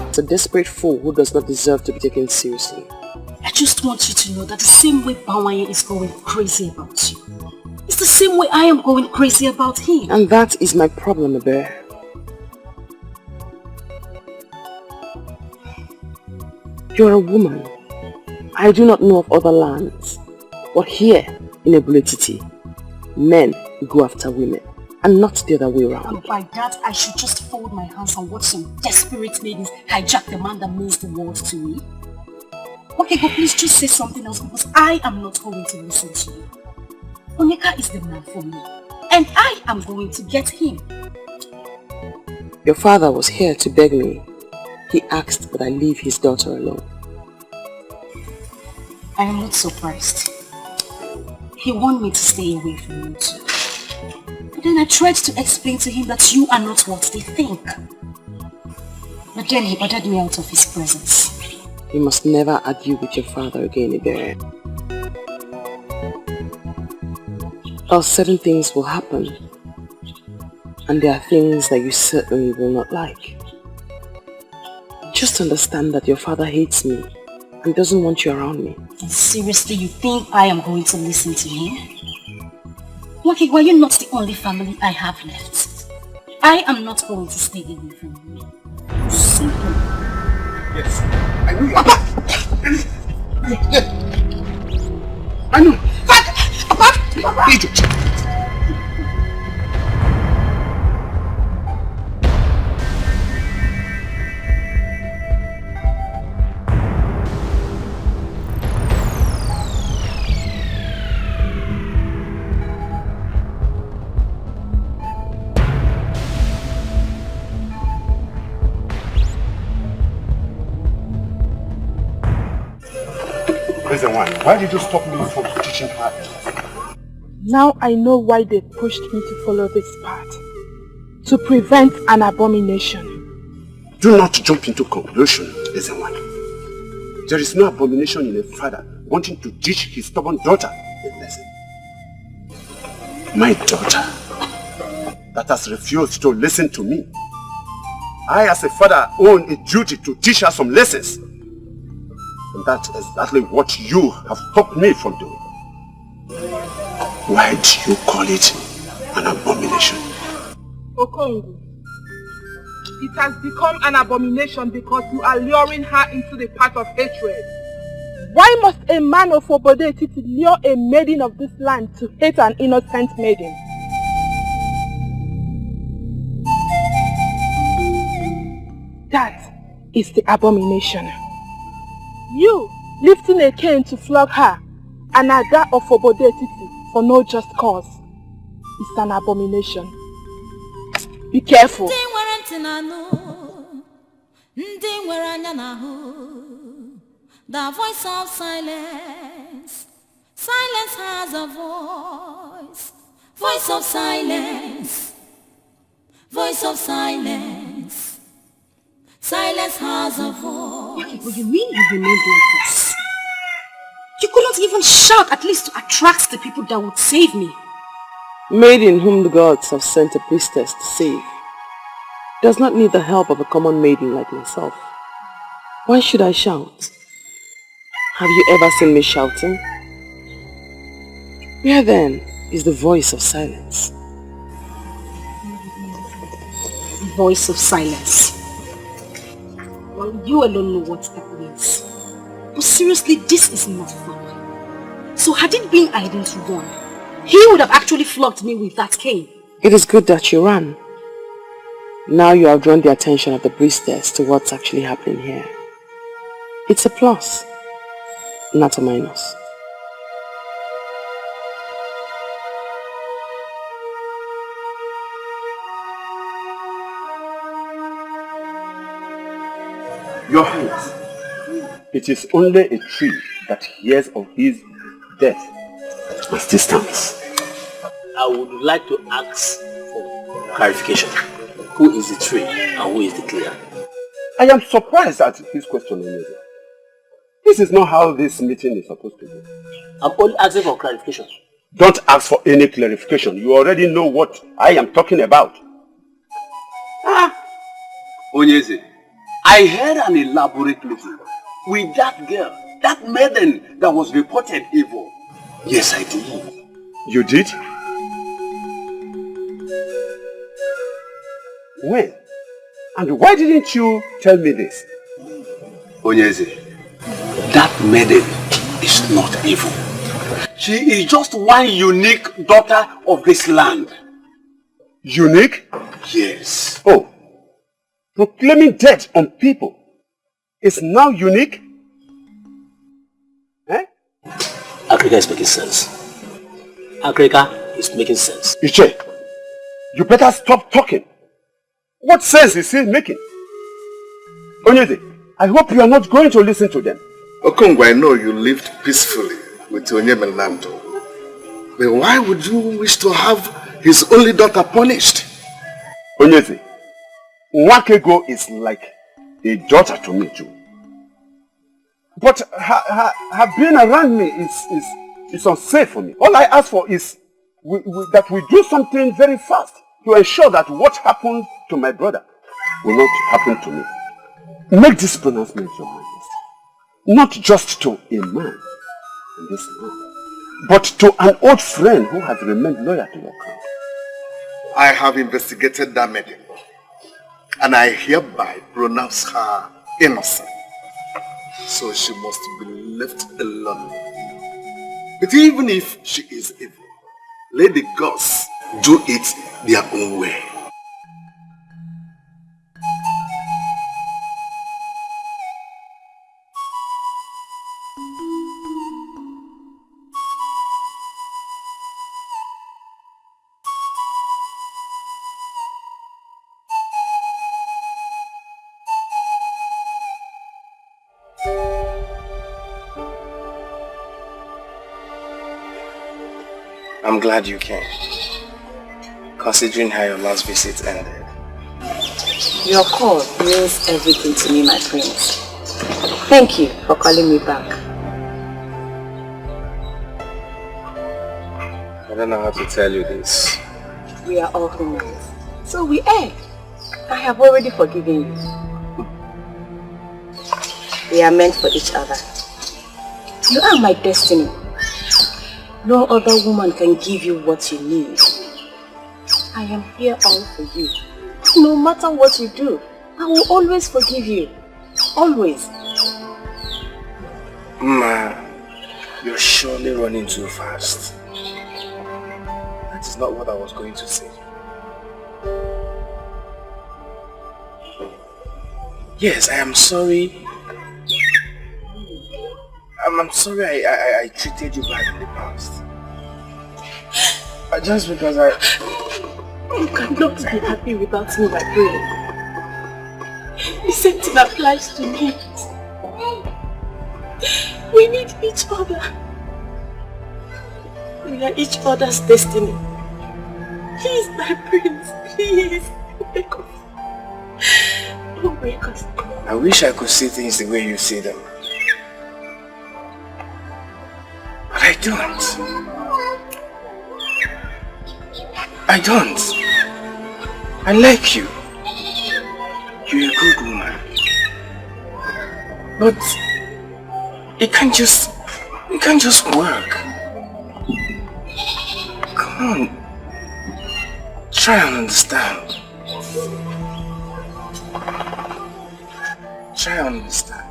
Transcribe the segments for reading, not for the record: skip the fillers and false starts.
It's a desperate fool who does not deserve to be taken seriously. I just want you to know that the same way Bawaye is going crazy about you, it's the same way I am going crazy about him. And that is my problem, Abe. You're a woman. I do not know of other lands. But here, in Ebulititi, men go after women, and not the other way around. And by that, I should just fold my hands and watch some desperate ladies hijack the man that means the world to me. Okay, but please just say something else, because I am not going to listen to you. Onyeka is the man for me, and I am going to get him. Your father was here to beg me. He asked that I leave his daughter alone. I am not surprised. He wanted me to stay away from you too. But then I tried to explain to him that you are not what they think. But then he ordered me out of his presence. You must never argue with your father again, Ibere. Or certain things will happen. And there are things that you certainly will not like. Just understand that your father hates me and doesn't want you around me. And seriously, you think I am going to listen to him? Okay, well, you're not the only family I have left. I am not going to stay away from you. Simple. Yes, I know you are. I know. Papa! Idiot! Why did you stop me from teaching her? Now I know why they pushed me to follow this path. To prevent an abomination. Do not jump into conclusion, Ezenwan. There is no abomination in a father wanting to teach his stubborn daughter a lesson. My daughter, that has refused to listen to me. I as a father own a duty to teach her some lessons. And that's exactly what you have stopped me from doing. Why do you call it an abomination? Okongu, it has become an abomination because you are luring her into the path of hatred. Why must a man of Obodeti lure a maiden of this land to hate an innocent maiden? That is the abomination. You lifting a cane to flog her, an Ada of Obodetiti for no just cause, is an abomination. Be careful. The voice of silence. Silence has a voice. Voice of silence. Voice of silence. Silence has a voice. Okay, but you mean you remained like this? You could not even shout, at least to attract the people that would save me. Maiden whom the gods have sent a priestess to save does not need the help of a common maiden like myself. Why should I shout? Have you ever seen me shouting? Where then is the voice of silence? The voice of silence. Well, you alone know what that means. But seriously, this is not fun. So had it been I didn't run, he would have actually flogged me with that cane. It is good that you ran. Now you have drawn the attention of the priestess to what's actually happening here. It's a plus, not a minus. Your Highness, it is only a tree that hears of his death and still stands. I would like to ask for clarification. Who is the tree and who is the clear? I am surprised at his question. This is not how this meeting is supposed to go. I'm only asking for clarification. Don't ask for any clarification. You already know what I am talking about. Onyeze, I had an elaborate meeting with that girl, that maiden that was reported evil. Yes, I did. You did? When? And why didn't you tell me this? Onyeze, that maiden is not evil. She is just one unique daughter of this land. Unique? Yes. Oh, proclaiming death on people is now unique? Eh? Africa is making sense. Africa is making sense. Iche, you better stop talking. What sense is he making? Onyeze, I hope you are not going to listen to them. Okongwa, I know you lived peacefully with Onyeme and Nando. But why would you wish to have his only daughter punished? Onyeze, Nwakego is like a daughter to me too. But her being around me is unsafe for me. All I ask for is that we do something very fast to ensure that what happened to my brother will not happen to me. Make this pronouncement, Your Majesty. Not just to a man in this land, but to an old friend who has remained loyal to your crown. I have investigated that maiden, and I hereby pronounce her innocent. So she must be left alone. But even if she is evil, let the gods do it their own way. I'm glad you came, considering how your last visit ended. Your call means everything to me, my prince. Thank you for calling me back. I don't know how to tell you this. We are all humans, so we err. I have already forgiven you. We are meant for each other. You are my destiny. No other woman can give you what you need. I am here all for you. No matter what you do, I will always forgive you. Always. Ma, you're surely running too fast. That is not what I was going to say. Yes, I am sorry. I'm sorry I treated you bad in the past. Just because You cannot be happy without me, my prince. The same thing applies to me. We need each other. We are each other's destiny. Please, my prince, please, wake us. Don't wake us. I wish I could see things the way you see them. But I don't. I don't. I like you. You're a good woman. But it can't just work. Come on. Try and understand. Try and understand.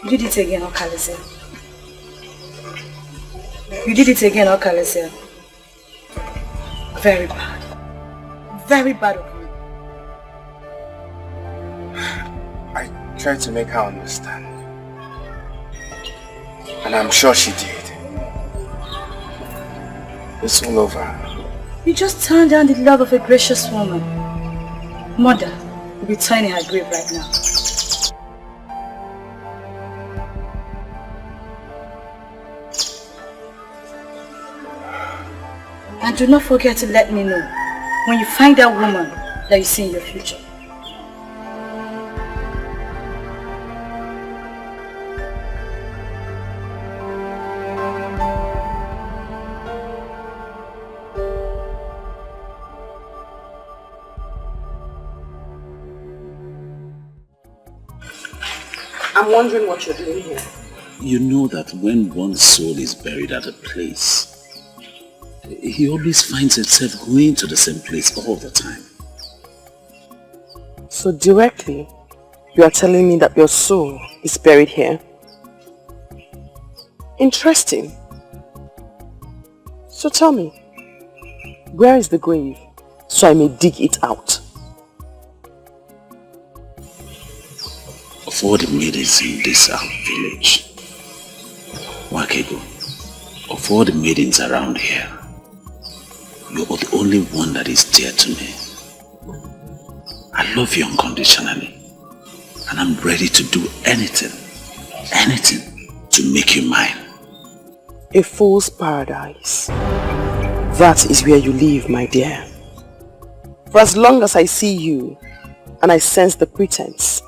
You did it again, Okalesia. You did it again, Okalesia. Very bad. Very bad of you. I tried to make her understand. And I'm sure she did. It's all over. You just turned down the love of a gracious woman. Mother will be turning her grave right now. do not forget to let me know when you find that woman that you see in your future. I'm wondering what you're doing here. You know that when one's soul is buried at a place, he always finds himself going to the same place all the time. So directly, you are telling me that your soul is buried here? Interesting. So tell me, where is the grave so I may dig it out? Of all the maidens in this village, Wakego, of all the maidens around here, you're the only one that is dear to me. I love you unconditionally, and I'm ready to do anything to make you mine. A fool's paradise. That is where you live, my dear. For as long as I see you, and I sense the pretense,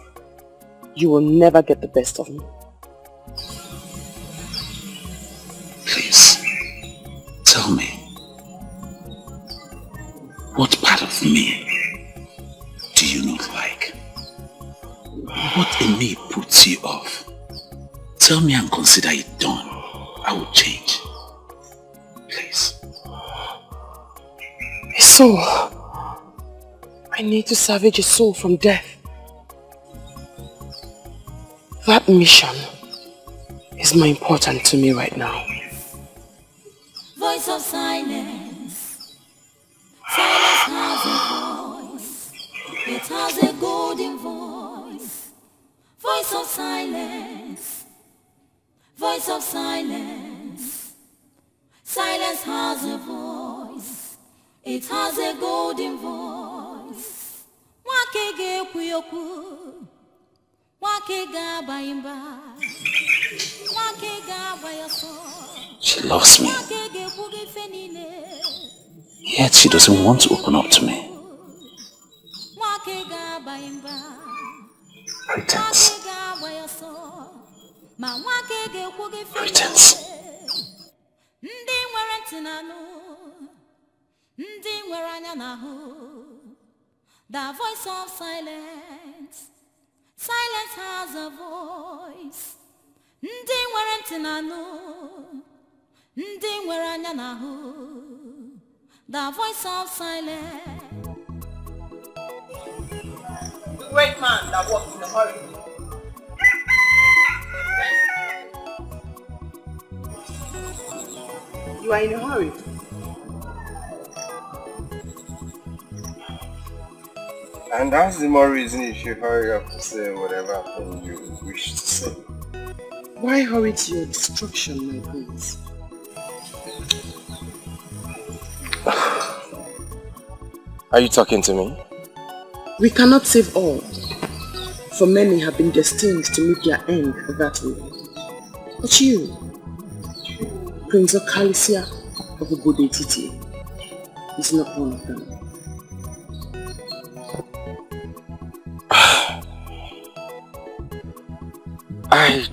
you will never get the best of me. Please, tell me, what part of me do you not like? What in me puts you off? Tell me and consider it done. I will change. Please. A soul. I need to salvage a soul from death. That mission is more important to me right now. Voice of silence. Silence has a voice. It has a golden voice. Voice of silence. Voice of silence. Silence has a voice. It has a golden voice. Wakege kuyoku. Wakega baimba. Wakega bayaso. She loves me, yet she doesn't want to open up to me. Pretense. Pretense. The voice of silence. Silence has a voice. The voice of silence. The great man that walked in a hurry. You are in a hurry. And that's the more reason you should hurry up to say whatever thing you wish to say. Why hurry to your destruction, my prince? Are you talking to me? We cannot save all, for many have been destined to meet their end that way. But you, Prince of Calicia of Ubodetiti, is not one of them. I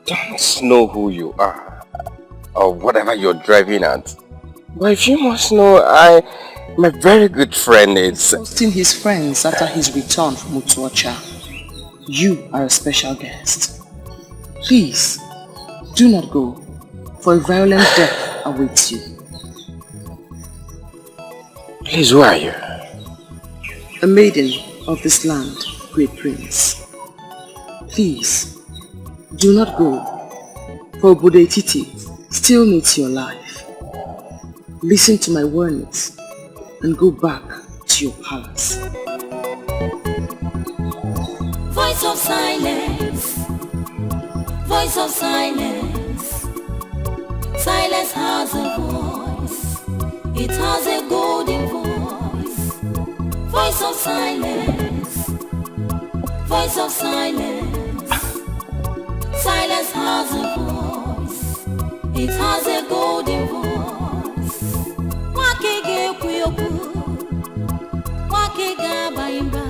don't know who you are, or whatever you're driving at. But if you must know, my very good friend is... Hosting his friends after his return from Utuacha. You are a special guest. Please, do not go, for a violent death awaits you. Please, who are you? A maiden of this land, great prince. Please, do not go, for Ubodetiti still needs your life. Listen to my warnings and go back to your palace. Voice of silence. Voice of silence. Silence has a voice. It has a golden voice. Voice of silence. Voice of silence. Silence has a voice. It has a golden voice. ekuyokwu Wake gaba imba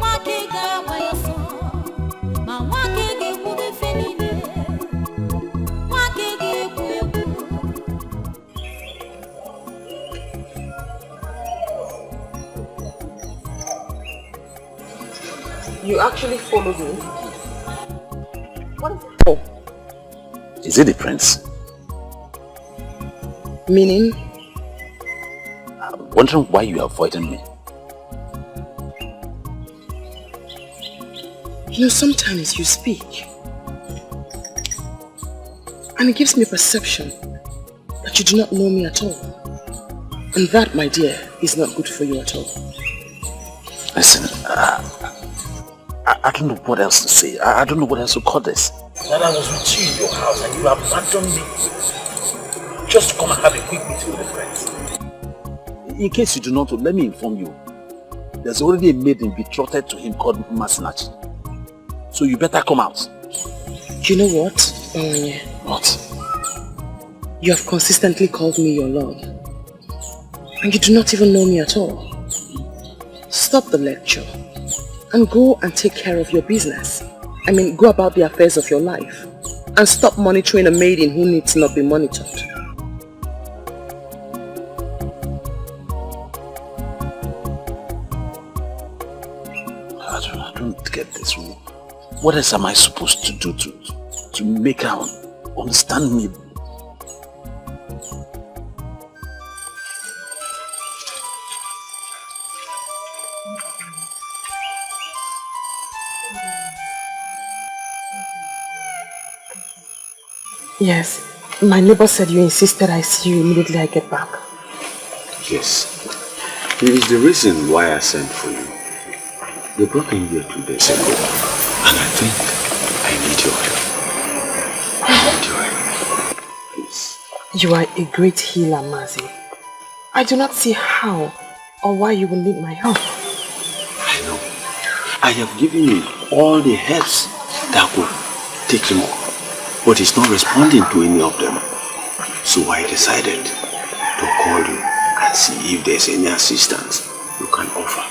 Wake gaba yoso Ma wake ge kube fenine Wake ge ekuyokwu You actually followed me? What is it for? Is it the prince? Meaning? I'm wondering why you are avoiding me. You know, sometimes you speak and it gives me a perception that you do not know me at all. And that, my dear, is not good for you at all. Listen, I don't know what else to say. I don't know what else to call this. That I was with you in your house and you abandoned me just to come and have a quick meeting with the friends. In case you do not know, let me inform you. There's already a maiden betrothed to him called Masinachi. So you better come out. You know what? What? You have consistently called me your love. And you do not even know me at all. Stop the lecture and go and take care of your business. I mean, go about the affairs of your life and stop monitoring a maiden who needs not be monitored. I don't get this. What else am I supposed to do to make her understand me? Yes, my neighbor said you insisted I see you immediately I get back. Yes. It is the reason why I sent for you. They brought me here 2 days ago, and I think I need your help. I need your help. Please. You are a great healer, Mazi. I do not see how or why you will need my help. I know. I have given him all the herbs that could take him off, but he's not responding to any of them. So I decided to call you and see if there's any assistance you can offer.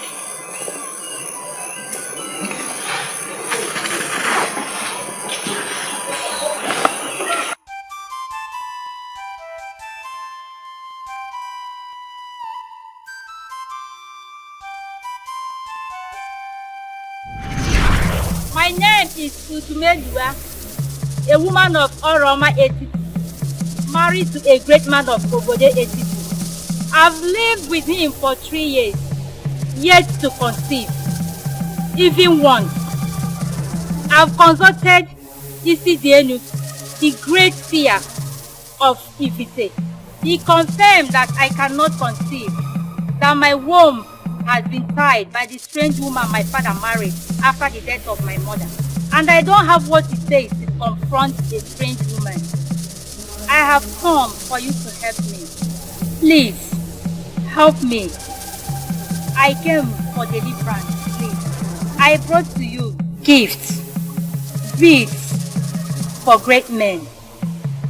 My name is Utumedua, a woman of Oroma Etiti, married to a great man of Obode Etiti. I've lived with him for 3 years, yet to conceive, even once. I've consulted Isidienu, the great seer of Ifite. He confirmed that I cannot conceive, that my womb has been tied by the strange woman my father married after the death of my mother. And I don't have what it takes to confront a strange woman. I have come for you to help me. Please, help me. I came for deliverance, please. I brought to you gifts, beads for great men.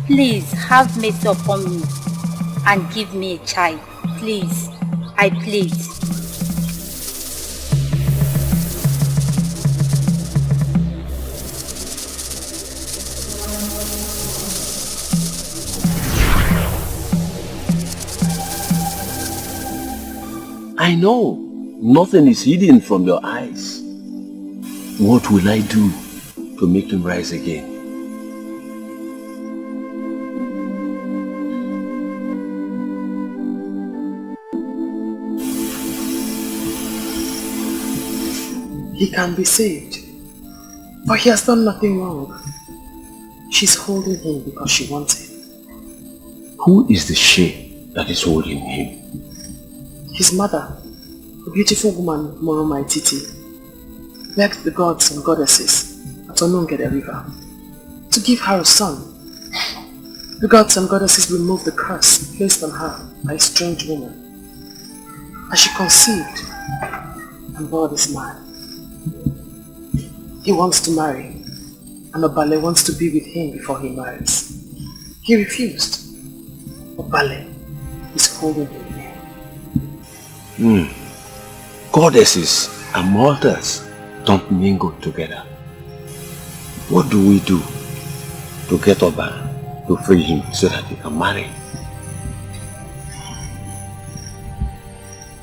Please have mercy upon me and give me a child. Please, I plead. I know nothing is hidden from your eyes. What will I do to make him rise again? He can be saved, but he has done nothing wrong. She's holding him because she wants it. Who is the she that is holding him? His mother, a beautiful woman, Moroma Etiti, begged the gods and goddesses at Onungede River to give her a son. The gods and goddesses removed the curse placed on her by a strange woman. As she conceived and bore this man, he wants to marry, and Obale wants to be with him before he marries. He refused. Obale is holding him. Goddesses and mortals don't mingle together. What do we do to get Oba to free him so that he can marry?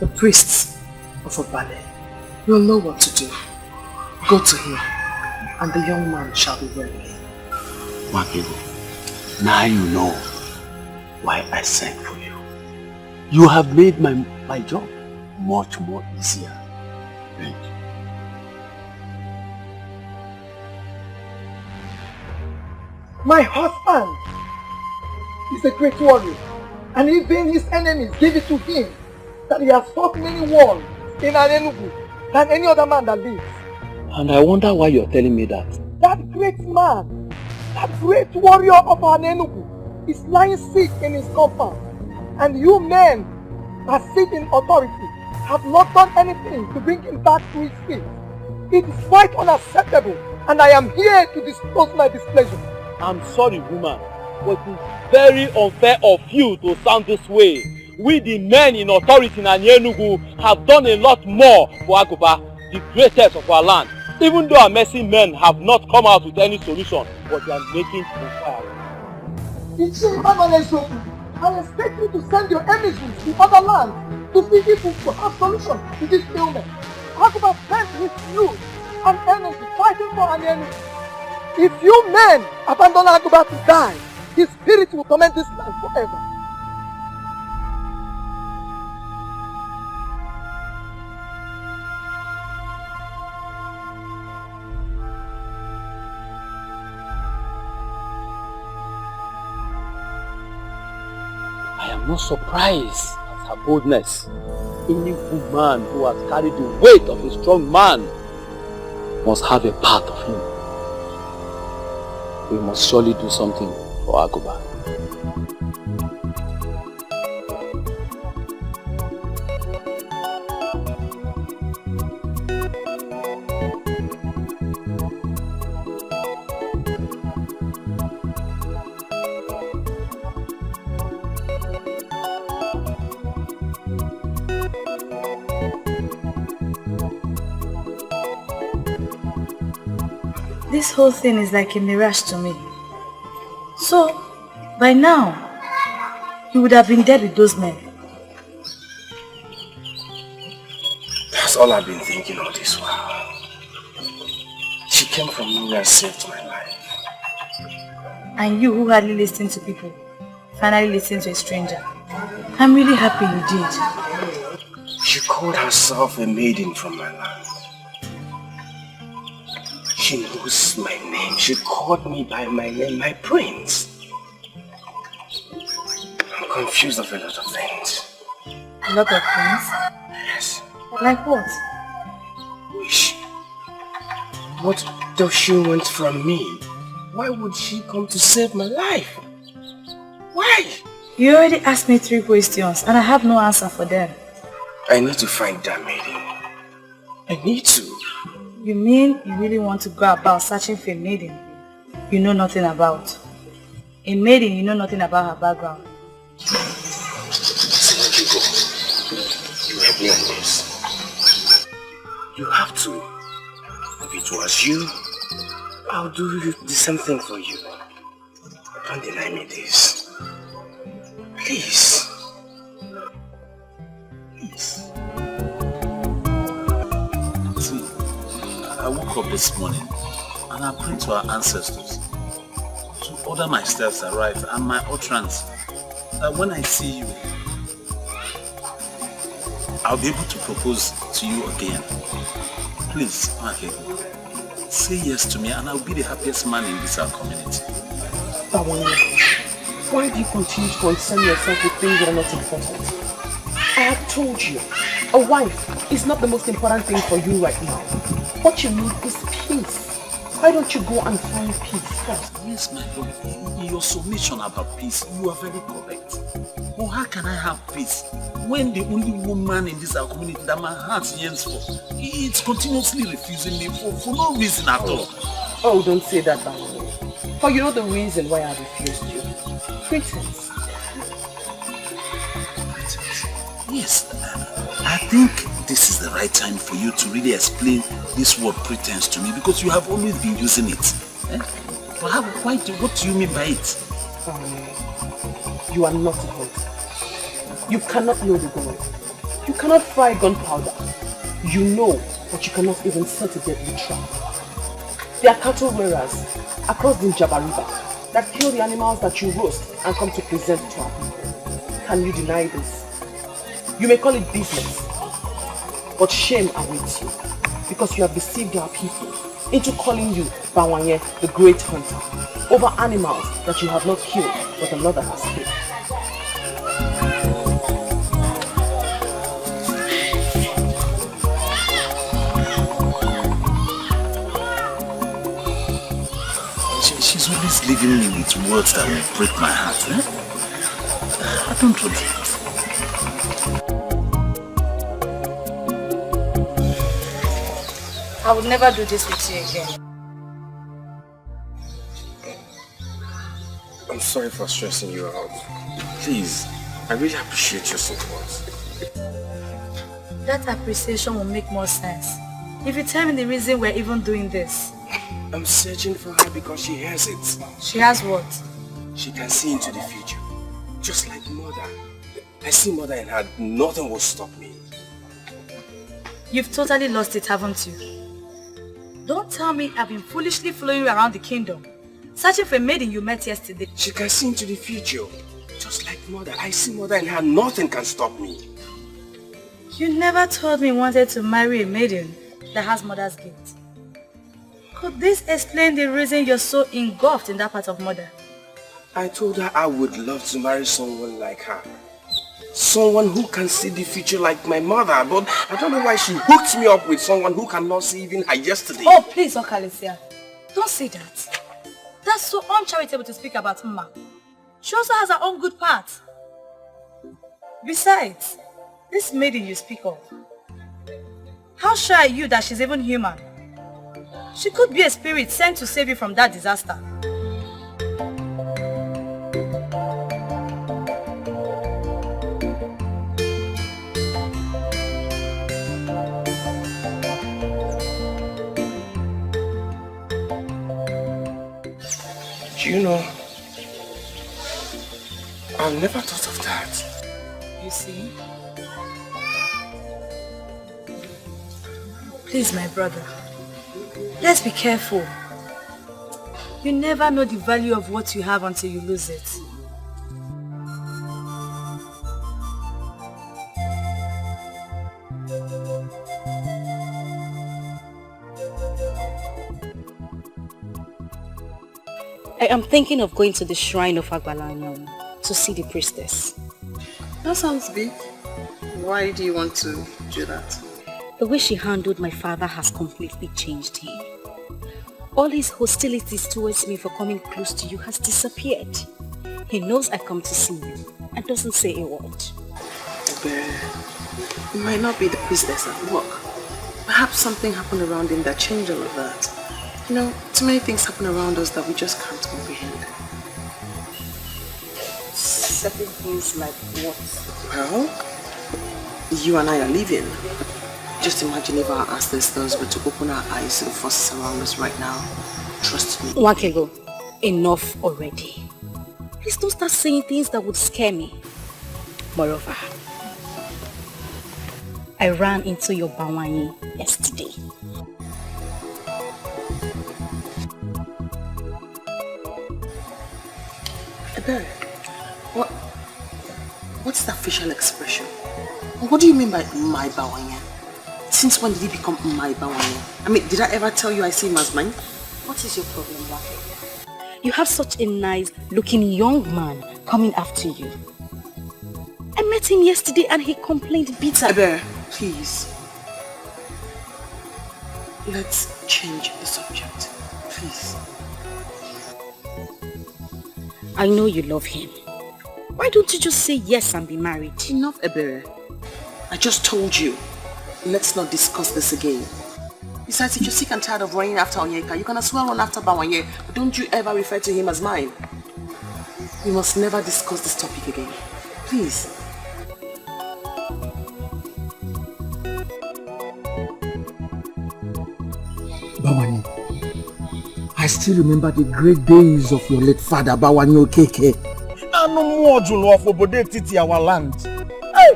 The priests of Obale will know what to do. Go to him, and the young man shall be ready. Wakigo, now you know why I sent for you. You have made my job much more easier. Thank you. My husband is a great warrior, and even his enemies give it to him that he has fought many wars in Enugu than any other man that lives. And I wonder why you're telling me that. That great man, that great warrior of Enugu is lying sick in his compound, and you men that sit in authority have not done anything to bring him back to his feet. It is quite unacceptable, and I am here to disclose my displeasure. I'm sorry, woman, but it's very unfair of you to sound this way. We, the men in authority in Enugu, have done a lot more for Aguba, the greatest of our land. Even though our mercy men have not come out with any solution, but they are making inquiry. I expect you to send your emissaries to other lands to see if we will have solution to this ailment. Aguba spent his youth and energy fighting for an enemy. If you men abandon Aguba to die, his spirit will torment this land forever. I am not surprised at her boldness. Any woman who has carried the weight of a strong man must have a part of him. We must surely do something for Aguba. This whole thing is like a mirage to me. So, by now, he would have been dead with those men. That's all I've been thinking all this while. She came from nowhere and saved my life. And you who hardly listen to people, finally listen to a stranger. I'm really happy you did. She called herself a maiden from my land. She knows my name. She called me by my name, my prince. I'm confused of a lot of things. A lot of things? Yes. Like what? Wish. What does she want from me? Why would she come to save my life? Why? You already asked me 3 questions and I have no answer for them. I need to find that maiden. I need to. You mean you really want to go about searching for a maiden you know nothing about? A maiden you know nothing about her background? Listen, let you go. You help me on this. You have to. If it was you, I'll do the same thing for you. Don't deny me this. Please. Please. See, I woke up this morning and I prayed to our ancestors to order my steps aright and my utterance, that when I see you, I'll be able to propose to you again. Please, Marke, say yes to me and I'll be the happiest man in this our community. Why do you continue to concern yourself with things that are not important? I have told you, a wife is not the most important thing for you right now. What you need is peace. Why don't you go and find peace first? Yes, my lord, in your submission about peace, you are very correct. But how can I have peace when the only woman in this our community that my heart yearns for, it's continuously refusing me for no reason at all? Oh, don't say that, Bango. For you know the reason why I refused you. Pretense. Yes, I think this is the right time for you to really explain this word pretense to me because you have always been using it. Eh? What do you mean by it? You are not a hunter. You cannot know the gold. You cannot fry gunpowder. You know, but you cannot even set a deadly trap. There are cattle rearers across the Njaba River that kill the animals that you roast and come to present to our people. Can you deny this? You may call it business, but shame awaits you because you have deceived our people into calling you Bawanye, the great hunter, over animals that you have not killed but another has killed. She's always leaving me with words that will break my heart. Eh? I don't want it. I would never do this with you again. I'm sorry for stressing you out. Please, I really appreciate your support. That appreciation will make more sense if you tell me the reason we're even doing this. I'm searching for her because she has it. She has what? She can see into the future. Just like Mother. I see Mother in her. Nothing will stop me. You've totally lost it, haven't you? Don't tell me I've been foolishly following you around the kingdom, searching for a maiden you met yesterday. She can see into the future. Just like Mother. I see Mother in her. Nothing can stop me. You never told me you wanted to marry a maiden that has Mother's gift. Could this explain the reason you're so engulfed in that part of Mother? I told her I would love to marry someone like her. Someone who can see the future like my mother, but I don't know why she hooked me up with someone who cannot see even her yesterday. Oh, please, Okalesia. Don't say that. That's so uncharitable to speak about Mma. She also has her own good part. Besides, this maiden you speak of, how sure are you that she's even human? She could be a spirit sent to save you from that disaster. Do you know, I've never thought of that. You see? Please, my brother, let's be careful. You never know the value of what you have until you lose it. I am thinking of going to the shrine of Agbalanyam to see the priestess. That sounds big. Why do you want to do that? The way she handled my father has completely changed him. All his hostilities towards me for coming close to you has disappeared. He knows I come to see you and doesn't say a word. But it might not be the priestess at work. Perhaps something happened around him that changed all of that. You know, too many things happen around us that we just can't comprehend. Certain things like what? Well, you and I are leaving. Just imagine if our ancestors were to open our eyes to the forces around us right now. Trust me. Wakego, enough already. Please don't start saying things that would scare me. Moreover, I ran into your Bawanye yesterday. Ebere, what's that facial expression? What do you mean by my Bawanye? Since when did he become my Bawanye? I mean, did I ever tell you I see him as mine? What is your problem, Wake? You have such a nice looking young man coming after you. I met him yesterday and he complained bitterly. Ebere, please. Let's change the subject, please. I know you love him. Why don't you just say yes and be married? Enough, Ebere. I just told you. Let's not discuss this again. Besides, if you're sick and tired of running after Onyeka, you can as well run after Bawanye. But don't you ever refer to him as mine. We must never discuss this topic again. Please. I still remember the great days of your late father, Bawanyo Keke. And no more Julo of Obode Titi, our land. Hey!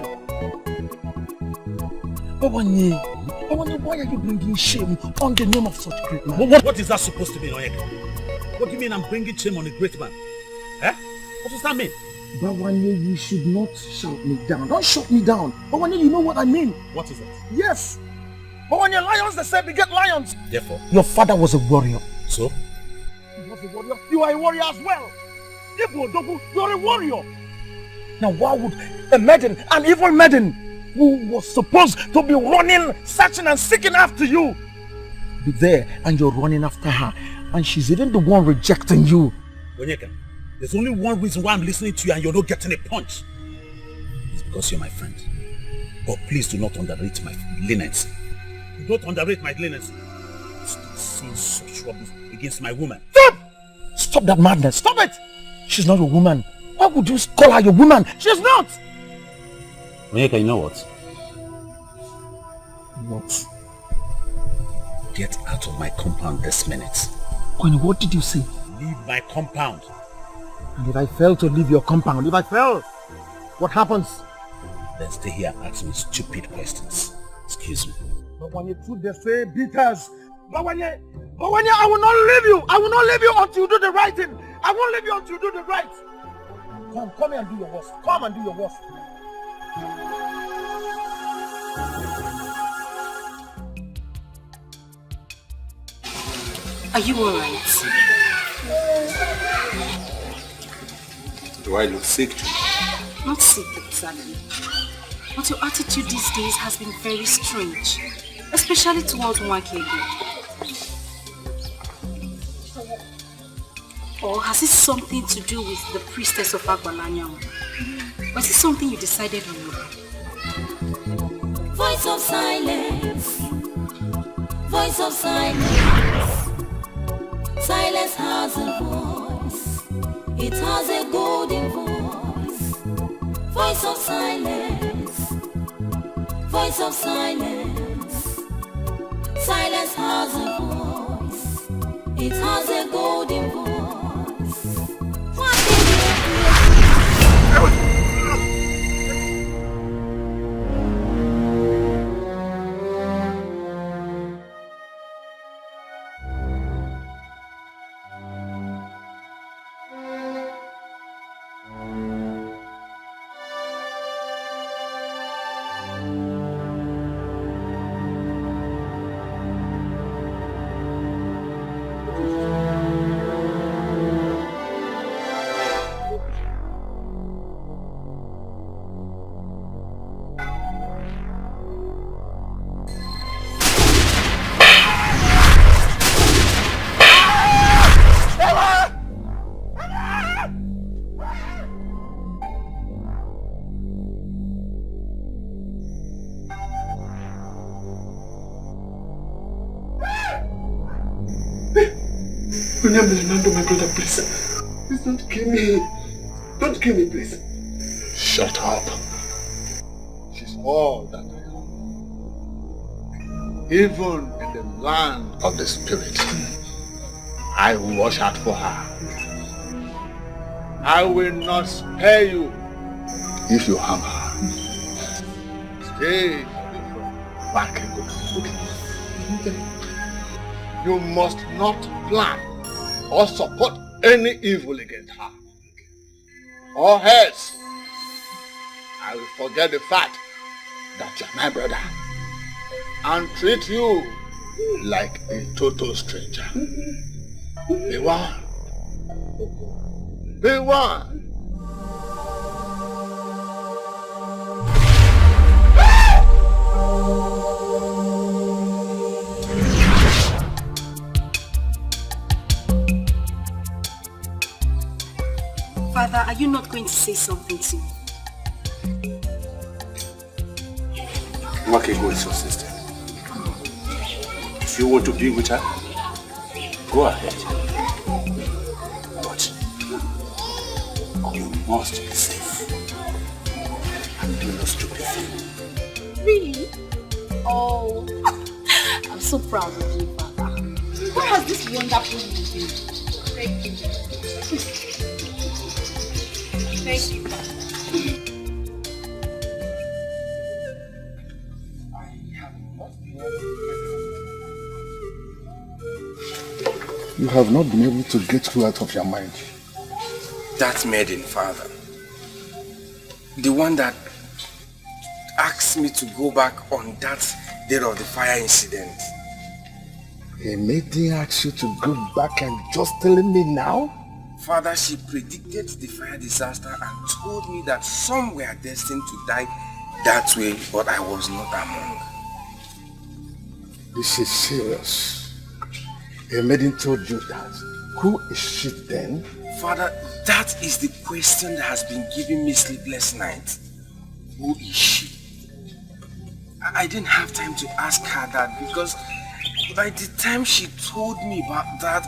Bawanye, why are you bringing shame on the name of such great man? What is that supposed to mean, Oyeka? What do you mean I'm bringing shame on a great man? Eh? What does that mean? Bawanye, you should not shout me down. Don't shout me down. Bawanye, you know what I mean. What is it? Yes. Bawanye, lions, they said beget lions. Therefore? Your father was a warrior. So? He was a warrior. You are a warrior as well. Igbo Dogu, you are a warrior. Now why would a maiden, an evil maiden, who was supposed to be running, searching and seeking after you, be there and you're running after her, and she's even the one rejecting you? Onyeka, there's only one reason why I'm listening to you and you're not getting a punch. It's because you're my friend. But please do not underrate my leniency. Do not underrate my leniency. Stop saying such rubbish against my woman. Stop! Stop that madness. Stop it! She's not your woman. Why would you call her your woman? She's not! Onyeka, you know what? What? Get out of my compound this minute. Kwani, what did you say? Leave my compound. And if I fail to leave your compound, if I fail, what happens? Then stay here and ask me stupid questions. Excuse me. But when you do the say beaters, but when you, I will not leave you. I will not leave you until you do the right thing. I won't leave you until you do the right. Come here and do your worst. Come and do your worst. Are you alright? Do I look sick? Not sick exactly. But your attitude these days has been very strange. Especially towards Nwakego. Or has it something to do with the priestess of Agbalanyawo? Or is it something you decided on your own? Voice of silence. Voice of silence. Silence has a voice. It has a golden voice. Voice of silence. Voice of silence. Silence has a voice. It has a golden voice. My brother, please. Please don't kill me. Don't kill me, please. Shut up. She's all that I am. Even in the land of the spirit, I will watch out for her. I will not spare you if you harm her. Stay back and go. Okay. You must not plan or support any evil against her. Or else, I will forget the fact that you're my brother and treat you like a total stranger. Be one. Be one. Father, are you not going to say something to me? Nwakego is your sister. If you want to be with her, go ahead. But you must be safe and do no stupid thing. Really? Oh, I'm so proud of you, Father. Where has this wonderful been? Thank you. Thank you. You have not been able to get her out of your mind. That maiden, Father. The one that asked me to go back on that day of the fire incident. A maiden asked you to go back and just telling me now? Father, she predicted the fire disaster and told me that some were destined to die that way, but I was not among. This is serious. A maiden told you that. Who is she then? Father, that is the question that has been giving me sleepless nights. Who is she? I didn't have time to ask her that because by the time she told me about that,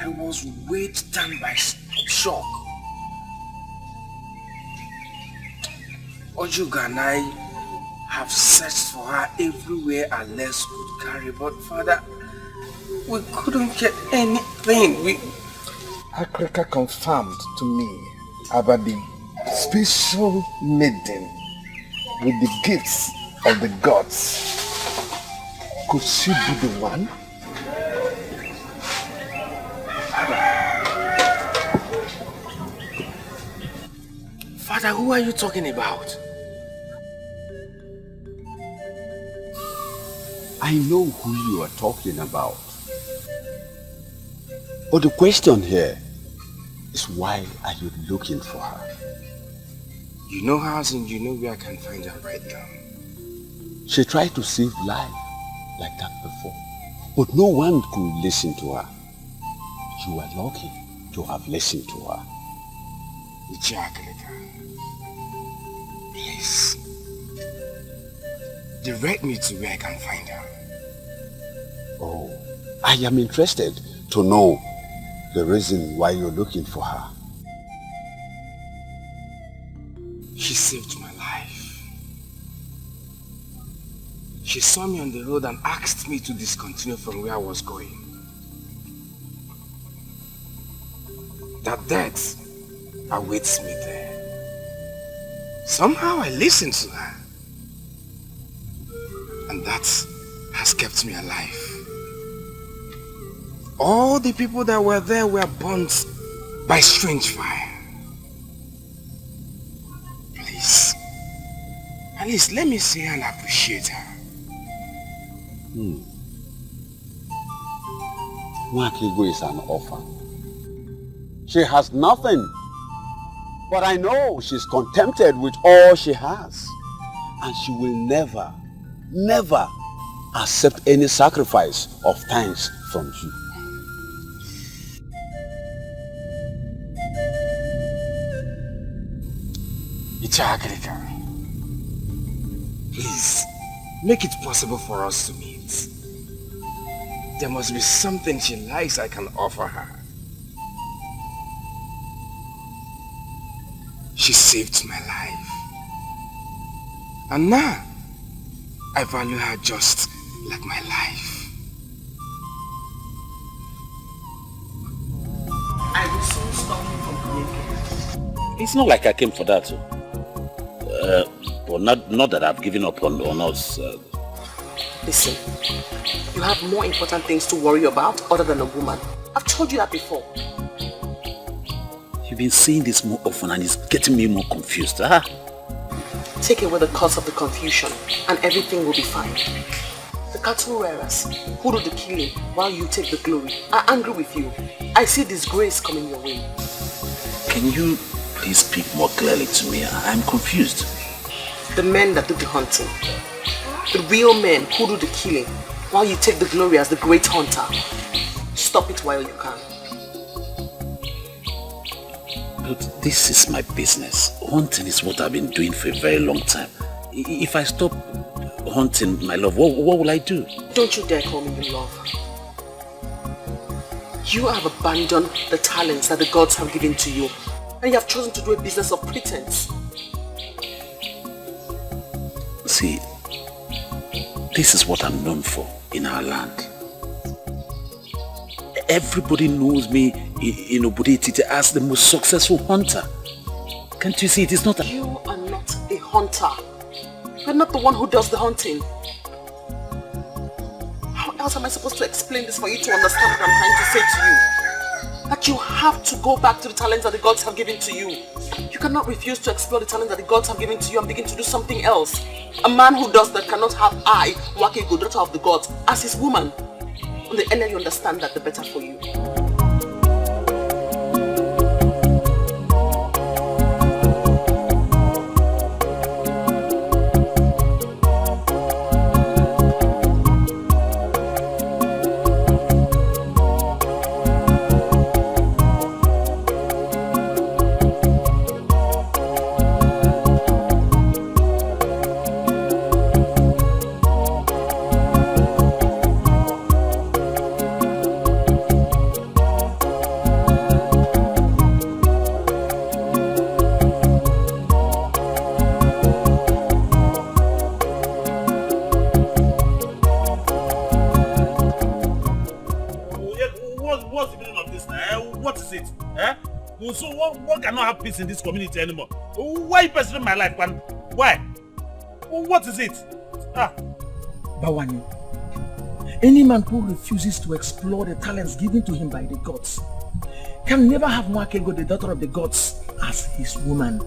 I was weighed down by shock. Ojuga and I have searched for her everywhere our legs could carry, but Father, we couldn't get anything. Akrika confirmed to me about the special maiden with the gifts of the gods. Could she be the one? Father, who are you talking about? I know who you are talking about. But the question here is, why are you looking for her? You know her and you know where I can find her right now. She tried to save life like that before, but no one could listen to her. You are lucky to have listened to her. Please, direct me to where I can find her. Oh, I am interested to know the reason why you're looking for her. She saved my life. She saw me on the road and asked me to discontinue from where I was going. That death awaits me there. Somehow I listened to her. And that has kept me alive. All the people that were there were burnt by strange fire. Please, at least let me see her and appreciate her. Nwakigo is an orphan. She has nothing. But I know she's contented with all she has. And she will never, never accept any sacrifice of thanks from you. Ichagrika, please, make it possible for us to meet. There must be something she likes I can offer her. She saved my life. And now, I value her just like my life. I will soon stop you from coming. It's not like I came for that. But not that I've given up on us. Listen, you have more important things to worry about other than a woman. I've told you that before. You've been saying this more often and it's getting me more confused. Huh? Take away the cause of the confusion and everything will be fine. The cattle rearers who do the killing while you take the glory are angry with you. I see disgrace coming your way. Can you please speak more clearly to me? I'm confused. The men that do the hunting. The real men who do the killing while you take the glory as the great hunter. Stop it while you can. But this is my business. Hunting is what I've been doing for a very long time. If I stop hunting, my love, what will I do? Don't you dare call me your love. You have abandoned the talents that the gods have given to you, and you have chosen to do a business of pretense. See, this is what I'm known for in our land. everybody knows me in Obodetiti as the most successful hunter. Can't you see it is not a... You are not a hunter. You're not the one who does the hunting. How else am I supposed to explain this for you to understand what I'm trying to say to you? That you have to go back to the talents that the gods have given to you. You cannot refuse to explore the talent that the gods have given to you and begin to do something else. A man who does that cannot have I, Wakego, daughter of the gods, as his woman. And the earlier you understand that, the better for you. So one cannot have peace in this community anymore. Why are you pursuing my life, man? Why? What is it? Bawani, any man who refuses to explore the talents given to him by the gods can never have Nwakego, the daughter of the gods, as his woman.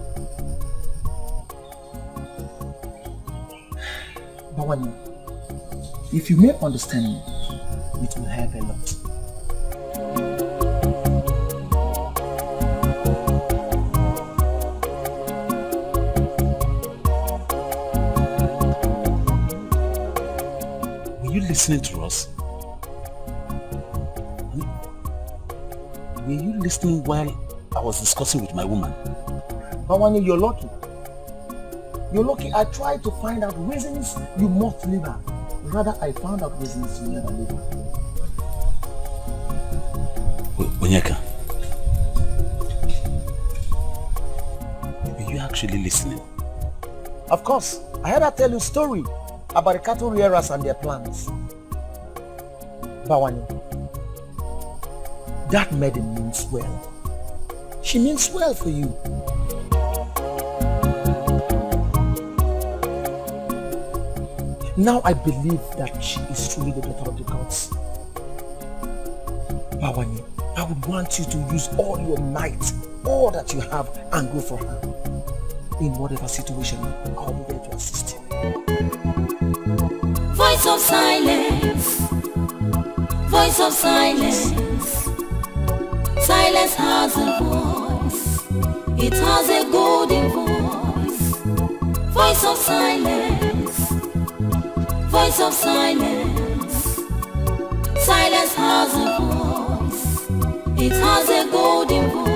Bawani, if you may understand me, it will help a lot. Listening to us? Were you listening while I was discussing with my woman? Bawani, you're lucky. You're lucky. I tried to find out reasons you must leave her. Rather, I found out reasons you never leave her. Onyeka, were you actually listening? Of course. I heard her tell you a story about the cattle rearers and their plans. Bawani, that maiden means well. She means well for you. Now I believe that she is truly the daughter of the gods. Bawani, I would want you to use all your might, all that you have, and go for her. In whatever situation, I'll be there to assist you. Voice of silence. Voice of silence. Silence has a voice. It has a golden voice. Voice of silence. Voice of silence. Silence has a voice. It has a golden voice.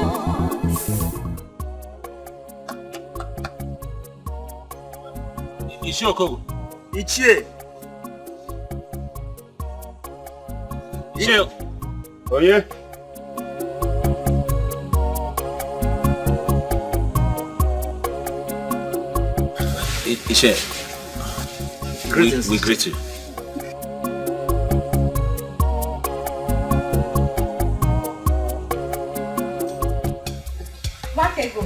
Ishi Okogo. Ichie. Ichie. Oh yeah? Ichie. Greetings. We greet you. Wakego.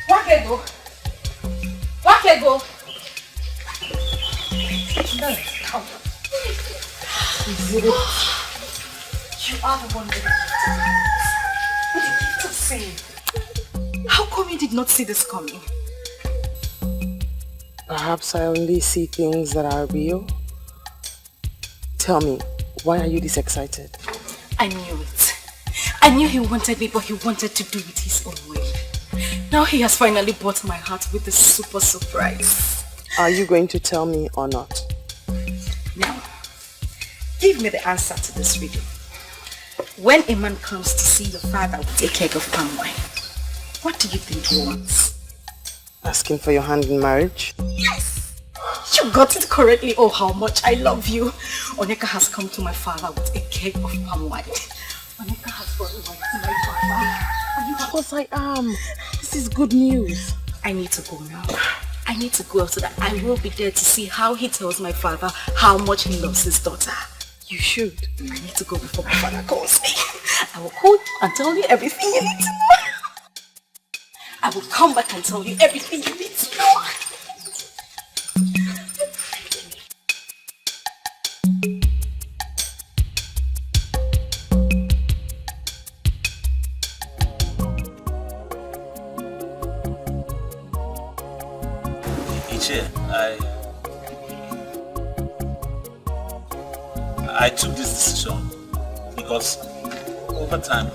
Wakego. Wakego. No, come. You are the one with the gift. With the gift of seeing. How come you did not see this coming? Perhaps I only see things that are real. Tell me, why are you this excited? I knew it. I knew he wanted me, but he wanted to do it his own way. Now he has finally bought my heart with a super surprise. Are you going to tell me or not? Now, give me the answer to this riddle. When a man comes to see your father with a keg of palm wine, what do you think he wants? Asking for your hand in marriage? Yes! You got it correctly. Oh, how much I love you. Onyeka has come to my father with a keg of palm wine. Onyeka has brought wine to my father. Of course I am. This is good news. I need to go now. I need to go so that I will be there to see how he tells my father how much he loves his daughter. You should. I need to go before my father calls me. I will call you and tell you everything you need to know. I will come back and tell you everything you need to know. I took this decision because over time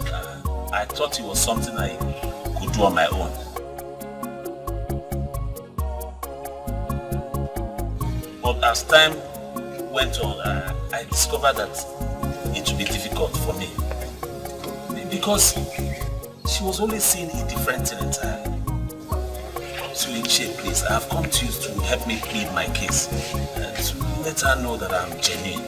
I thought it was something I could do on my own. But as time went on, I discovered that it would be difficult for me because she was always seeing a different thing entirely. So Ichie, please, I have come to you to help me plead my case to let her know that I'm genuine.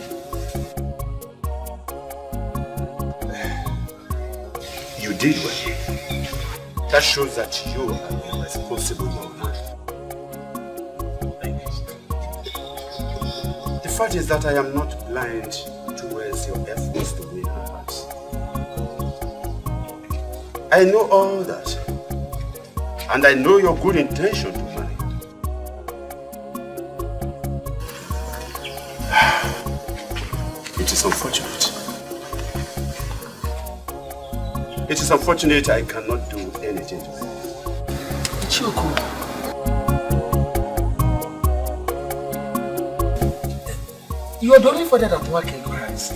You did well. That shows that you are a responsible young man. Thank you. The fact is that I am not blind towards your efforts to win her heart. I know all that. And I know your good intention to marry. It is unfortunate. It is unfortunate I cannot do anything to help. Choko. You are the only father that work in Christ.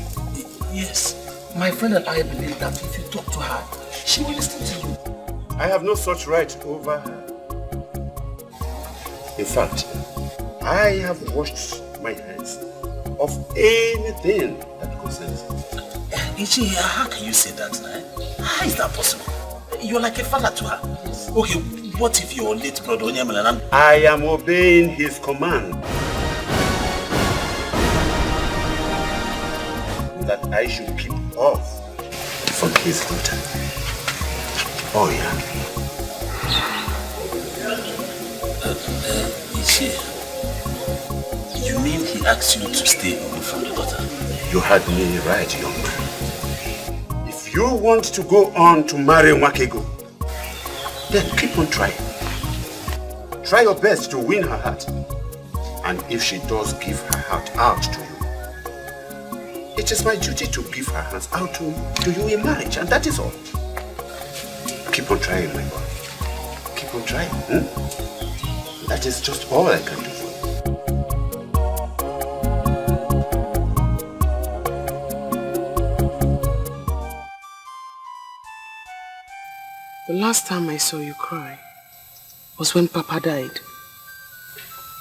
Yes. My friend and I believe that if you talk to her, she will listen to you. I have no such right over her. In fact, I have washed my hands of anything that concerns her. Ichie, how can you say that now? How is that possible? You're like a father to her. Yes. Okay, what if your late brother Onyemalan? I am obeying his command. That I should keep off from his daughter. Oh yeah. Ichie, you mean he asked you to stay away from the daughter? You had me right, young man. If you want to go on to marry Nwakego, then keep on trying. Try your best to win her heart. And if she does give her heart out to you, it is my duty to give her hands out to you in marriage, and that is all. Keep on trying, my boy. Keep on trying. That is just all I can do for you. The last time I saw you cry was when Papa died.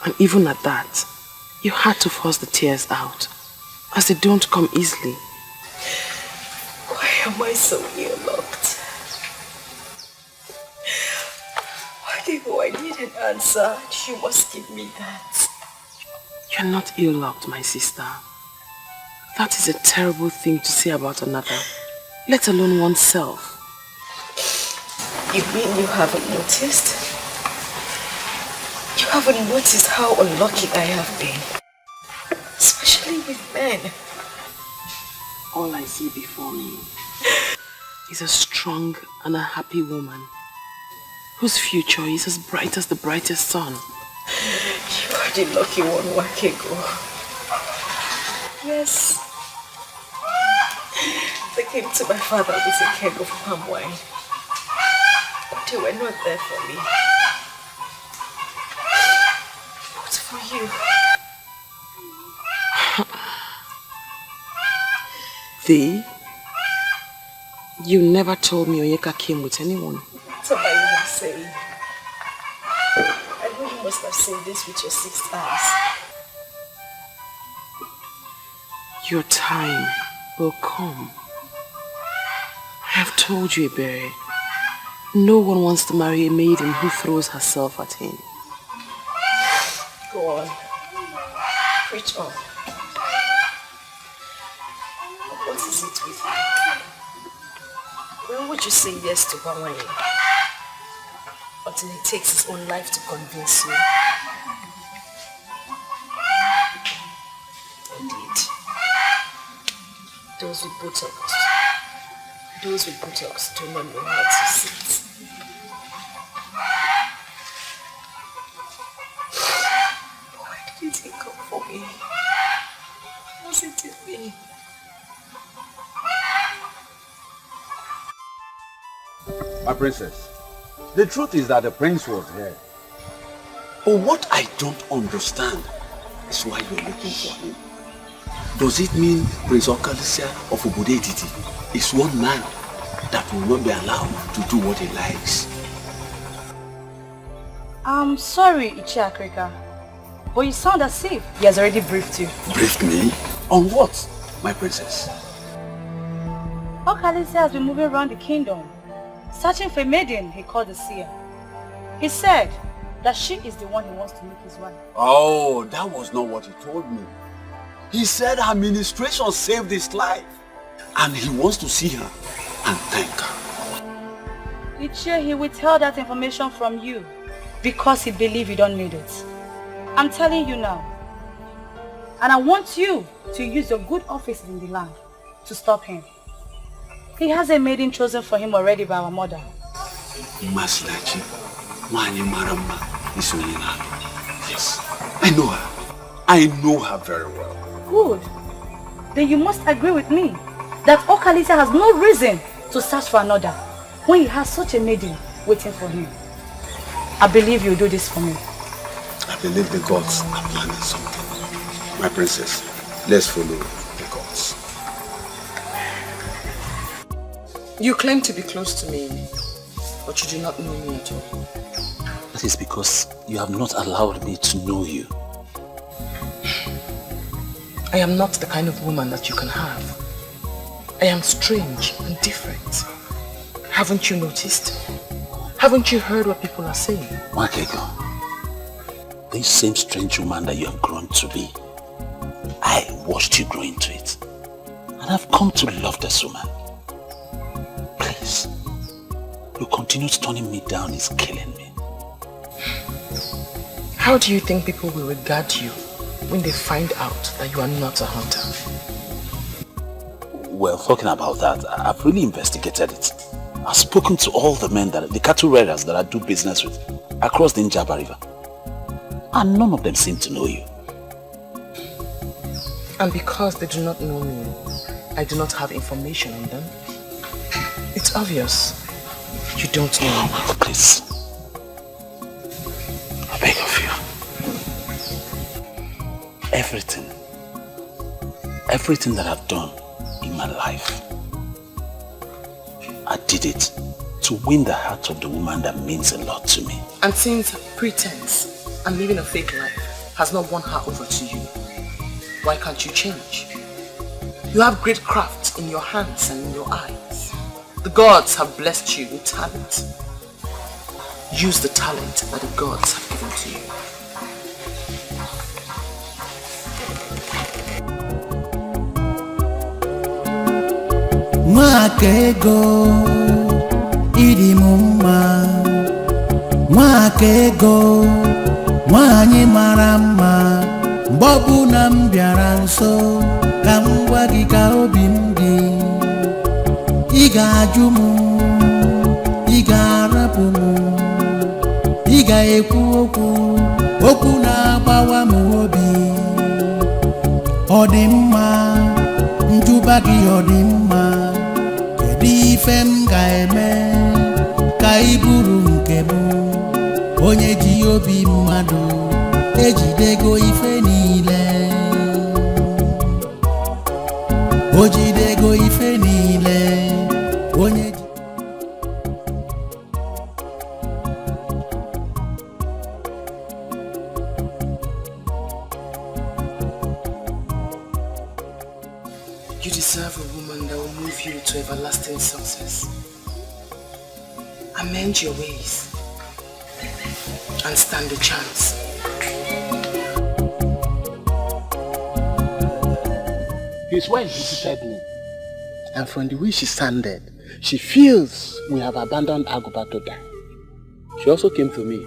And even at that, you had to force the tears out, as they don't come easily. Why am I so ill-locked? I need an answer. You must give me that. You're not ill-locked, my sister. That is a terrible thing to say about another, let alone oneself. You mean you haven't noticed? You haven't noticed how unlucky I have been? Especially with men. All I see before me is a strong and a happy woman whose future is as bright as the brightest sun. You are the lucky one, Wakego. Yes. They came to my father with a keg of palm wine. But they were not there for me. But for you. They? You never told me Onyeka came with anyone. What am I even saying? I know you must have seen this with your 6 eyes. Your time will come. I have told you, Ebere. No one wants to marry a maiden who throws herself at him. Go on. Preach on. What is it with you? When would you say yes to Bawanye? Until he takes his own life to convince you. Indeed. Those with Botox do not know how to sit. Why didn't he come for me? Wasn't it me? My princess, the truth is that the prince was here. But what I don't understand is why you're looking for him. Does it mean Prince Okalisia of Obodo Etiti is one man that will not be allowed to do what he likes? I'm sorry, Ichi Akrika, but you sound as if he has already briefed you. Briefed me? On what, my princess? Okalisia has been moving around the kingdom, searching for a maiden he called the seer. He said that she is the one he wants to make his wife. Oh, that was not what he told me. He said her ministration saved his life and he wants to see her and thank her. Ichi, he withheld that information from you because he believed you don't need it. I'm telling you now. And I want you to use your good offices in the land to stop him. He has a maiden chosen for him already by our mother. Maslachi, Wani Marama is Yes, I know her. I know her very well. Good. Then you must agree with me that Okalisia has no reason to search for another when he has such a maiden waiting for him. I believe you'll do this for me. I believe the gods are planning something. My princess, let's follow the gods. You claim to be close to me, but you do not know me at all. That is because you have not allowed me to know you. I am not the kind of woman that you can have. I am strange and different. Haven't you noticed? Haven't you heard what people are saying? Wakego, this same strange woman that you have grown to be, I watched you grow into it. And I've come to love this woman. Please, your continued turning me down is killing me. How do you think people will regard you when they find out that you are not a hunter? Well, talking about that, I've really investigated it. I've spoken to all the men, the cattle raiders that I do business with across the Njaba River. And none of them seem to know you. And because they do not know me, I do not have information on them. It's obvious. You don't know me. Please. I beg of you. Everything that I've done in my life, I did it to win the heart of the woman that means a lot to me. And since pretense and living a fake life has not won her over to you, why can't you change? You have great craft in your hands and in your eyes. The gods have blessed you with talent. Use the talent that the gods have given to you. Mwakego idi mumma, Mwakego nwanyi mara mma, mgbe na m bịara nso ka m gwa gị ka obi m dị. Ị ga-ajụ m, ị ga-arapụ m, ị ga-ekwu okwu na-agbawa m obi. Ọ dị mma, njụba gị ọ dị mma. Ife m ga-eme ka ị bụrụ nke m, onye ji obi mmadụ ejidego ife niile, o jidego ife niile, onye ji. You deserve a woman that will move you to everlasting success. Amend your ways and stand a chance. His wife visited me, and from the way she sounded, she feels we have abandoned Aguba to die. She also came to me.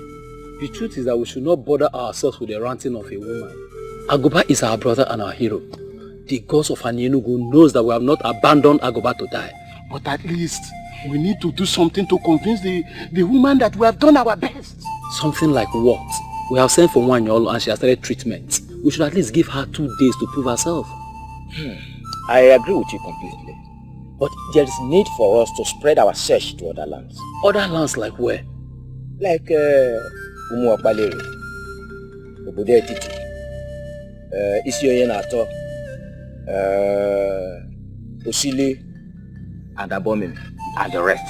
The truth is that we should not bother ourselves with the ranting of a woman. Aguba is our brother and our hero. The gods of Anienugu knows that we have not abandoned Agoba to die. But at least we need to do something to convince the woman that we have done our best. Something like what? We have sent for Nwanyolo and she has started treatment. We should at least give her 2 days to prove herself. I agree with you completely. But there is need for us to spread our search to other lands. Other lands like where? Like Umuakbalere, Obodo Etiti, Isioye Nato, Osili, and Abomim, and the rest.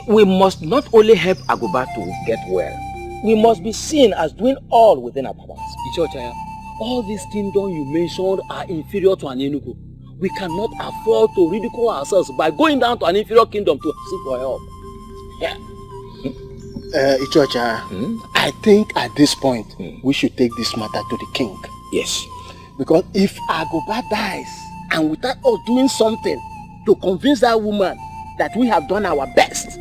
We must not only help Agoba to get well, we must be seen as doing all within our powers. Ichochaya, all these kingdoms you mentioned are inferior to Anienugu. We cannot afford to ridicule ourselves by going down to an inferior kingdom to seek for help. Yeah. Ichocha, I think at this point, we should take this matter to the king. Yes. Because if Agoba dies, and without us doing something to convince that woman that we have done our best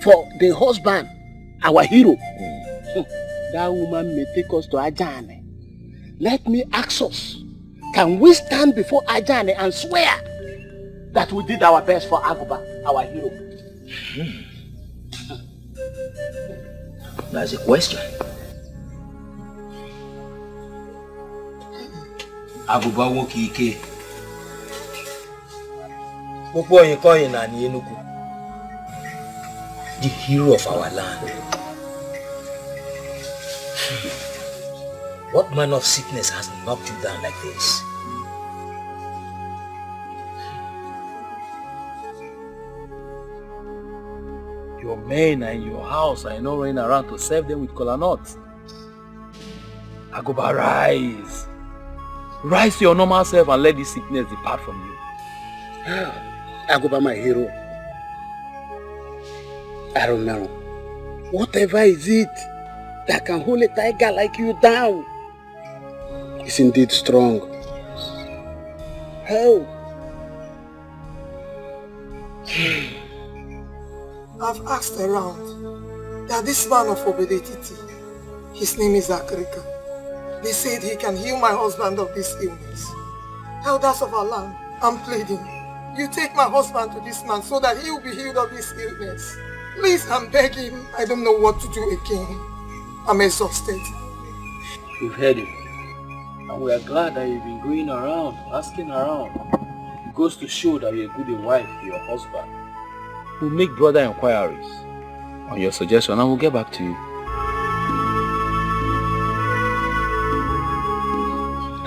for the husband, our hero, that woman may take us to Ajane. Let me ask us, can we stand before Ajane and swear that we did our best for Agoba, our hero? That's a question. Agoba won't ike. Popo Yikoyin na Anienugu, the hero of our land. What manner of sickness has knocked you down like this? Your men are in your house and you're not running around to serve them with kola nuts. Agoba, rise. Rise to your normal self and let this sickness depart from you. Agoba, my hero. I don't know. Whatever is it that can hold a tiger like you down is indeed strong. How? I've asked around that this man of Obedetiti, his name is Akrika. They said he can heal my husband of this illness. Elders of our land, I'm pleading. You take my husband to this man so that he will be healed of his illness. Please, I'm begging. I don't know what to do again. I'm exhausted. We've heard it. And we are glad that you've been going around, asking around. It goes to show that you're a good wife to your husband. We'll make broader inquiries on your suggestion and we'll get back to you.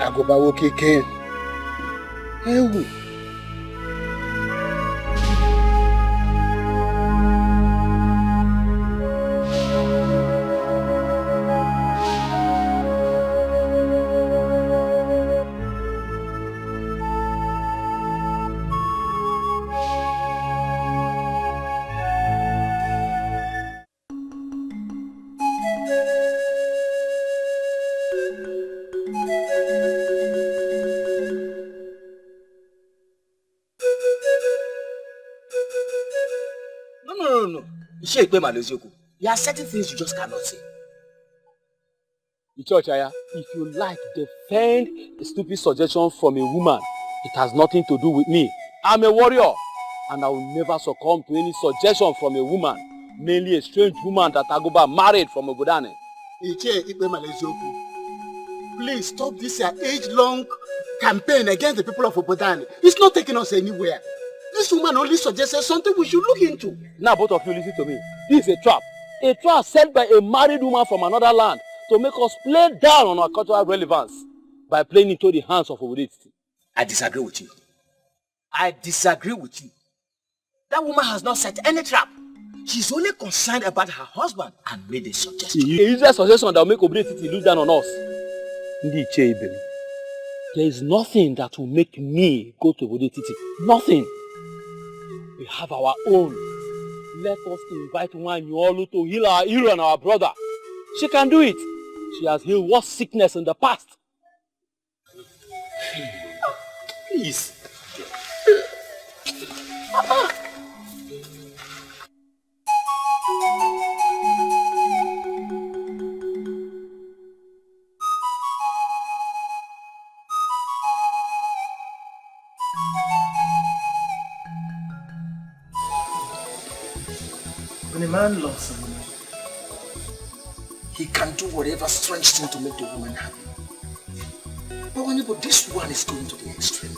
Agoba woke again. Hey. No. There are certain things you just cannot say. Ichochaya, if you like, defend a stupid suggestion from a woman. It has nothing to do with me. I'm a warrior. And I will never succumb to any suggestion from a woman. Mainly a strange woman that Agoba married from Obodane. Please stop this age-long campaign against the people of Obodane. It's not taking us anywhere. This woman only suggested something we should look into. Now both of you listen to me. This is a trap. A trap set by a married woman from another land to make us play down on our cultural relevance by playing into the hands of Obodetiti. I disagree with you. That woman has not set any trap. She's only concerned about her husband and made a suggestion. A useless suggestion that will make Obodetiti look down on us. There is nothing that will make me go to Obodetiti. Nothing. We have our own. Let us invite Nwanyolu to heal our hero and our brother. She can do it. She has healed worse sickness in the past. Please. When a man loves a woman, he can do whatever strange thing to make the woman happy. But this one is going to the extreme.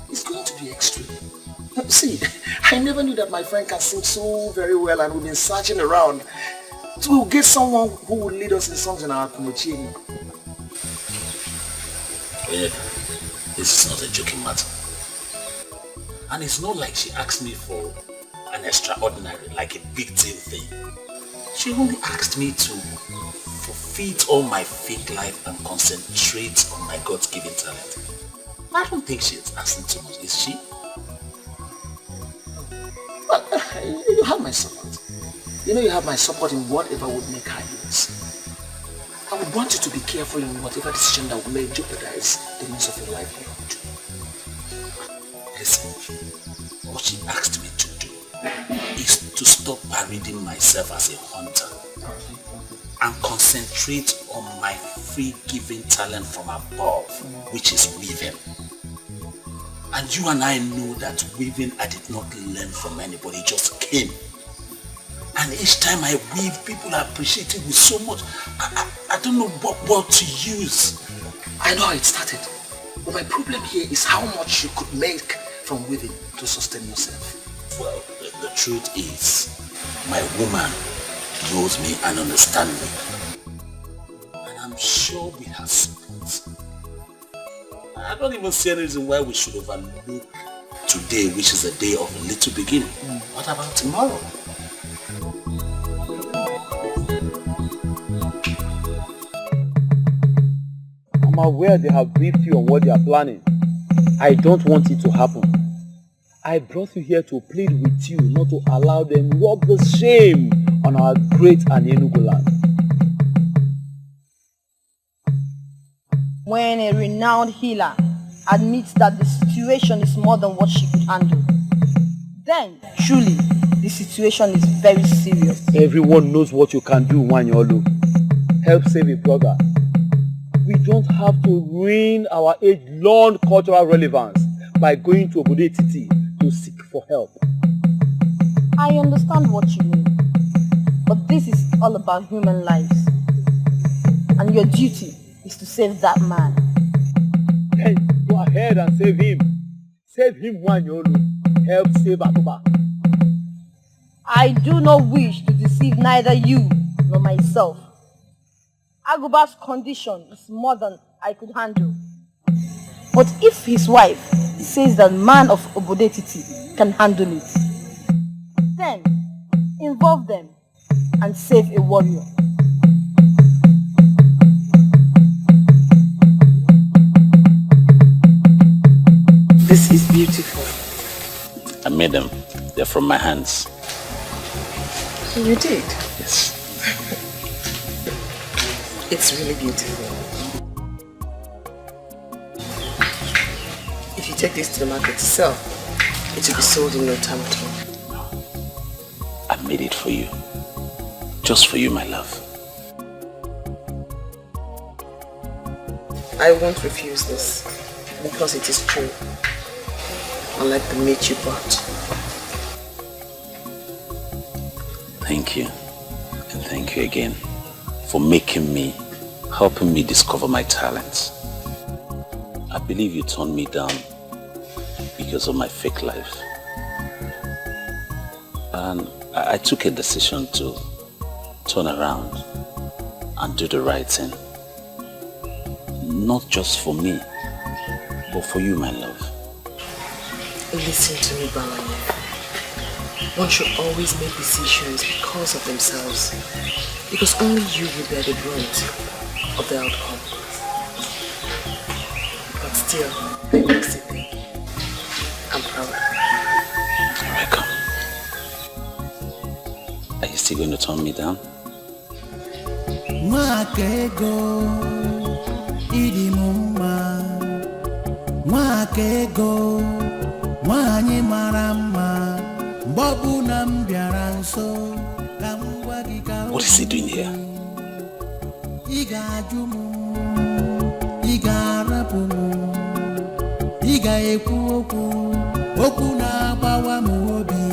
It's going to the extreme. See, I never knew that my friend can sing so very well, and we've been searching around to get someone who will lead us in songs in our community. Yeah, this is not a joking matter. And it's not like she asked me for an extraordinary, like a big deal thing. She only asked me to forfeit all my fake life and concentrate on my God-given talent. I don't think she's asking too much, is she? Well, you have my support. You know you have my support in whatever would make her use. I would want you to be careful in whatever decision that may jeopardize the rest of your livelihood. Listen, what she asked me to do is to stop parading myself as a hunter and concentrate on my free-giving talent from above, which is weaving. And you and I know that weaving I did not learn from anybody, it just came. And each time I weave, people appreciate it with so much. I don't know what word to use. I know how it started. But my problem here is how much you could make from weaving to sustain yourself. Well, the truth is, my woman knows me and understands me. And I'm sure we have support. I don't even see any reason why we should overlook today, which is a day of a little beginning. What about tomorrow? I'm aware they have briefed you on what they are planning. I don't want it to happen. I brought you here to plead with you not to allow them rub the shame on our great Enugu land. When a renowned healer admits that the situation is more than what she could handle, then truly the situation is very serious. Everyone knows what you can do, Wanyolu. Help save a brother. We don't have to ruin our age-long cultural relevance by going to Obodo Etiti to seek for help. I understand what you mean, but this is all about human lives, and your duty is to save that man. Hey, go ahead and save him. Save him, Wanyolu. Help save Akuba. I do not wish to deceive neither you nor myself. Aguba's condition is more than I could handle. But if his wife says that man of Obodo Etiti can handle it, then involve them and save a warrior. This is beautiful. I made them. They're from my hands. You did? Yes. It's really beautiful. If you take this to the market to sell, it will be sold in no time at all. I made it for you. Just for you, my love. I won't refuse this because it is true. Unlike the meat you bought. Thank you. And thank you again for helping me discover my talents. I believe you turned me down because of my fake life. And I took a decision to turn around and do the right thing. Not just for me, but for you, my love. Listen to me, Balanye. One should always make decisions because of themselves. Because only you will bear the brunt of the outcome. But still, I makes it big. I'm proud. You're welcome. Are you still going to turn me down? Mwakego idi mumma, mwakego mwanye marama, mbobu na mbiara nso. What is he doing here? Iga ajumu, iga arapumu, iga ekwu okwu, okwu na agbawa mu obi.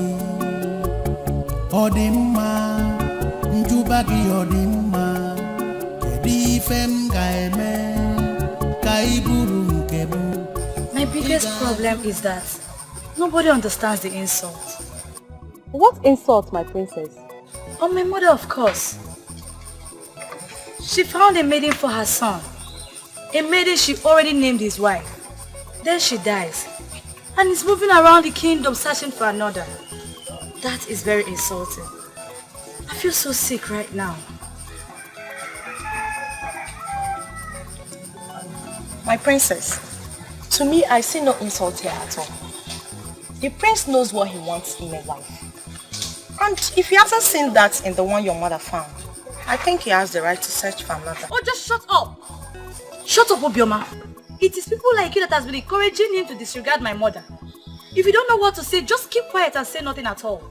ọ dị mma njuba gị ọ dị mma kedu ife m ga-eme ka ị bụrụ nke m. My biggest problem is that nobody understands the insult. What insult, my princess? On my mother, of course. She found a maiden for her son. A maiden she already named his wife. Then she dies. And is moving around the kingdom searching for another. That is very insulting. I feel so sick right now. My princess, to me I see no insult here at all. The prince knows what he wants in a wife. And if he hasn't seen that in the one your mother found, I think he has the right to search for another. Oh, just shut up! Shut up, Obioma. It is people like you that has been encouraging him to disregard my mother. If you don't know what to say, just keep quiet and say nothing at all.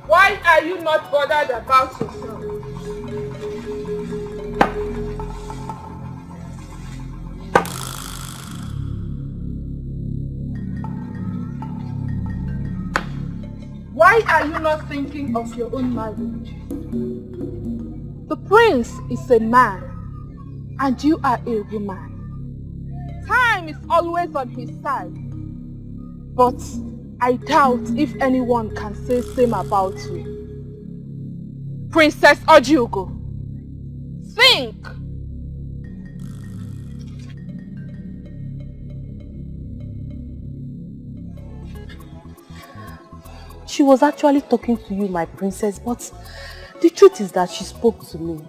Why are you not bothered about yourself? Why are you not thinking of your own marriage? The prince is a man, and you are a woman. Time is always on his side. But I doubt if anyone can say same about you. Princess Ojugo, think! She was actually talking to you, my princess, but the truth is that she spoke to me.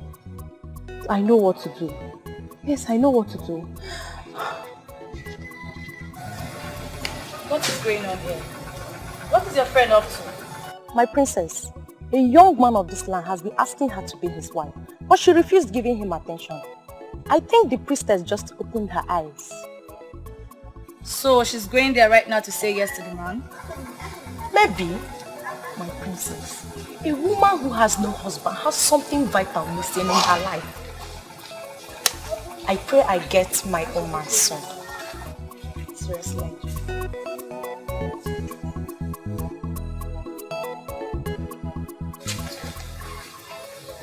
I know what to do. Yes, I know what to do. What is going on here? What is your friend up to? My princess, a young man of this land has been asking her to be his wife, but she refused giving him attention. I think the priestess just opened her eyes. So she's going there right now to say yes to the man? Maybe. My princess, a woman who has no husband has something vital missing in her life. I pray I get my own man soon. Seriously.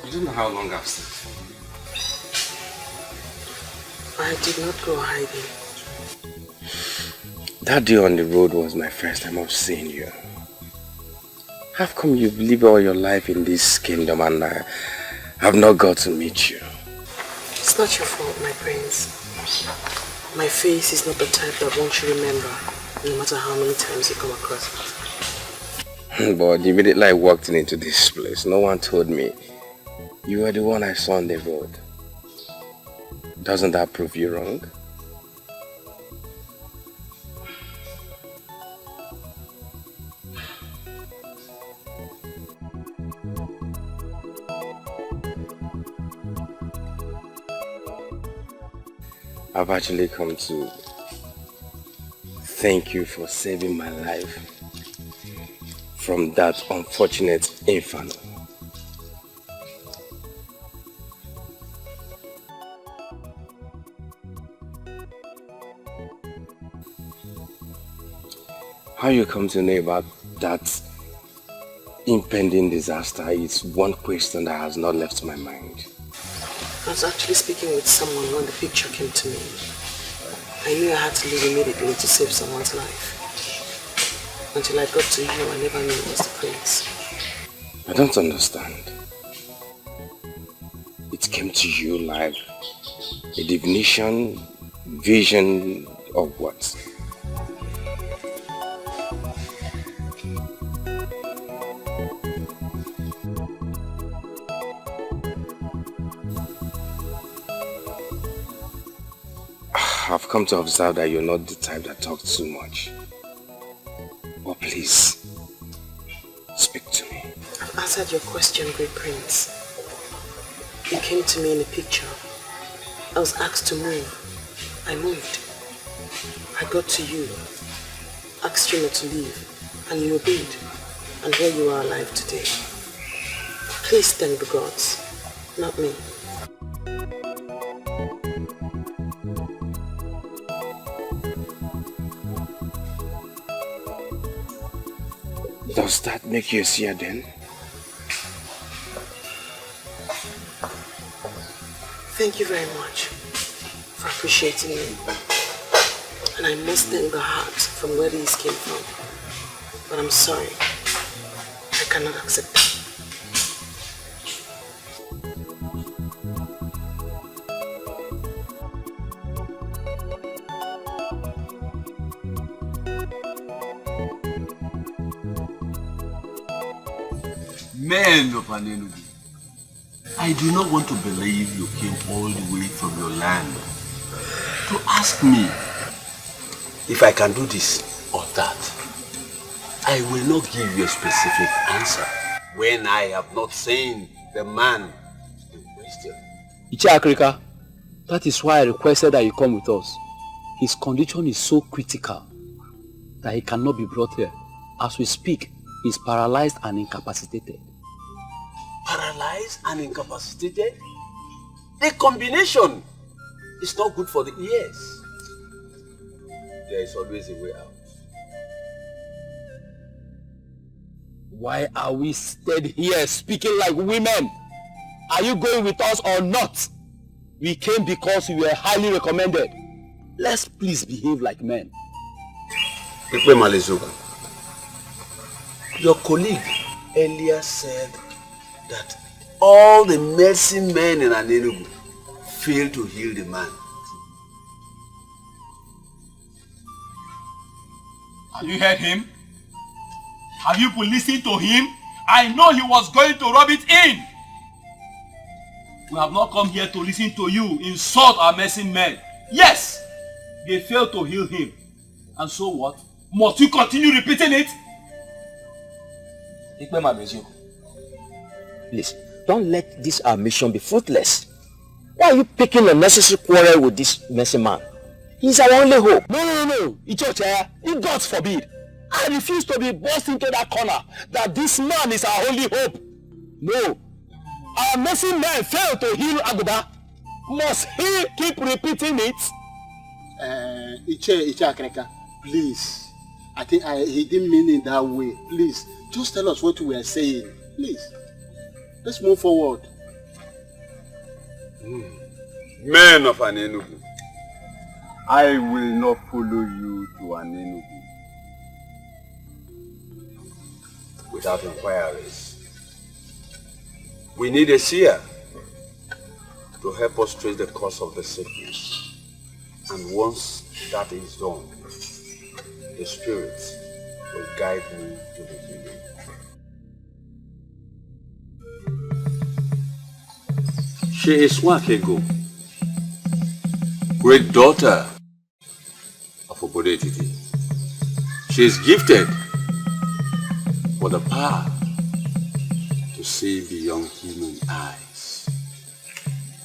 You don't know how long I've stayed. I did not go hiding. That day on the road was my first time of seeing you. How come you've lived all your life in this kingdom and I have not got to meet you? It's not your fault, my prince. My face is not the type that one should remember, no matter how many times you come across it. But immediately I walked into this place, no one told me you were the one I saw on the road. Doesn't that prove you wrong? I've actually come to thank you for saving my life from that unfortunate inferno. How you come to know about that impending disaster is one question that has not left my mind. I was actually speaking with someone when the picture came to me. I knew I had to leave immediately to save someone's life. Until I got to you, I never knew it was the prince. I don't understand. It came to you like a divination, vision, or what? I've come to observe that you're not the type that talks too much. But please, speak to me. I've answered your question, Great Prince. You came to me in a picture. I was asked to move. I moved. I got to you, asked you not to leave, and you obeyed. And here you are alive today. Please thank the gods, not me. Does that make you a seer then? Thank you very much for appreciating me. And I must thank the heart from where these came from. But I'm sorry. I cannot accept that. Men of Anenugu, I do not want to believe you came all the way from your land to ask me if I can do this or that. I will not give you a specific answer when I have not seen the man in question. Ichiakrika, that is why I requested that you come with us. His condition is so critical that he cannot be brought here. As we speak, he is paralyzed and incapacitated. Paralyzed and incapacitated? The combination is not good for the ears. There is always a way out. Why are we stayed here speaking like women? Are you going with us or not? We came because we were highly recommended. Let's please behave like men. Ikpe Malizuga, your colleague earlier said that all the medicine men in Anenugu failed to heal the man. Have you heard him? Have you listened to him? I know he was going to rub it in. We have not come here to listen to you insult our medicine men. Yes, they failed to heal him. And so what? Must you continue repeating it? Please, don't let this our mission be fruitless. Why are you picking unnecessary quarrel with this messy man? He's our only hope. No. Ichocha, God forbid. I refuse to be forced into that corner that this man is our only hope. No. Our messy man failed to heal Aguba. Must he keep repeating it? Ichiakrika, please. I think he didn't mean it that way. Please, just tell us what we are saying. Please. Let's move forward. Men of Anenugu, I will not follow you to Anenugu without inquiries. We need a seer to help us trace the cause of the sickness. And once that is done, the Spirit will guide me to the healing. She is Wakego, great daughter of Obodetiti. She is gifted with the power to see beyond human eyes.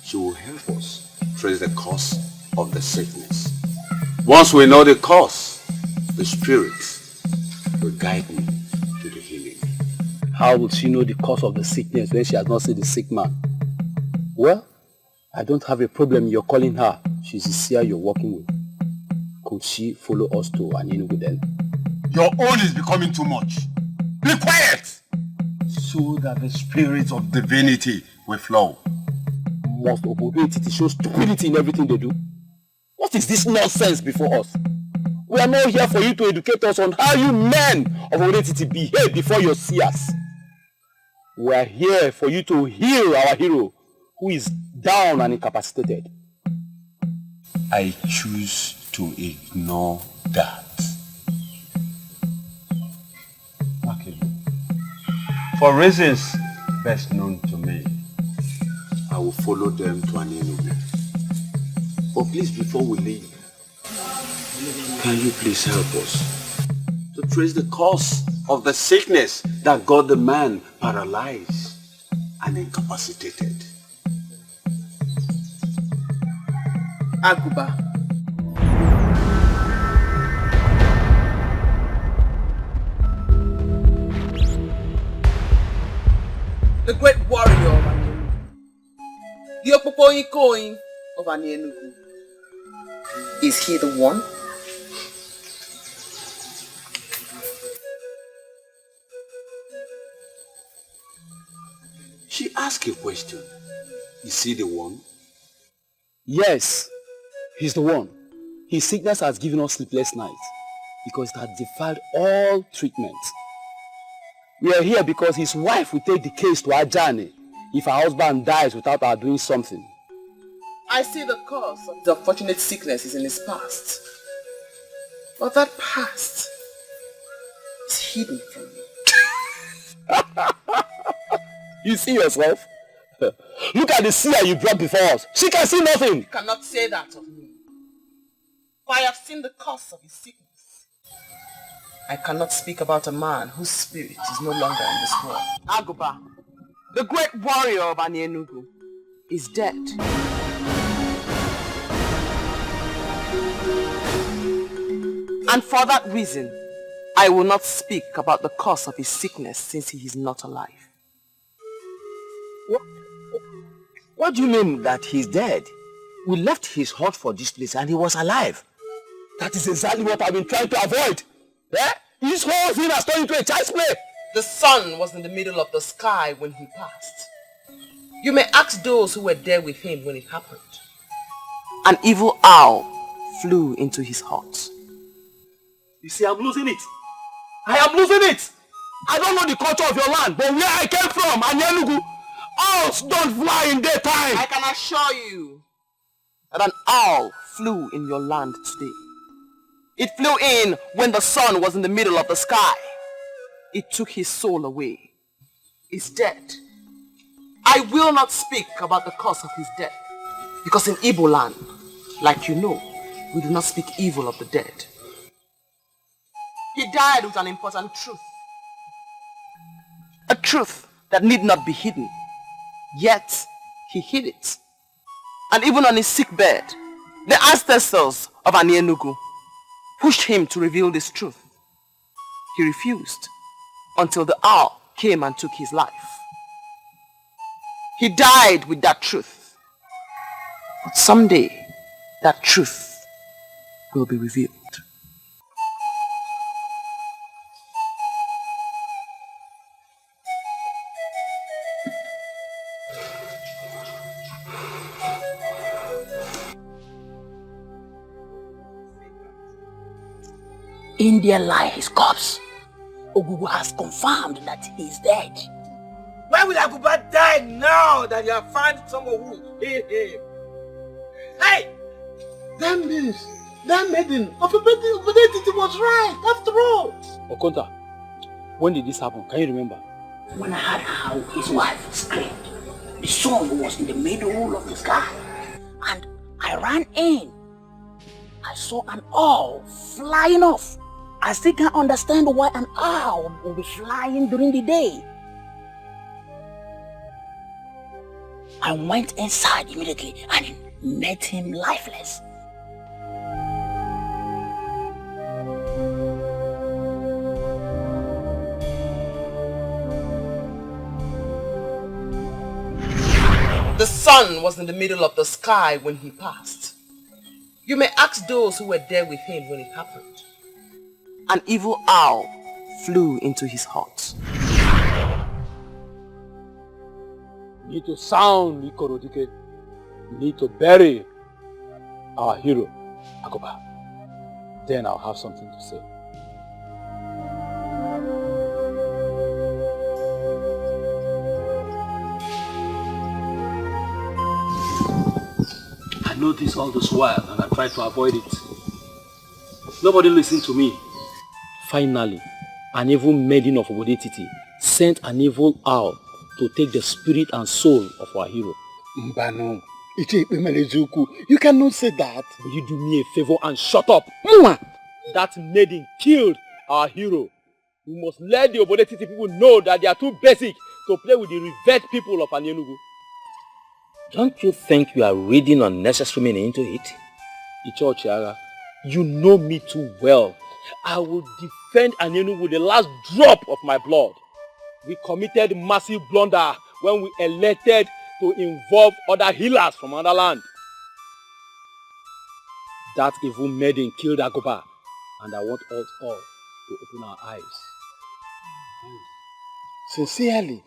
She will help us trace the cause of the sickness. Once we know the cause, the Spirit will guide me to the healing. How will she know the cause of the sickness when she has not seen the sick man? Well, I don't have a problem you're calling her. She's the seer you're working with. Could she follow us to Anenugu then? Your own is becoming too much. Be quiet! So that the spirit of divinity will flow. Must Obodetiti show stupidity in everything they do? What is this nonsense before us? We are not here for you to educate us on how you men of Obodetiti behave before your seers. We are here for you to heal our hero, who is down and incapacitated. I choose to ignore that. Okay. For reasons best known to me, I will follow them to Anenugu. But please, before we leave, can you please help us to trace the cause of the sickness that got the man paralyzed and incapacitated? Aguba. The great warrior of Anenugu. The Opopoikoin of Anenugu. Is he the one? She asked a question. Is he the one? Yes, he's the one. His sickness has given us sleepless nights because it has defied all treatment. We are here because his wife will take the case to Ajani if her husband dies without her doing something. I see the cause of the unfortunate sickness is in his past. But that past is hidden from me. You see yourself? Look at the seer you brought before us. She can see nothing. You cannot say that of me. For I have seen the cause of his sickness. I cannot speak about a man whose spirit is no longer in this world. Aguba, the great warrior of Ini Edo, is dead. And for that reason, I will not speak about the cause of his sickness since he is not alive. What do you mean that he's dead? We left his hut for this place and he was alive. That is exactly what I've been trying to avoid. Eh? This whole thing has turned into a child's play. The sun was in the middle of the sky when he passed. You may ask those who were there with him when it happened. An evil owl flew into his hut. You see, I'm losing it. I am losing it. I don't know the culture of your land, but where I came from, Ini Edo, owls don't fly in daytime. I can assure you that an owl flew in your land today. It flew in when the sun was in the middle of the sky. It took his soul away. It's dead. I will not speak about the cause of his death, because in Igbo land, like you know, we do not speak evil of the dead. He died with an important truth. A truth that need not be hidden. Yet, he hid it. And even on his sick bed, the ancestors of Ini Edo pushed him to reveal this truth. He refused until the owl came and took his life. He died with that truth. But someday, that truth will be revealed. In there lie his corpse. Ogugu has confirmed that he is dead. Why will Aguba die now that you have found someone who will heal him? Hey! That means that maiden of Obodetiti was right, after all. Okonta, when did this happen? Can you remember? When I heard how his wife screamed, the sun was in the middle of the sky, and I ran in. I saw an owl flying off. I still can't understand why an owl will be flying during the day. I went inside immediately and met him lifeless. The sun was in the middle of the sky when he passed. You may ask those who were there with him when it happened. An evil owl flew into his hut. You need to sound Ikoro Dikeh. You need to bury our hero, Akoba. Then I'll have something to say. I know this all this while and I try to avoid it. Nobody listened to me. Finally, an evil maiden of Obodetiti sent an evil owl to take the spirit and soul of our hero. Mbano, you cannot say that. Will you do me a favor and shut up? That maiden killed our hero. We must let the Obodetiti people know that they are too basic to play with the revered people of Ini Edo. Don't you think you are reading unnecessary meaning into it? Icho Chiara, you know me too well. I will defend Ini Edo with the last drop of my blood. We committed massive blunder when we elected to involve other healers from another land. That evil maiden killed Agoba, and I want us all to open our eyes. Sincerely,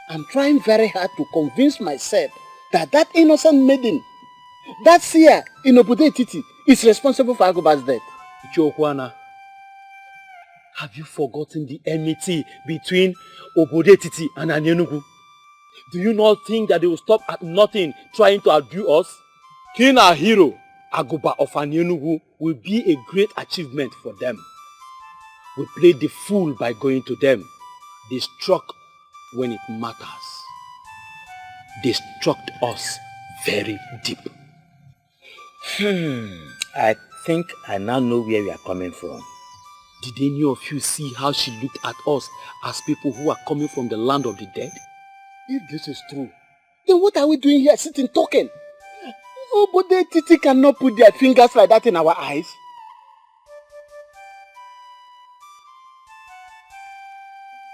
I'm trying very hard to convince myself that that innocent maiden That seer in Obodo Etiti is responsible for Aguba's death. Ichokwana, have you forgotten the enmity between Obodo Etiti and Anienugu? Do you not think that they will stop at nothing trying to outdo us? Killing our hero, Aguba of Anienugu, will be a great achievement for them. We played the fool by going to them. They struck when it matters. They struck us very deep. I think I now know where we are coming from. Did any of you see how she looked at us as people who are coming from the land of the dead? If this is true, then what are we doing here sitting talking? Obodo Etiti cannot put their fingers like that in our eyes.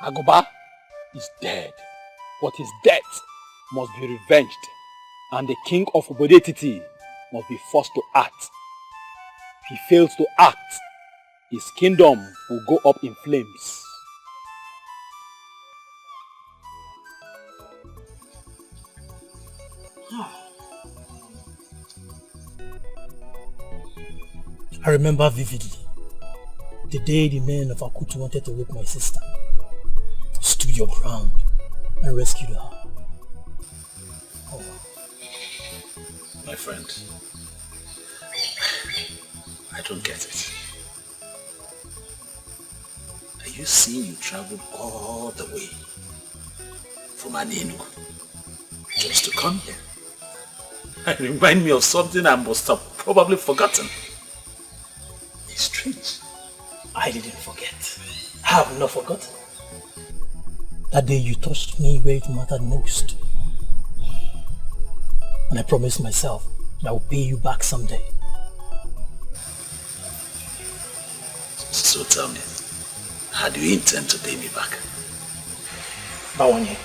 Aguba is dead, but his death must be revenged, and the king of Obodo Etiti must be forced to act. If he fails to act, his kingdom will go up in flames. I remember vividly the day the men of Akutu wanted to rape my sister. Stood your ground and rescued her. Oh. My friend, I don't get it. Are you saying you traveled all the way from Anienugu just to come here? It reminds me of something I must have probably forgotten. It's strange. I didn't forget. I have not forgotten. That day you touched me where it mattered most. And I promised myself that I will pay you back someday. So tell me, how do you intend to pay me back? Bawanye.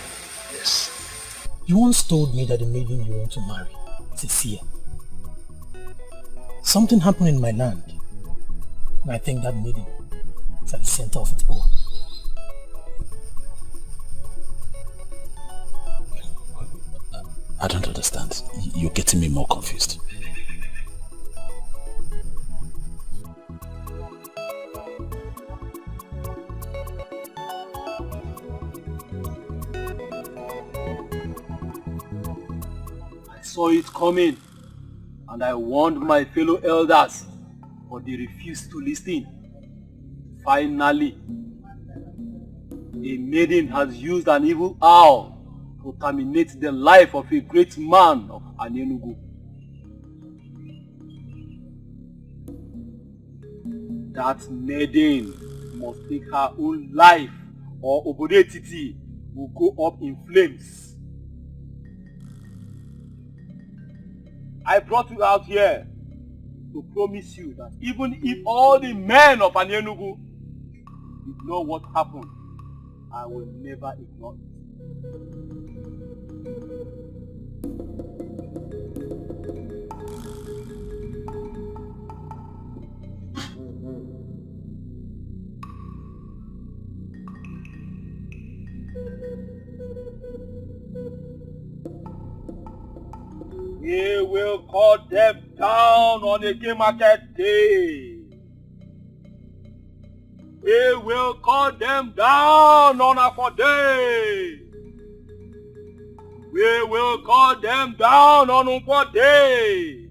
Yes. You once told me that the maiden you want to marry is a seer. Something happened in my land, and I think that maiden is at the center of it all. I don't understand. You're getting me more confused. I saw it coming, and I warned my fellow elders, but they refused to listen. Finally, a maiden has used an evil owl to terminate the life of a great man of Anienugu. That maiden must take her own life, or Obodo Etiti will go up in flames. I brought you out here to promise you that even if all the men of Anienugu ignore what happened, I will never ignore it. We will cut them down on a game market day. We will cut them down on a day. We will cut them down on a day.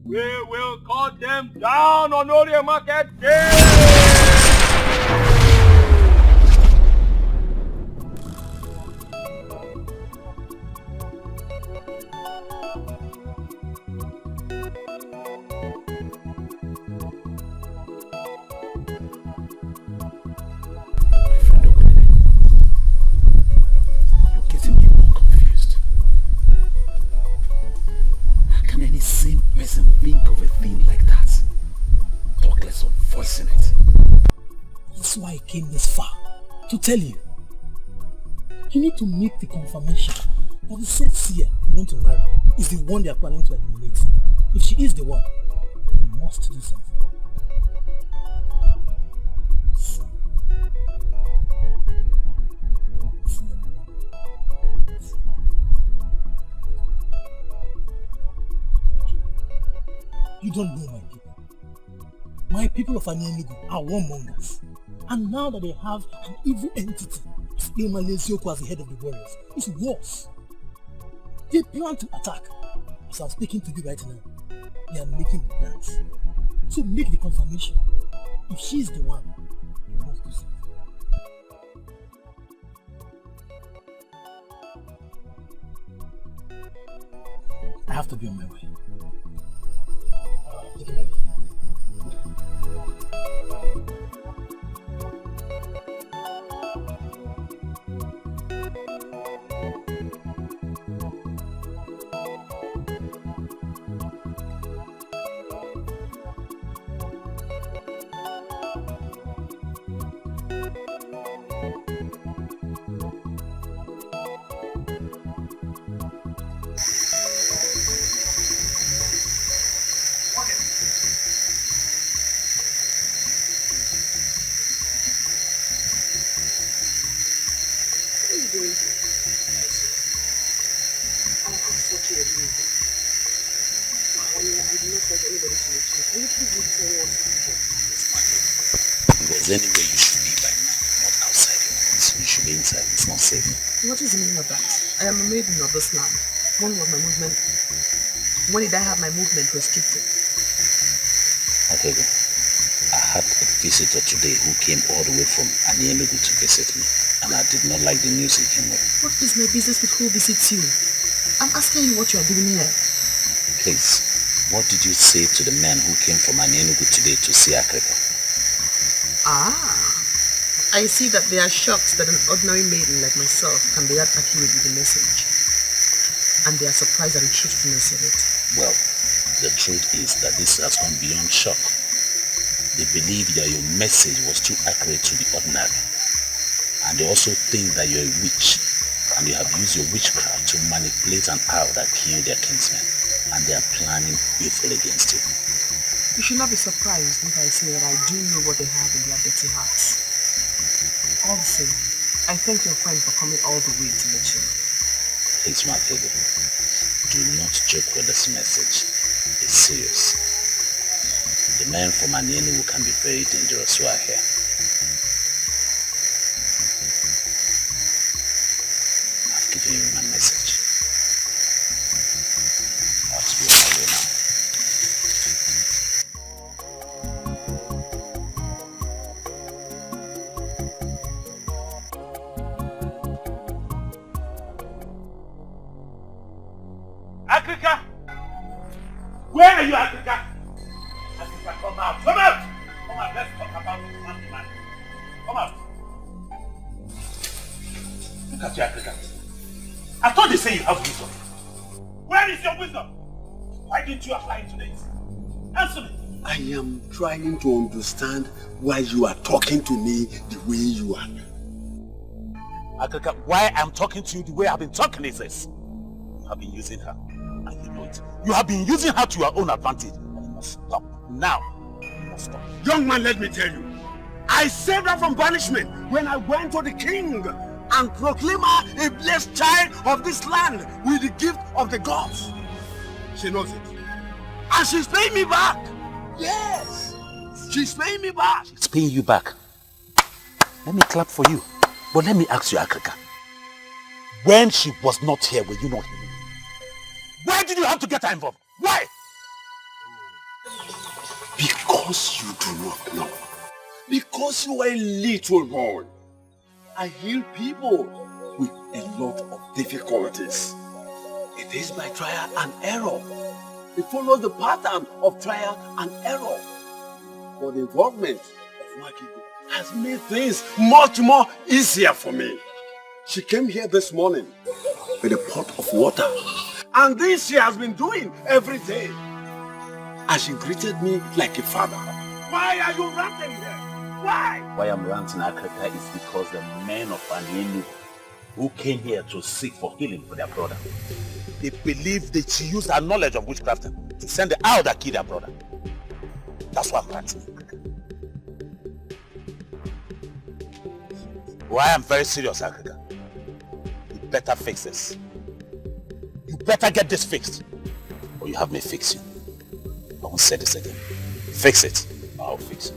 We will cut them down on a market day. Think of a thing like that. Talk less of voicing it. That's why I came this far, to tell you. You need to make the confirmation that the said seer you want to marry is the one they are planning to eliminate. If she is the one, you must do something. You don't know my people. My people of Anyenugu are warmongers. And now that they have an evil entity, Malesioko as the head of the warriors, it's worse. They plan to attack. As I'm speaking to you right now, they are making the plans. So make the confirmation. If she's the one, you must do something. I have to be on my way. Take it. If there's any way you should be by now, not outside your house. You should be inside. It's not safe. What is the meaning of that? I am a maiden of this land. When was my movement? When did I have my movement restricted? Okay, go. I had a visitor today who came all the way from Anyenugu to visit me, and I did not like the news he came with. What is my business with who visits you? I'm asking you what you are doing here. Please, what did you say to the men who came from Anyenugu today to see Africa? I see that they are shocked that an ordinary maiden like myself can be that accurate with the message. And they are surprised at the truthfulness of it. Well, the truth is that this has gone beyond shock. They believe that your message was too accurate to the ordinary. And they also think that you're a witch, and you have used your witchcraft to manipulate an owl that killed their kinsmen. And they are planning evil against you. You should not be surprised if I say that I do know what they have in their dirty hearts. Also, I thank your friend for coming all the way to let you know. Please, my baby, do not joke with this message. It's serious. The men from Anyenugu can be very dangerous who are here. I've given you my message. I have to be on my way now. Africa! Where are you, Africa? Africa, come out! Come out! Come out, let's talk about this man. Come out! Look at you, Africa. I thought they say you have wisdom. Where is your wisdom? Why didn't you apply it to this? Answer me! I am trying to understand why you are talking to me the way you are. Africa, why I'm talking to you the way I've been talking is this. You have been using her. And you know it. You have been using her to your own advantage. And you must stop. Now, you must stop. Young man, let me tell you. I saved her from banishment when I went to the king and proclaimed her a blessed child of this land with the gift of the gods. She knows it. And she's paying me back. Yes. She's paying me back. It's paying you back. Let me clap for you. But let me ask you, Africa. When she was not here, were you not here? Why did you have to get her involved? Why? Because you do not know. Because you are a little boy. I heal people with a lot of difficulties. It is by trial and error. It follows the pattern of trial and error. But the involvement of Wakigo has made things much more easier for me. She came here this morning with a pot of water. And this she has been doing every day. And she greeted me like a father. Why are you ranting here? Why? Why I'm ranting, Africa, is because the men of Anyenugu who came here to seek for healing for their brother, they believe that she used her knowledge of witchcraft to send the owl that killed their brother. That's why I'm ranting. Why I'm very serious, Africa. You better fix this. You better get this fixed, or you have me fix you. I won't won't say this again. Fix it. I'll fix it.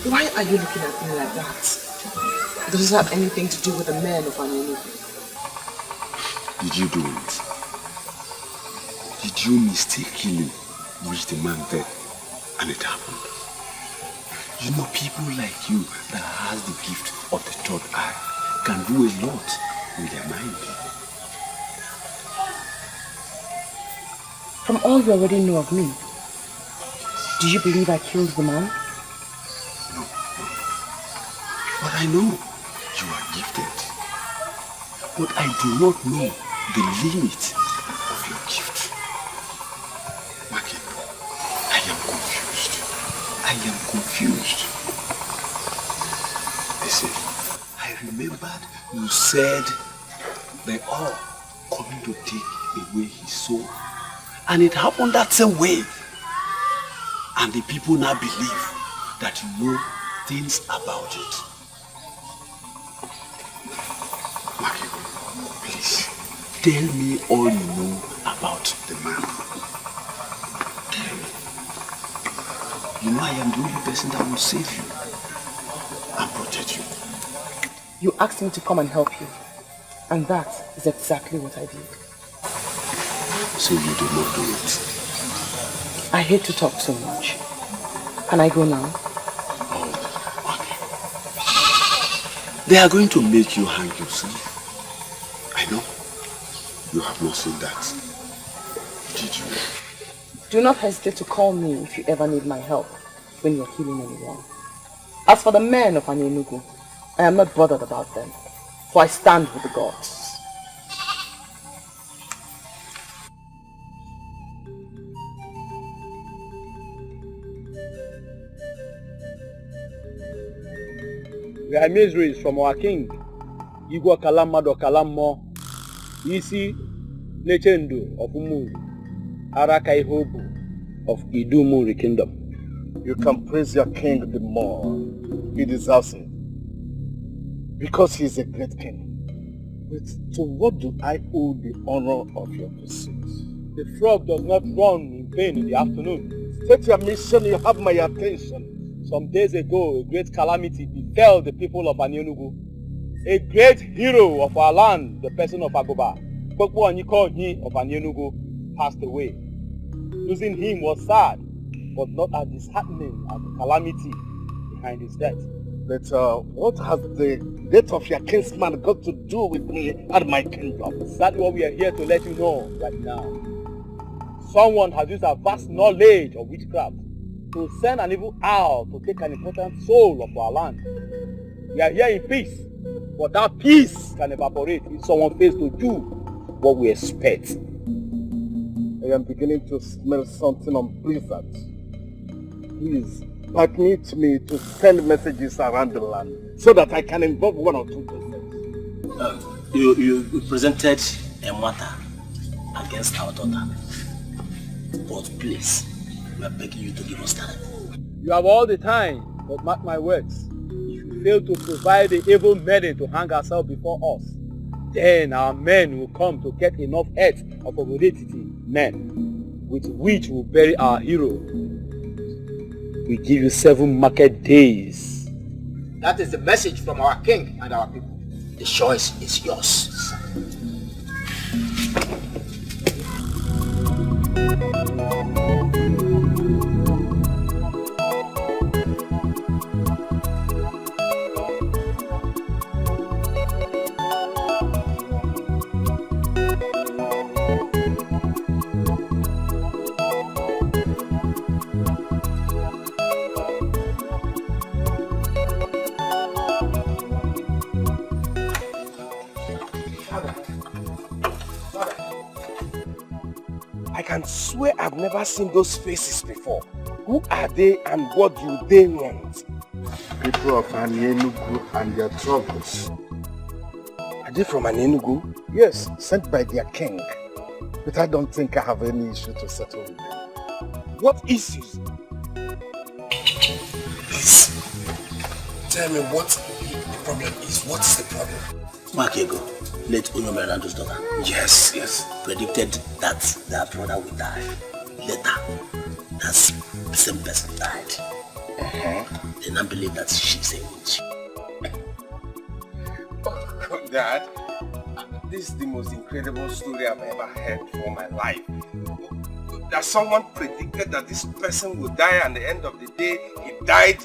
Why are you looking at me like that? Does it have anything to do with the men of Anenu? Did you do it? Did you mistakenly reach the man there and it happened? You know, people like you that has the gift of the third eye can do a lot with their mind. From all you already know of me, do you believe I killed the man? But I know you are gifted. But I do not know the limit of your gift. Maki, I am confused. I am confused. Listen, I remembered you said they are coming to take away his soul. And it happened that same way. And the people now believe that you know things about it. Maki, please, tell me all you know about the man. Tell me. You know I am the only person that will save you and protect you. You asked me to come and help you. And that is exactly what I did. So you did not do it? I hate to talk so much. Can I go now? They are going to make you hang yourself. I know. You have not seen that. Did you? Do not hesitate to call me if you ever need my help when you're killing anyone. As for the men of Anenugu, I am not bothered about them, for I stand with the gods. We are miseries from our king. Igwa Kalamado Kalamo, Isi Nechendu of Umu, Arakai Hobu of Idumuri Kingdom. You can praise your king the more. He deserves it. Because he is a great king. But to what do I owe the honor of your pursuit? The frog does not run in vain in the afternoon. State your mission, you have my attention. Some days ago, a great calamity befell the people of Anenugu. A great hero of our land, the person of Agoba, Kokpo Onikonhi of Anenugu, passed away. Losing him was sad, but not as disheartening as the calamity behind his death. But what has the death of your kinsman got to do with me and my kingdom? That's what we are here to let you know right now. Someone has used a vast knowledge of witchcraft to send an evil owl to take an important soul of our land. We are here in peace, but that peace can evaporate if someone fails to do what we expect. I am beginning to smell something unpleasant. Please, permit me to send messages around the land so that I can involve one or two persons. You presented a matter against our daughter. But please, we are begging you to give us time. You have all the time, but mark my words. If you fail to provide the evil maiden to hang herself before us, then our men will come to get enough heads of Obodetiti men, with which we'll bury our hero. We give you 7 market days. That is the message from our king and our people. The choice is yours. I can swear I've never seen those faces before. Who are they and what do they want? People of Anenugu and their troubles. Are they from Anenugu? Yes, sent by their king. But I don't think I have any issue to settle with them. What issues? Please, tell me what the problem is. What is the problem? Makego, let Unomerando's daughter. Yes, yes. Predicted that their brother would die. Later, that's the same person died. They now believe that she's a witch. Oh, Dad, this is the most incredible story I've ever heard for my life. That someone predicted that this person would die, and at the end of the day, he died.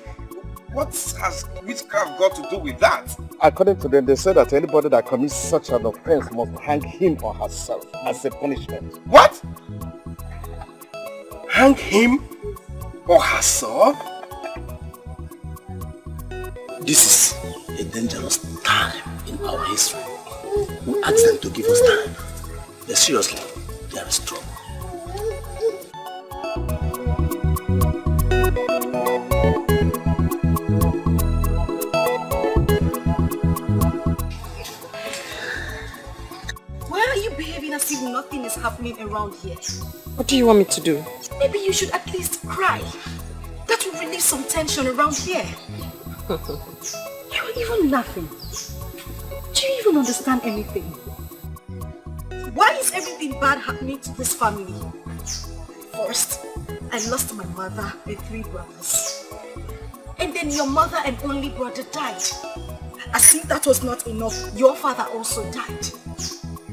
What has witchcraft got to do with that? According to them, they say that anybody that commits such an offense must hang him or herself as a punishment. What? Hang him or herself? This is a dangerous time in our history. We ask them to give us time. But seriously, there is trouble. Why are you behaving as if nothing is happening around here? What do you want me to do? Maybe you should at least cry. That will relieve some tension around here. You're even laughing. Do you even understand anything? Why is everything bad happening to this family? First, I lost my mother and 3 brothers. And then your mother and only brother died. As if that was not enough, your father also died.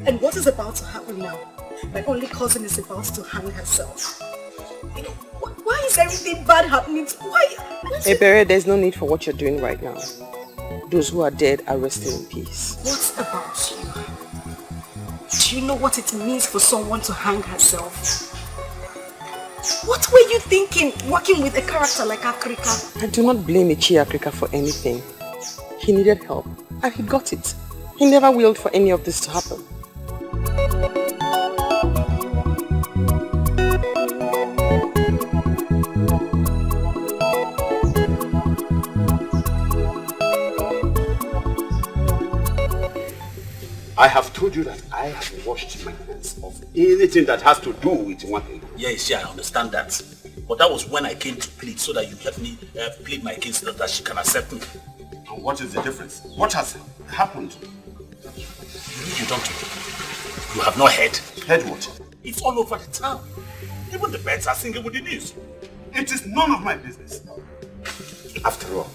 And what is about to happen now? My only cousin is about to hang herself. Why is everything bad happening? Why? Ebere, there's no need for what you're doing right now. Those who are dead are resting in peace. What about you? Do you know what it means for someone to hang herself? What were you thinking working with a character like Akrika? I do not blame Ichi Akrika for anything. He needed help and he got it. He never willed for any of this to happen. I have told you that I have washed my hands of anything that has to do with one thing. Yes, yeah, I understand that. But that was when I came to plead so that you help me plead my case so that she can accept me. And what is the difference? What has happened? You don't. You have not heard. Heard what? It's all over the town. Even the birds are singing with the news. It is none of my business. After all,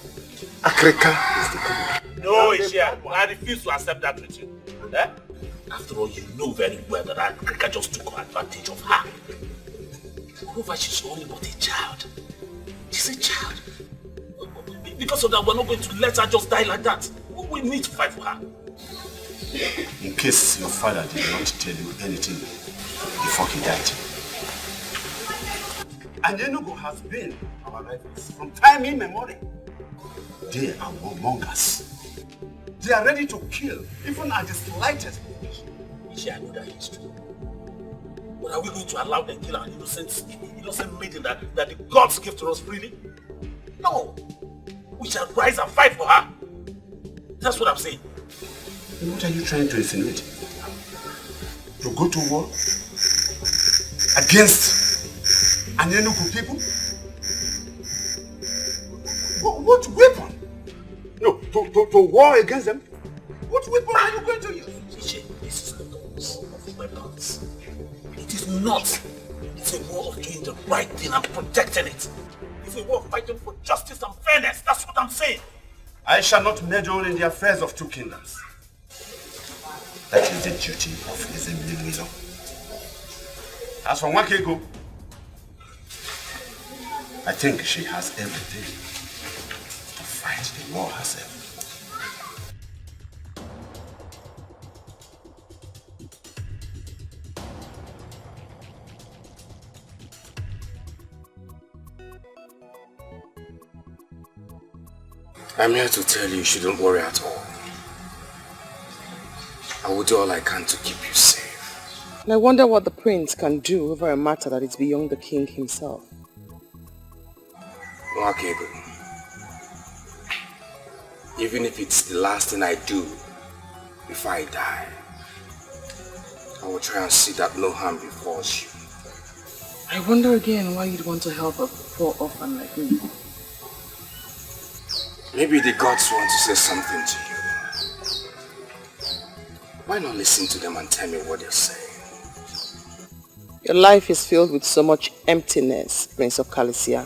Akrika is the criminal. No, Ishia, I refuse to accept that with you. Eh? After all, you know very well that Akrika just took advantage of her. Moreover, she's only but a child. She's a child. Because of that, we're not going to let her just die like that. We need to fight for her. In case your father did not tell you anything before he died. And Enugu has been our rivals from time immemorial. They are warmongers. They are ready to kill, even at the slightest provocation. I know that history. But are we going to allow them to kill our innocent maiden that the gods give to us freely? No. We shall rise and fight for her. That's what I'm saying. And what are you trying to insinuate? To go to war against an Enugu people? What weapon? No, to war against them? What weapon are you going to use? This is not a war of weapons. It is not. It's a war of doing the right thing and protecting it. It's a war of fighting for justice and fairness. That's what I'm saying. I shall not meddle in the affairs of 2 kingdoms. That is the duty of Ezemilimuizo. As for Wakego, I think she has everything to fight the war herself. I'm here to tell you shouldn't worry at all. I will do all I can to keep you safe. And I wonder what the prince can do over a matter that is beyond the king himself. Wakego, even if it's the last thing I do before I die, I will try and see that no harm befalls you. I wonder again why you'd want to help a poor orphan like me. Maybe the gods want to say something to you. Why not listen to them and tell me what they're saying? Your life is filled with so much emptiness, Prince of Calicia.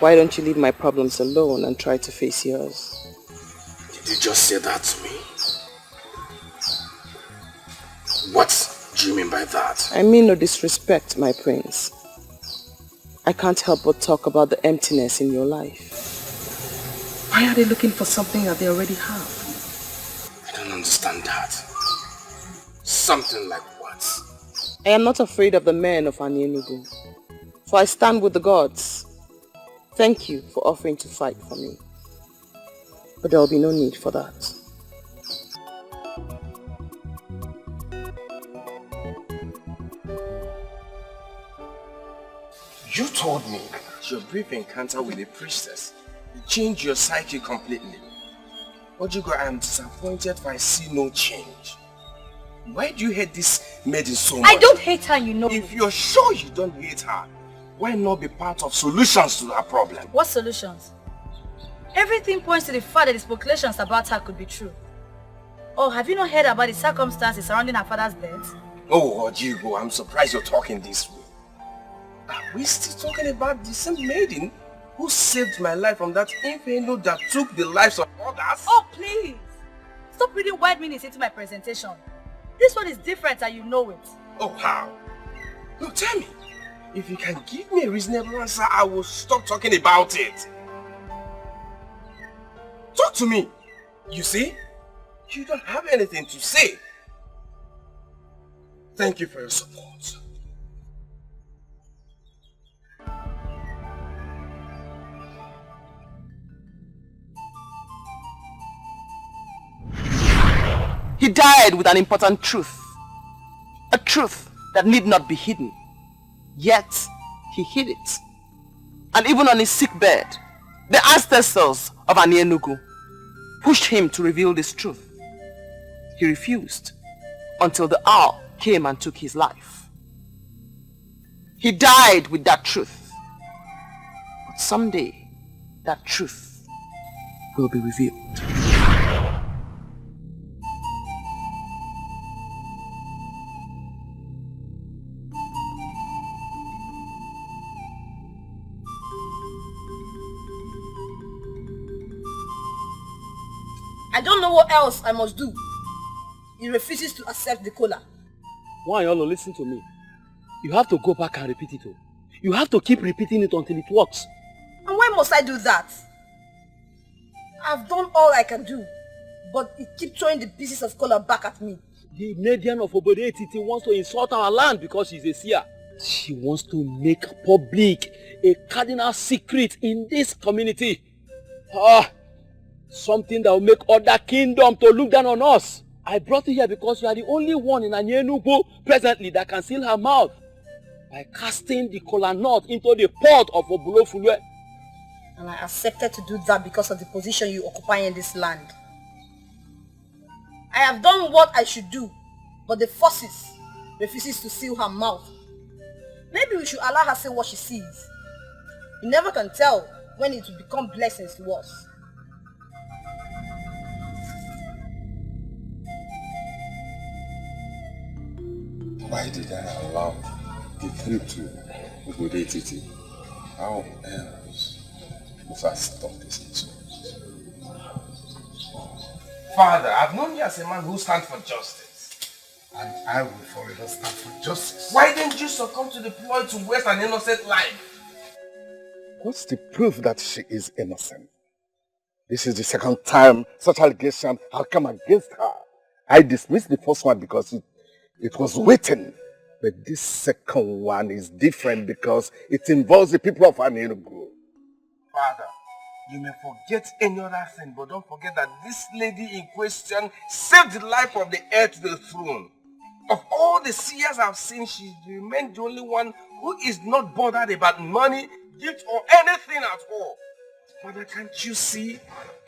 Why don't you leave my problems alone and try to face yours? Did you just say that to me? What do you mean by that? I mean no disrespect, my prince. I can't help but talk about the emptiness in your life. Why are they looking for something that they already have? I don't understand that. Something like what? I am not afraid of the men of Enugu, for I stand with the gods. Thank you for offering to fight for me. But there will be no need for that. You told me that your brief encounter with a priestess changed your psyche completely. Ojigo, I am disappointed for I see no change. Why do you hate this maiden so much? I don't hate her, you know. If you're sure you don't hate her, why not be part of solutions to her problem? What solutions? Everything points to the fact that the speculations about her could be true. Oh, have you not heard about the circumstances surrounding her father's death? Oh, Ojigo, I'm surprised you're talking this way. Are we still talking about the same maiden who saved my life from that inferno that took the lives of others? Oh, please! Stop reading wide meanings into my presentation. This one is different and you know it. Oh, how? No, tell me. If you can give me a reasonable answer, I will stop talking about it. Talk to me. You see? You don't have anything to say. Thank you for your support. He died with an important truth. A truth that need not be hidden. Yet, he hid it. And even on his sick bed, the ancestors of Enugu pushed him to reveal this truth. He refused until the hour came and took his life. He died with that truth. But someday, that truth will be revealed. I don't know what else I must do. He refuses to accept the cola. Why, Yolo, listen to me. You have to go back and repeat it. You have to keep repeating it until it works. And why must I do that? I've done all I can do, but he keeps throwing the pieces of cola back at me. The Nadian of Obodetiti wants to insult our land because she's a seer. She wants to make public a cardinal secret in this community. Something that will make other kingdoms to look down on us. I brought you here because you are the only one in Enugu presently that can seal her mouth by casting the kola nut into the pot of Obulofulwe. And I accepted to do that because of the position you occupy in this land. I have done what I should do, but the forces refuses to seal her mouth. Maybe we should allow her say what she sees. You never can tell when it will become blessings to us. Why did I allow the trip to Obodetiti? How else must I stop this insult? Father, I've known you as a man who stands for justice. And I will forever stand for justice. Why didn't you succumb to the ploy to waste an innocent life? What's the proof that she is innocent? This is the second time such allegations have come against her. I dismissed the first one because it was written. But this second one is different because it involves the people of Enugu. Father, you may forget any other thing, but don't forget that this lady in question saved the life of the heir to the throne. Of all the seers I've seen, she remained the only one who is not bothered about money, gift, or anything at all. Father, can't you see?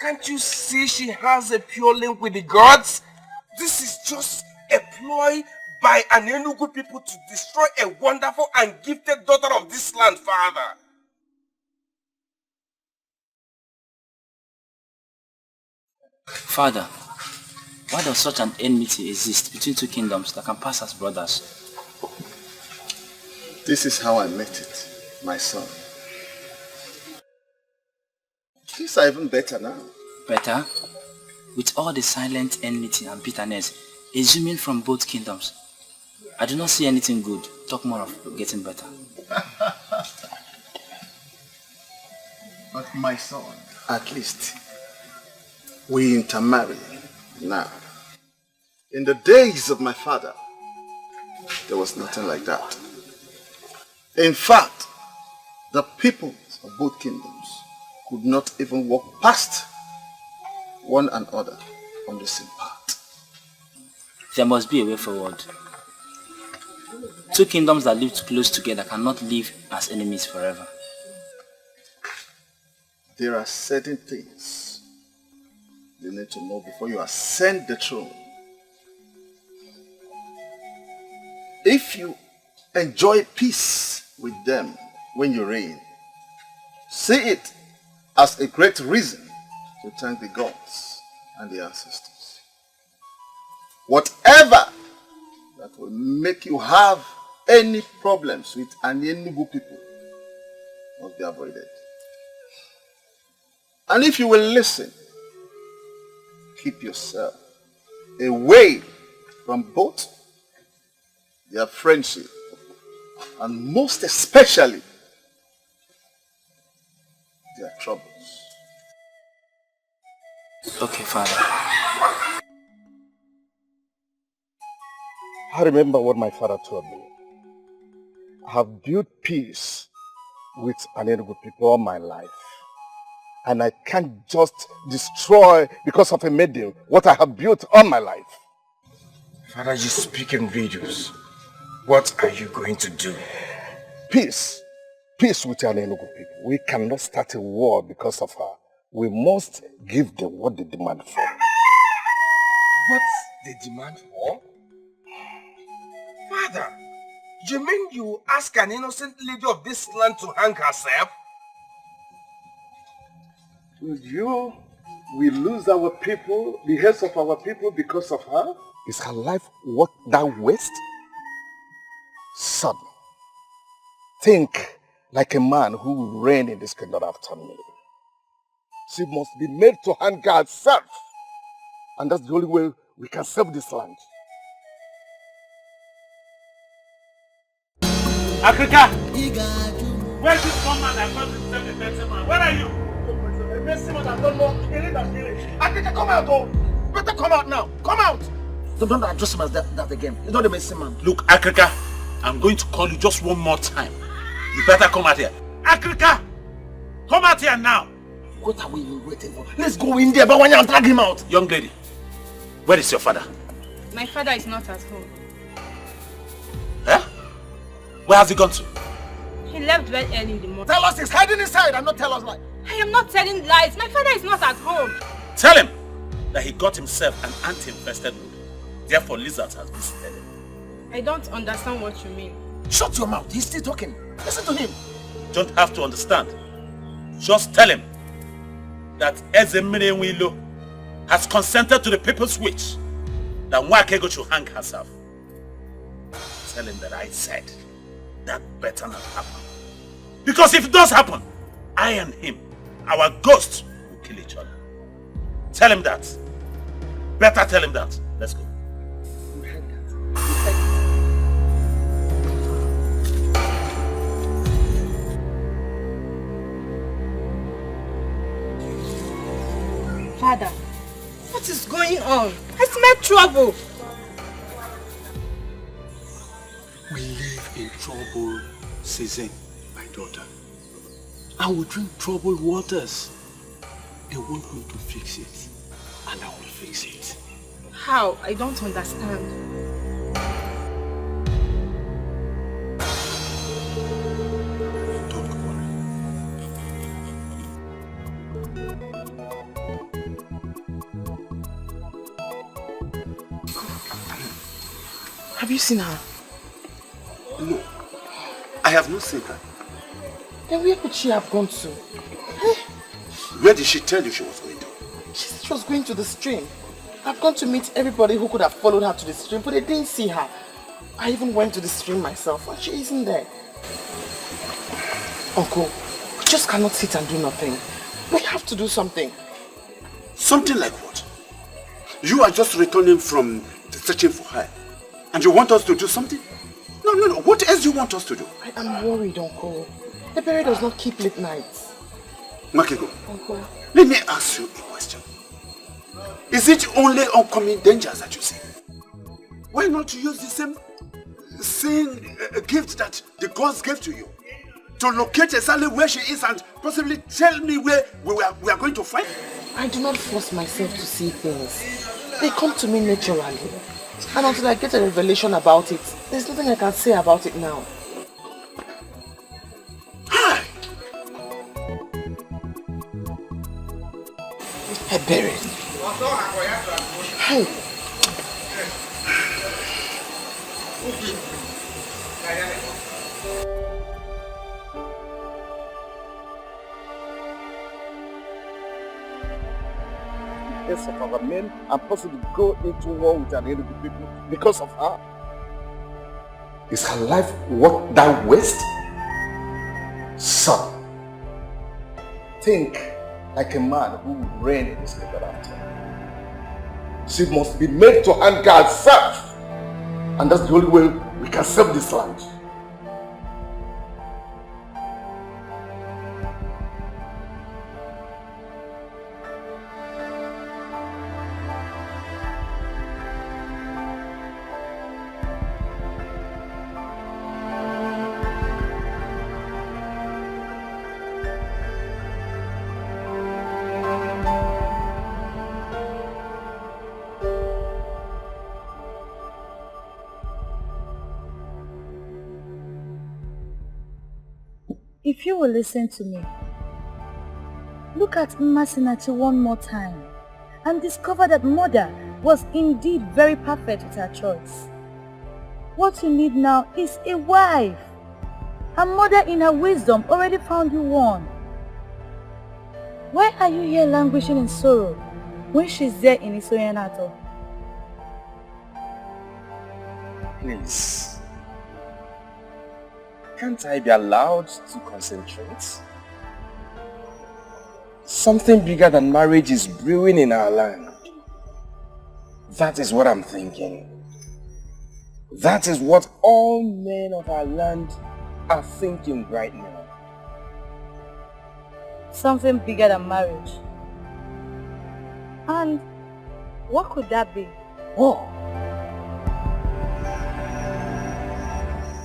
Can't you see she has a pure link with the gods? This is just a ploy by an Enugu people to destroy a wonderful and gifted daughter of this land, Father. Father, why does such an enmity exist between two kingdoms that can pass as brothers? This is how I met it, my son. Things are even better now. Better? With all the silent enmity and bitterness exhuming from both kingdoms, I do not see anything good. Talk more of getting better. But my son, at least we intermarry now. In the days of my father, there was nothing like that. In fact, the peoples of both kingdoms could not even walk past one another on the same path. There must be a way forward. Two kingdoms that lived close together cannot live as enemies forever. There are certain things you need to know before you ascend the throne. If you enjoy peace with them when you reign, see it as a great reason to thank the gods and the ancestors. Whatever that will make you have any problems with an Enugu people must be avoided. And if you will listen, keep yourself away from both their friendship and most especially their troubles. Okay, Father. I remember what my father told me. I have built peace with an Enugu people all my life. And I can't just destroy because of a maiden what I have built all my life. Father, you speak in riddles. What are you going to do? Peace. Peace with an Enugu people. We cannot start a war because of her. We must give them what they demand for. What they demand for? Father, you mean you ask an innocent lady of this land to hang herself? We lose our people, the heads of our people because of her? Is her life worth that waste? Son, think like a man who will reign in this kingdom after me. She must be made to hang herself. And that's the only way we can save this land. Africa! Where's this one man that comes to save the better man? Where are you? A messy man that don't know killing and killing. Africa, come out, oh! Better come out now! Come out! Don't address him as that again. He's not a messy man. Look, Africa, I'm going to call you just one more time. You better come out here. Africa! Come out here now! What are we waiting for? Let's go in there, but when you drag him out. Young lady, where is your father? My father is not at home. Huh? Where has he gone to? He left very early in the morning. Tell us he's hiding inside and not tell us lies. I am not telling lies. My father is not at home. Tell him that he got himself an ant-infested wood. Therefore, lizards have visited him. I don't understand what you mean. Shut your mouth. He's still talking. Listen to him. You don't have to understand. Just tell him that Ezemire has consented to the people's wish that Nwakego should hang herself. Tell him that I said that better not happen. Because if it does happen, I and him, our ghosts, will kill each other. Tell him that. Better tell him that. Let's go. Father, what is going on? I smell trouble. We live in trouble season, my daughter. I will drink troubled waters. They want me to fix it, and I will fix it. How? I don't understand. Have you seen her? No. I have not seen her. Then where could she have gone to? Where did she tell you she was going to? She said she was going to the stream. I've gone to meet everybody who could have followed her to the stream, but they didn't see her. I even went to the stream myself, and she isn't there. Uncle, we just cannot sit and do nothing. We have to do something. Something like what? You are just returning from searching for her, and you want us to do something? No. What else do you want us to do? I am worried, Uncle. Ebere does not keep late nights. Makego, Uncle. let me ask you a question. Is it only oncoming dangers that you see? Why not use the same gift that the gods gave to you? To locate exactly where she is and possibly tell me where we are going to find her? I do not force myself to see things. They come to me naturally. And until I get a revelation about it, there's nothing I can say about it now. Hi! Ebere. Hey. Of other men and possibly go into war with an enemy people because of her. Is her life worth that waste? Son, think like a man who will reign in this neighborhood. She must be made to anger herself, and that's the only way we can save this land. If you will listen to me, look at Mmasinachi one more time and discover that mother was indeed very perfect with her choice. What you need now is a wife. Her mother in her wisdom already found you one. Why are you here languishing in sorrow when she's there in Isoyanato? Please. Can't I be allowed to concentrate? Something bigger than marriage is brewing in our land. That is what I'm thinking. That is what all men of our land are thinking right now. Something bigger than marriage. And what could that be? War.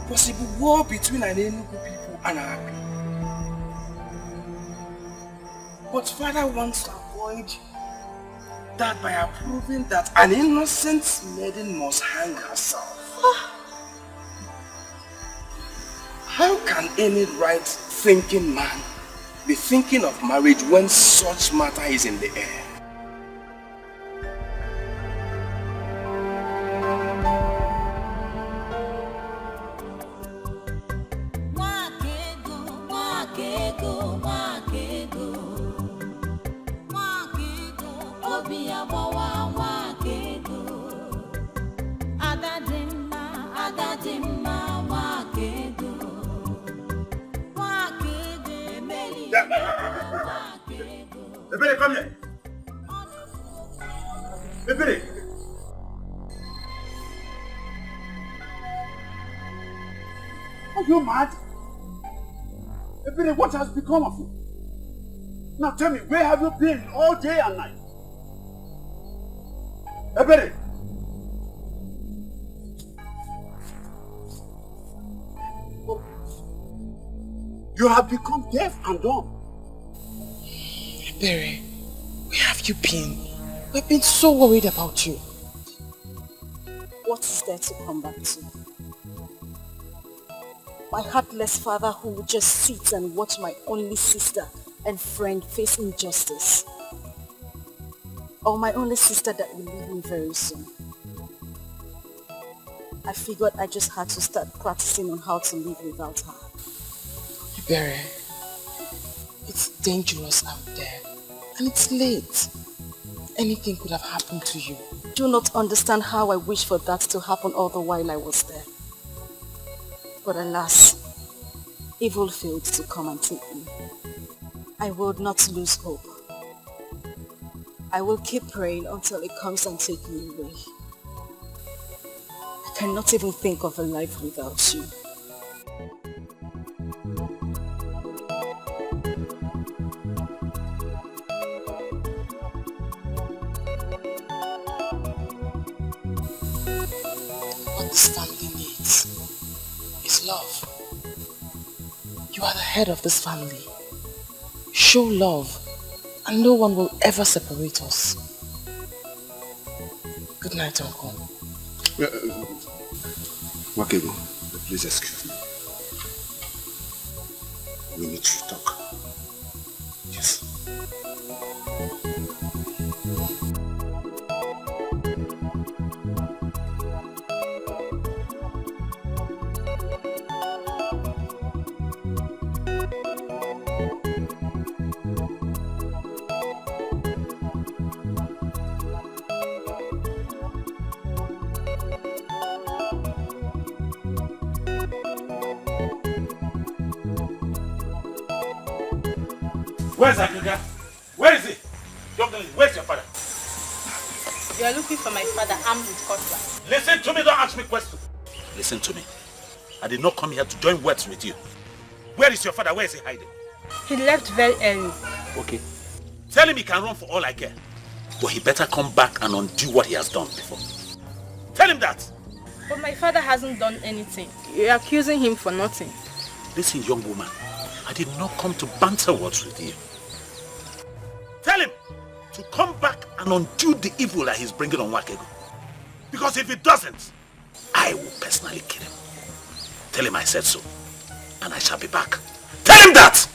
Possible war between an Enugu people and our people. But Father wants to avoid that by approving that an innocent maiden must hang herself. How can any right-thinking man be thinking of marriage when such matter is in the air? Ebere, come here. Ebere. Are you mad? Ebere, what has become of you? Now tell me, where have you been all day and night? Ebere. You have become deaf and dumb. Ebere, where have you been? We've been so worried about you. What is there to come back to? My heartless father who would just sit and watch my only sister and friend face injustice. Or my only sister that will leave me very soon. I figured I just had to start practicing on how to live without her. Ibere, it's dangerous out there. And it's late. Anything could have happened to you. Do not understand how I wish for that to happen all the while I was there. But alas, evil failed to come and take me. I will not lose hope. I will keep praying until it comes and takes me away. I cannot even think of a life without you. What this family needs is love. You are the head of this family. Show love, and no one will ever separate us. Good night, Uncle. Wakego, please excuse me. We need to talk. Yes. Where's Akuga? Where is he? Where's your father? You are looking for my father armed with cutlass. Listen to me, don't ask me questions. Listen to me. I did not come here to join words with you. Where is your father? Where is he hiding? He left very early. Okay. Tell him he can run for all I care. But he better come back and undo what he has done before. Tell him that. But my father hasn't done anything. You're accusing him for nothing. Listen, young woman. I did not come to banter words with you. Tell him to come back and undo the evil that he's bringing on Wakego. Because if he doesn't, I will personally kill him. Tell him I said so. And I shall be back. Tell him that!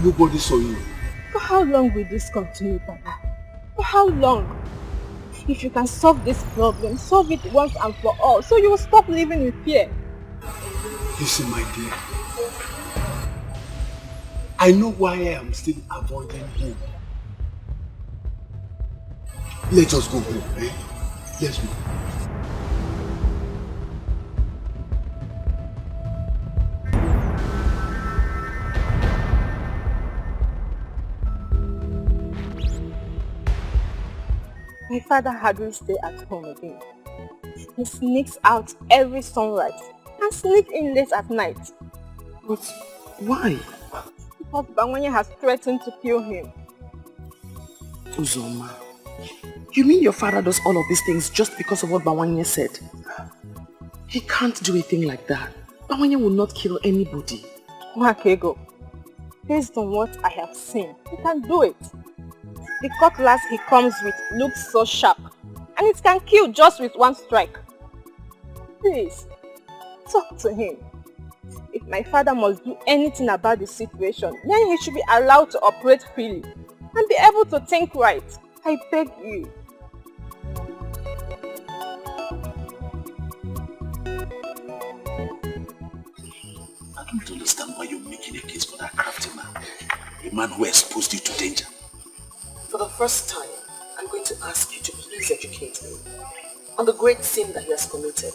Nobody saw you. For how long will this continue, Papa? For how long? If you can solve this problem, solve it once and for all, so you will stop living in fear. Listen, my dear. I know why I am still avoiding home. Let us go home, eh? Let's go. My father hardly stays at home again. He sneaks out every sunrise and sneaks in late at night. But why? Because Bawanye has threatened to kill him. Uzoma, you mean your father does all of these things just because of what Bawanye said? He can't do a thing like that. Bawanye will not kill anybody. Wakego, based on what I have seen, he can do it. The cutlass he comes with looks so sharp, and it can kill just with one strike. Please, talk to him. If my father must do anything about the situation, then he should be allowed to operate freely and be able to think right. I beg you. I don't understand why you're making a case for that crafty man. A man who exposed you to danger. For the first time, I'm going to ask you to please educate me on the great sin that he has committed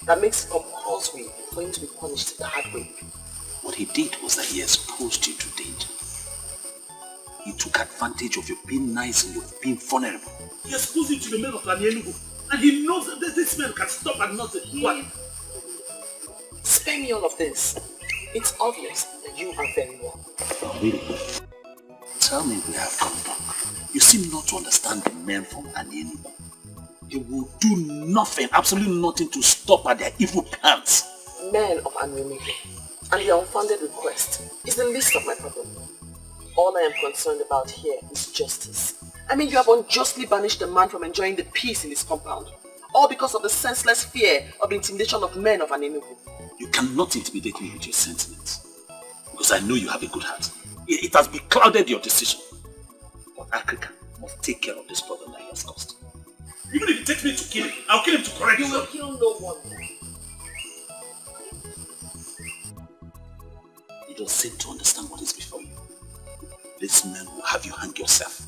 that makes it compulsory for him to be punished the hard way. What he did was that he exposed you to danger. He took advantage of your being nice and your being vulnerable. He exposed you to the men of Lanienugu, and he knows that this man can stop at nothing. What? Spare me all of this. It's obvious that you are very wrong. Really? Tell me where I've gone wrong. You seem not to understand the men from Lanienugu. They will do nothing, absolutely nothing to stop at their evil plans. Men of Unveiling and your unfounded request is the least of my problem. All I am concerned about here is justice. I mean, you have unjustly banished a man from enjoying the peace in his compound, all because of the senseless fear of intimidation of men of Anenugu. You cannot intimidate me with your sentiments, because I know you have a good heart. It has beclouded your decision. But Africa must take care of this problem that he has caused. Even if it takes me to kill him, I'll kill him to correct him. You will kill no one. You don't seem to understand what is before you. This man will have you hang yourself.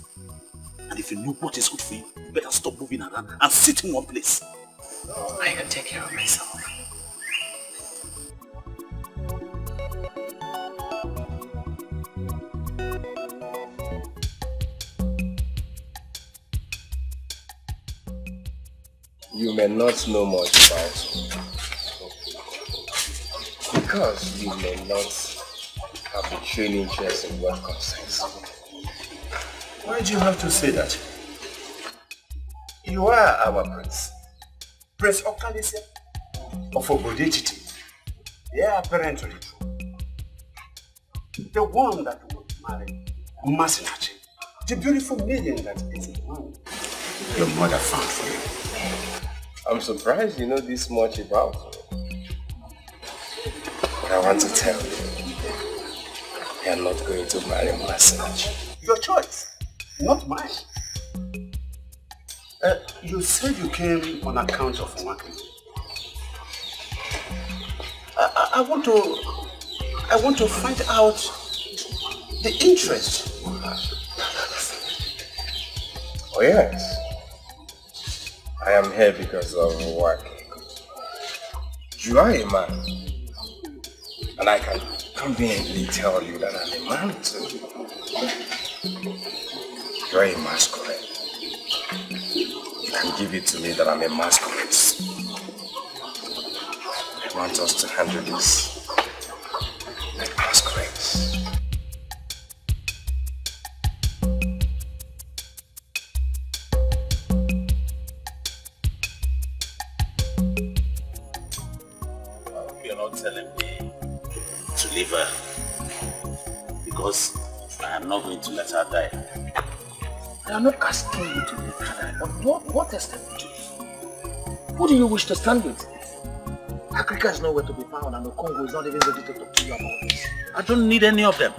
And if you know what is good for you, you better stop moving around and sit in one place. I can take care of myself. You may not know much about me. Because you may not have a training interest in what concerns me. Why do you have to say that? You are our prince. Prince Okalisia of Obodetiti. They are apparently true. The one that would marry Masinachi, the beautiful maiden that is the one your mother found for you. I'm surprised you know this much about me. But I want to tell you, you are not going to marry Masinachi. Your choice, not mine. You said you came on account of working. I want to find out the interest you have. Oh yes, I am here because of work. You are a man, and I can conveniently tell you that I'm a man too. You are a masquerade. You can give it to me that I'm a masquerade. I want us to handle this like masquerades. You're not telling me to leave her because I am not going to let her die. I am not asking you to leave her, but what extent would you? Who do you wish to stand with? Africa is nowhere to be found and the Congo is not even ready to talk to you about this. I don't need any of them.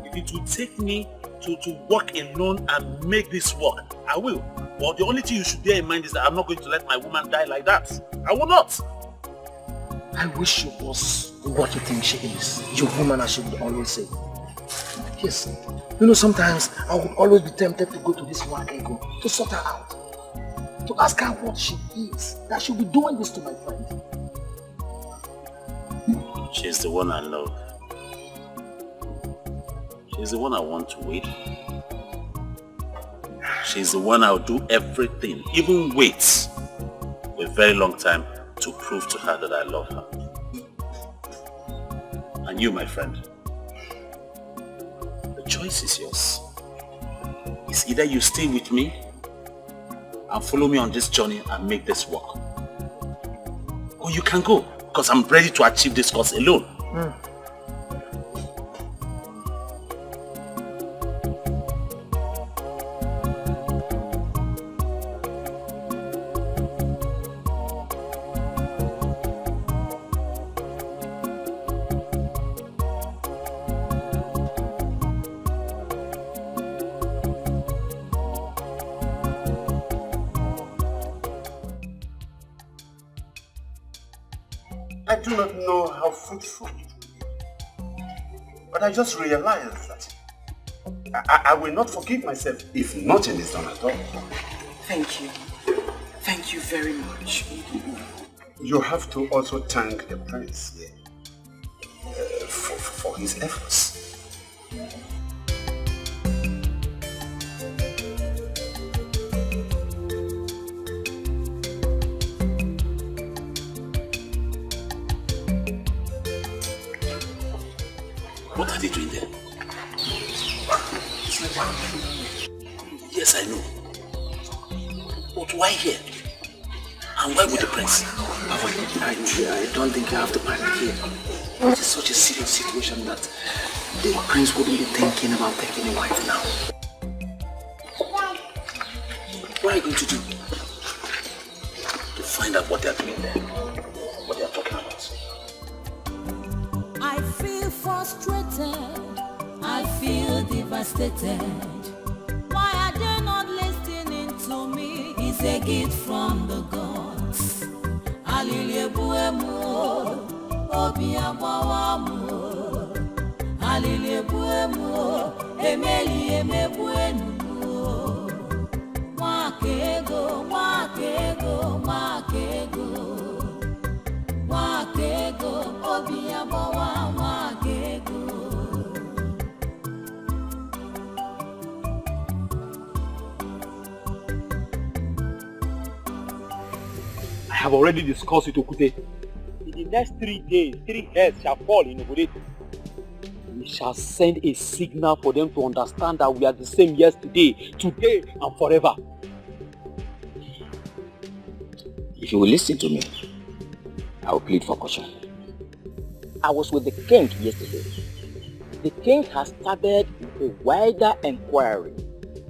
If it will take me to work alone and make this work, I will. But the only thing you should bear in mind is that I'm not going to let my woman die like that. I will not. I wish she was what you think she is. Your woman, as she would always say. Yes. You know, sometimes I would always be tempted to go to this Wakego to sort her out. To ask her what she is, that she'll be doing this to my friend. She's the one I love. She's the one I want to wait. She's the one I'll do everything, even wait for a very long time to prove to her that I love her. And you, my friend, the choice is yours. It's either you stay with me and follow me on this journey and make this work, or you can go, because I'm ready to achieve this cause alone. I do not know how fruitful it will be, but I just realized that I will not forgive myself if nothing is done at all. Thank you. Thank you very much. You have to also thank the prince here for his efforts. What are they doing there? Yes, I know. But why here? And why with the prince? I don't think you have to panic here. It is such a serious situation that the prince wouldn't be thinking about taking a wife now. What are you going to do? To find out what they are doing there. What they are talking about. I feel frustrated. I feel devastated. Why are they not listening to me? It's a gift from the gods. Aliliebuemu, Obiabawamu. Aliliebuemu, Emeli emebuenu. Wakego, wakego, wakego. Wakego, Obiabawa, wakego. I have already discussed with Okute. In the next 3 days, 3 heads shall fall in Obodet. We shall send a signal for them to understand that we are the same yesterday, today, and forever. If you will listen to me, I will plead for caution. I was with the king yesterday. The king has started a wider inquiry,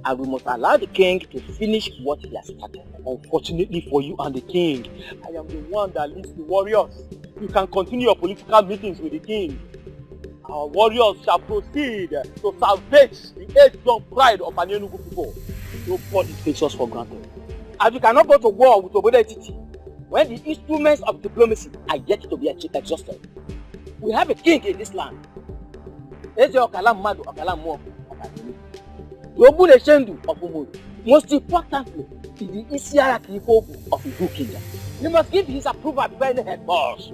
and we must allow the king to finish what he has started. Unfortunately for you and the king, I am the one that leads the warriors. You can continue your political meetings with the king. Our warriors shall proceed to salvage the age-long pride of an Enugu people. Nobody takes us for granted. And we cannot go to war with Obodo when the instruments of diplomacy are yet to be exhausted. We have a king in this land. Most importantly, is the Isiara Kifobu of the Ibu Kingdom. You must give his approval before any head falls.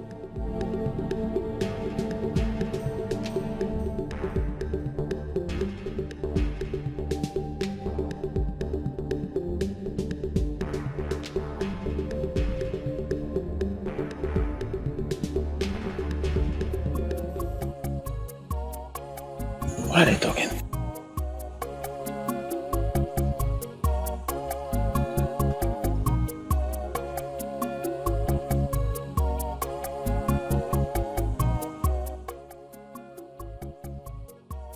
What are they talking?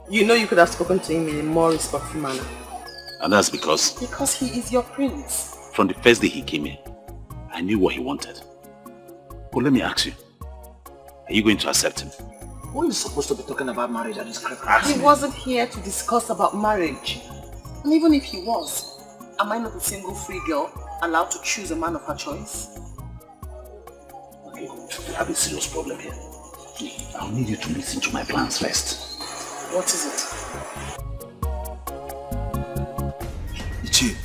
You know you could have spoken to him in a more respectful manner. And that's because? Because he is your prince. From the first day he came here, I knew what he wanted. But let me ask you, are you going to accept him? Who is supposed to be talking about marriage at this critical He wasn't here to discuss about marriage. And even if he was, am I not a single free girl allowed to choose a man of her choice? Okay, we have a serious problem here. I'll need you to listen to my plans first. What is it? Ichi,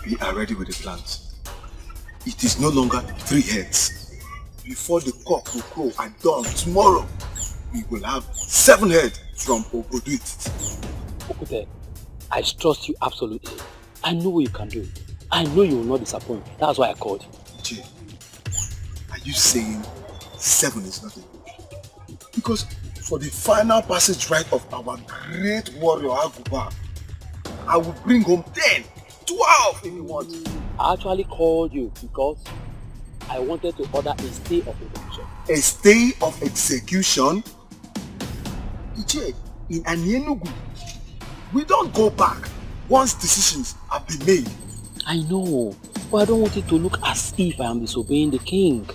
we are ready with the plans. It is no longer 3 heads. Before the cock will crow at dawn tomorrow, we will have 7 heads from Obodo. Okute, I trust you absolutely. I know you can do it. I know you will not disappoint. That's why I called you. Ichi, are you saying 7 is not enough? Because for the final passage rite of our great warrior Aguba, I will bring home 10, 12 if you want. I actually called you because I wanted to order a stay of execution. A stay of execution? Iche, in Enugu, we don't go back once decisions have been made. I know, but I don't want it to look as if I am disobeying the king.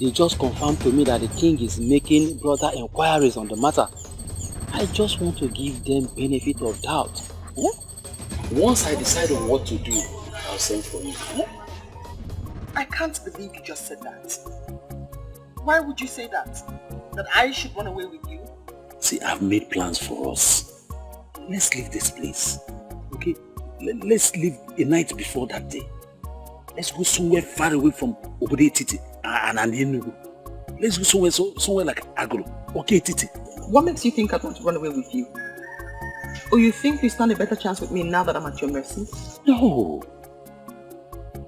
They just confirmed to me that the king is making broader inquiries on the matter. I just want to give them benefit of doubt. Once I decide on what to do, I'll send for you. I can't believe you just said that. Why would you say that? That I should run away with you? See, I've made plans for us. Let's leave this place. Okay? Let's leave a night before that day. Let's go somewhere far away from Obodo Titi and Enugu. Let's go somewhere like Agro. Okay, Titi. What makes you think I'd want to run away with you? Or you think you stand a better chance with me now that I'm at your mercy? No.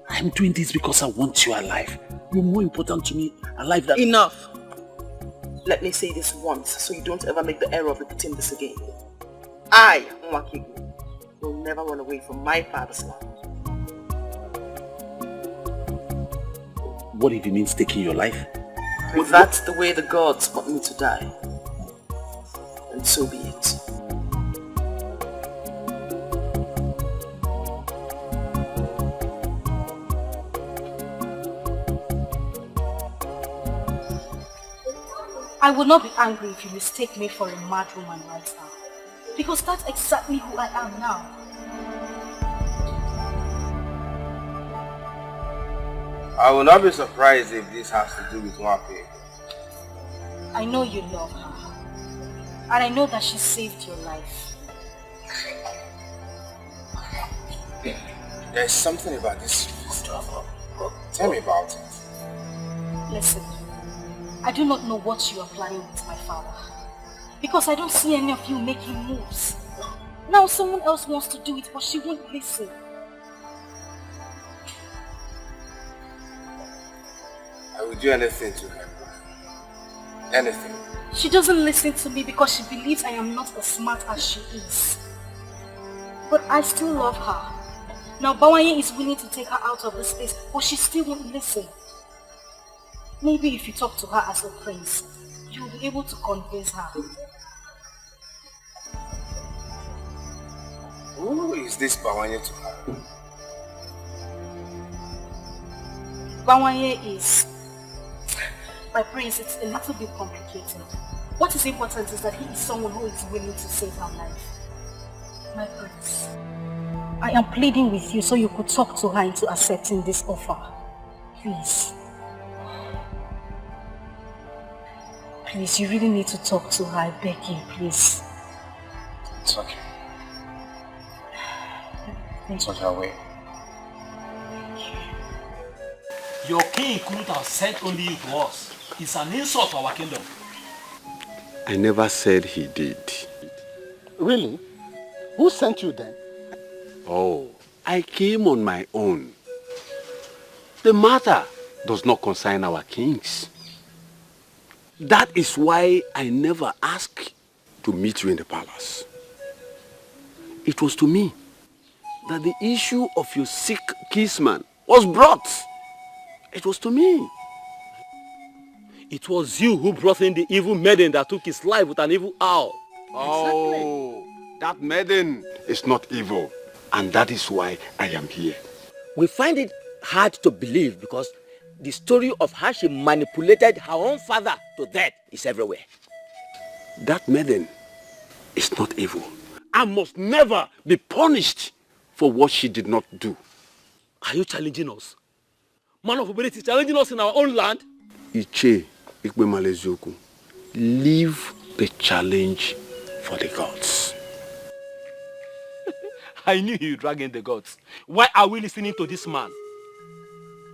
I'm doing this because I want you alive. You're more important to me alive than... Enough! Let me say this once so you don't ever make the error of repeating this again. I, Nwakigu, will never run away from my father's land. What if it means taking your life? If that's the way the gods want me to die, then so be it. I will not be angry if you mistake me for a mad woman right now. Because that's exactly who I am now. I will not be surprised if this has to do with Wape. I know you love her. And I know that she saved your life. There's something about this. Tell me about it. Listen, I do not know what you are planning with my father. Because I don't see any of you making moves. Now someone else wants to do it, but she won't listen. I will do anything to her. Anything. She doesn't listen to me because she believes I am not as smart as she is. But I still love her. Now Bawanye is willing to take her out of this place, but she still won't listen. Maybe if you talk to her as a prince, you will be able to convince her. Who is this Bawanye to her? Bawanye is... My prince, it's a little bit complicated. What is important is that he is someone who is willing to save her life. My prince, I am pleading with you so you could talk to her into accepting this offer. Please. Please, you really need to talk to her. I beg you, please. It's okay. It's on your way. Your king couldn't have sent only you to us. It's an insult to our kingdom. I never said he did. Really? Who sent you then? Oh, I came on my own. The matter does not concern our kings. That is why I never asked to meet you in the palace. It was to me that the issue of your sick kinsman was brought. It was to me. It was you who brought in the evil maiden that took his life with an evil owl. Oh, that maiden is not evil. And that is why I am here. We find it hard to believe because the story of how she manipulated her own father to death is everywhere. That maiden is not evil and must never be punished for what she did not do. Are you challenging us? Man of Obedient is challenging us in our own land? Iche Ikpemalezoku, leave the challenge for the gods. I knew you dragging the gods. Why are we listening to this man?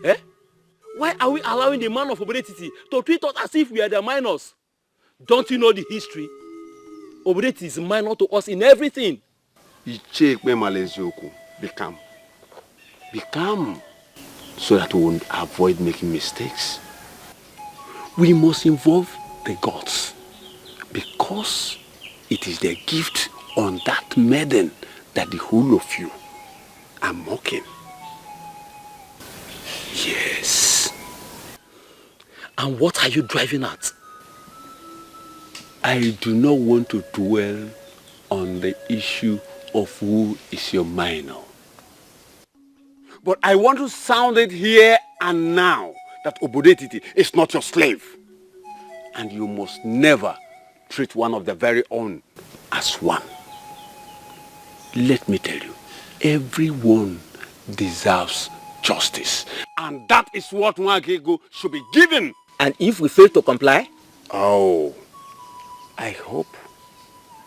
Eh? Why are we allowing the man of Obedient to treat us as if we are the minors? Don't you know the history? Obedient is minor to us in everything. Iche Ikpemalezoku, be calm. Be calm. So that we will avoid making mistakes. We must involve the gods because it is their gift on that maiden that the whole of you are mocking. Yes. And what are you driving at? I do not want to dwell on the issue of who is your minor. But I want to sound it here and now that Obodetiti is not your slave. And you must never treat one of the very own as one. Let me tell you, everyone deserves justice. And that is what Nwagego should be given. And if we fail to comply? Oh, I hope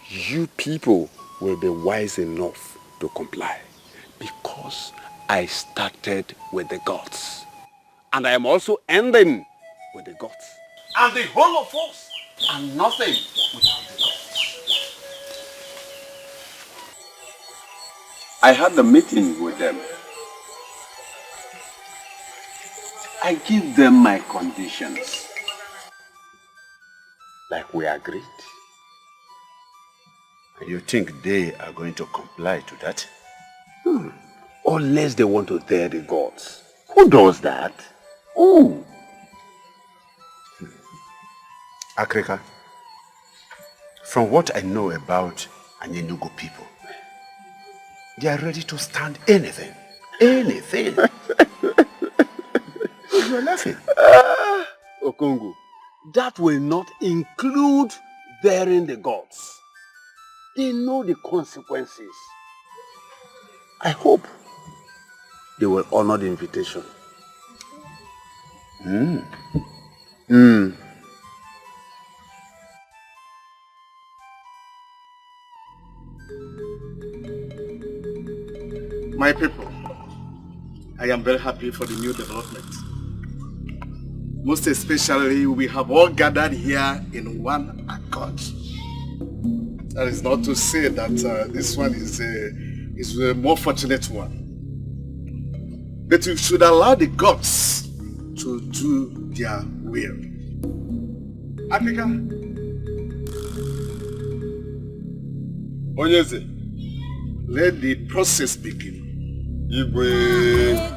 you people will be wise enough to comply. Because I started with the gods. And I am also ending with the gods. And the whole of us are nothing without the gods. I had a meeting with them. I give them my conditions. Like we agreed. You think they are going to comply to that? Unless they want to dare the gods. Who does that? Who? Akrika, from what I know about Anyenugu people, they are ready to stand anything. Anything. You're laughing. Okongo, that will not include bearing the gods. They know the consequences. I hope they will honor the invitation. My people, I am very happy for the new development. Most especially, we have all gathered here in one accord. That is not to say that this one is a more fortunate one. But we should allow the gods to do their will. Africa. Onyeze, let the process begin. Igwe.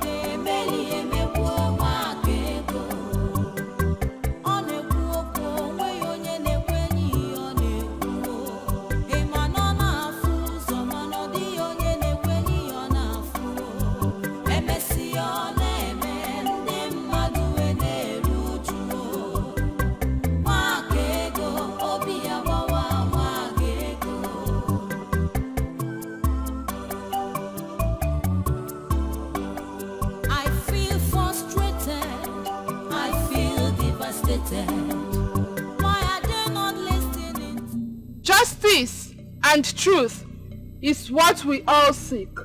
Justice and truth is what we all seek.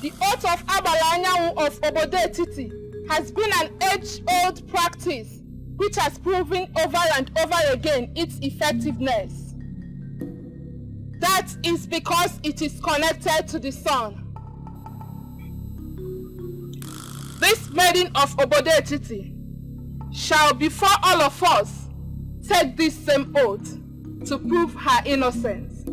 The oath of Abalanyawu of Obode Titi has been an age-old practice which has proven over and over again its effectiveness. That is because it is connected to the sun. This maiden of Obode Titi shall before all of us take this same oath to prove her innocence.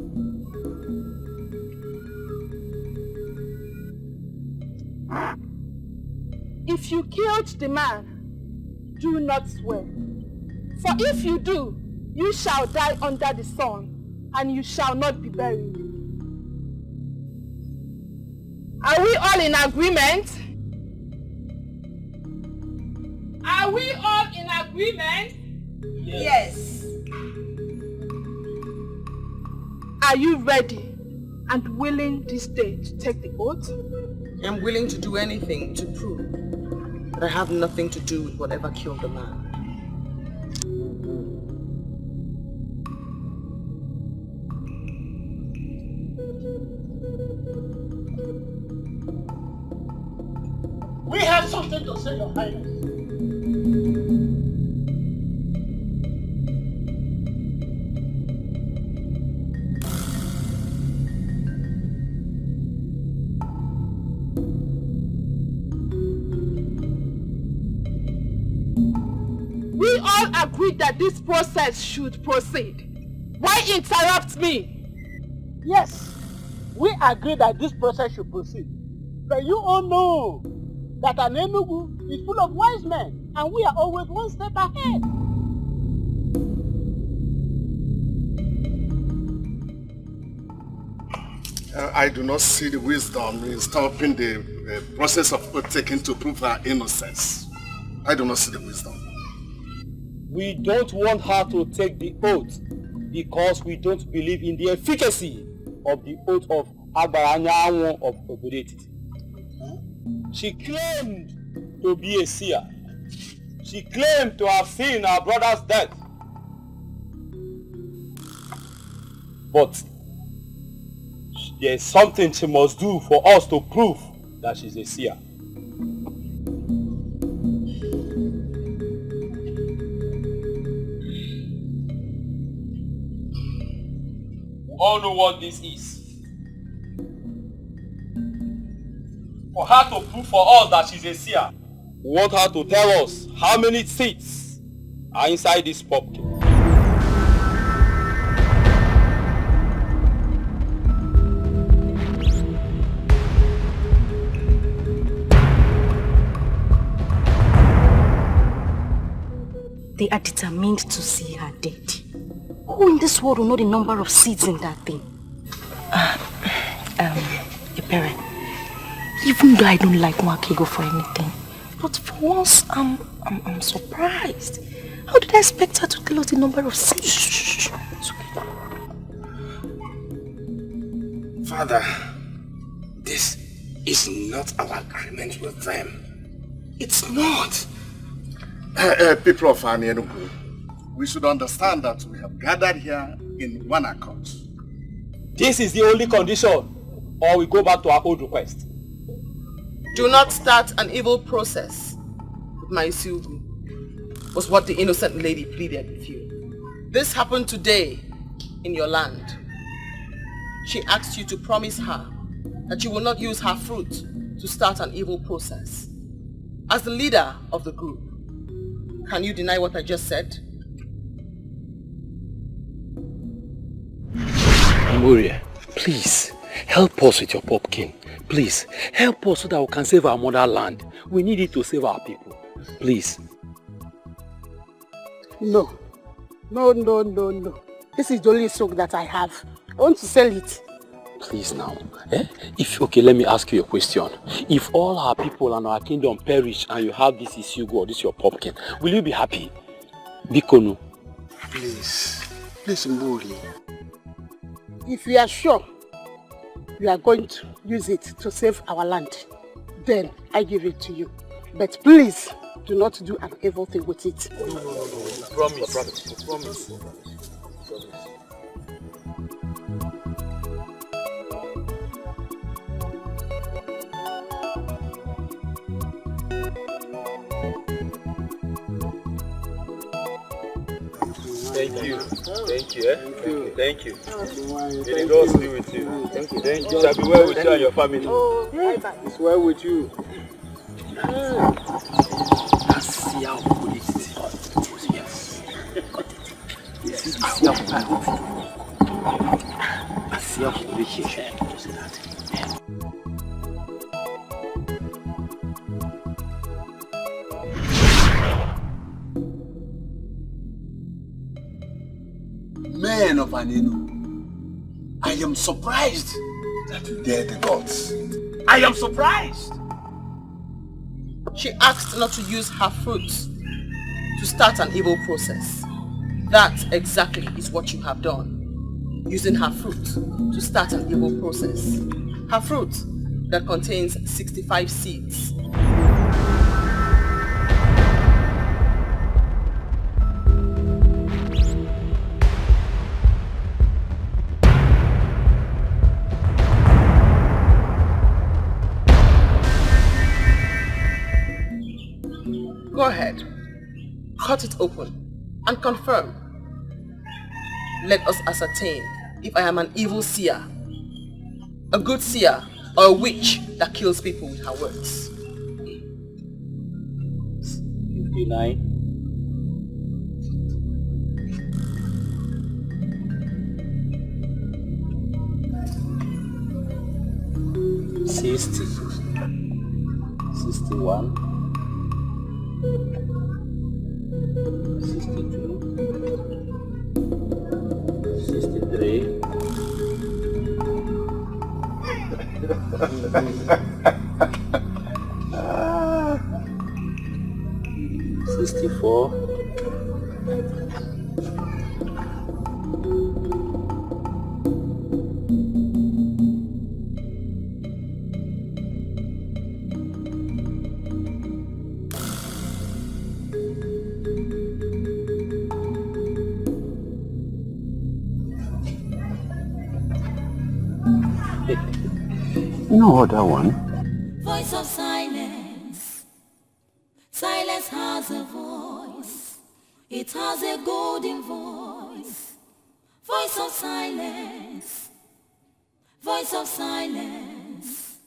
If you killed the man, do not swear. For if you do, you shall die under the sun, and you shall not be buried. Are we all in agreement? Are we all in agreement? Yes. Are you ready and willing this day to take the oath? I'm willing to do anything to prove that I have nothing to do with whatever killed the man. We have something to say, Your Highness. We all agreed that this process should proceed. Why interrupt me? Yes, we agree that this process should proceed. But you all know that an Enugu is full of wise men, and we are always one step ahead. I do not see the wisdom in stopping the process of oath taking to prove her innocence. I do not see the wisdom. We don't want her to take the oath because we don't believe in the efficacy of the oath of Abaranyawo of Obodetiti. She claimed to be a seer. She claimed to have seen her brother's death. But there's something she must do for us to prove that she's a seer. We all know what this is. For her to prove for us that she's a seer, we want her to tell us how many seats are inside this pumpkin. They are determined to see her dead. Who in this world will know the number of seeds in that thing? Your parent. Even though I don't like Mwakego for anything, but for once, I'm surprised. How did I expect her to tell us the number of seeds? Shh. It's okay. Father, this is not our agreement with them. It's not. People of Enugu, we should understand that we have gathered here in one accord. This is the only condition, or we go back to our old request. Do not start an evil process with my Isugu, was what the innocent lady pleaded with you. This happened today in your land. She asked you to promise her that you will not use her fruit to start an evil process. As the leader of the group, can you deny what I just said? Moria, please, help us with your pumpkin. Please, help us so that we can save our motherland. We need it to save our people. Please. No. This is the only stock that I have. I want to sell it. Please now. Okay, let me ask you a question. If all our people and our kingdom perish and you have this issue or this your pumpkin, will you be happy? Bikonu. Please, Mburi. If you are sure you are going to use it to save our land, then I give it to you. But please, do not do an evil thing with it. No. Promise. Thank you. Thank you. May the Lord be with you. Thank you. It shall be well with you and your family. Oh, it's well with you. Men of Anenu, I am surprised that you dare the gods. I am surprised. She asked not to use her fruit to start an evil process. That exactly is what you have done. Using her fruit to start an evil process. Her fruit that contains 65 seeds. Go ahead, cut it open and confirm. Let us ascertain if I am an evil seer, a good seer, or a witch that kills people with her words. 59. 60. 61. 62, 63, 64, 'That one? Voice of silence. Silence has a voice. It has a golden voice. Voice of silence. Voice of silence.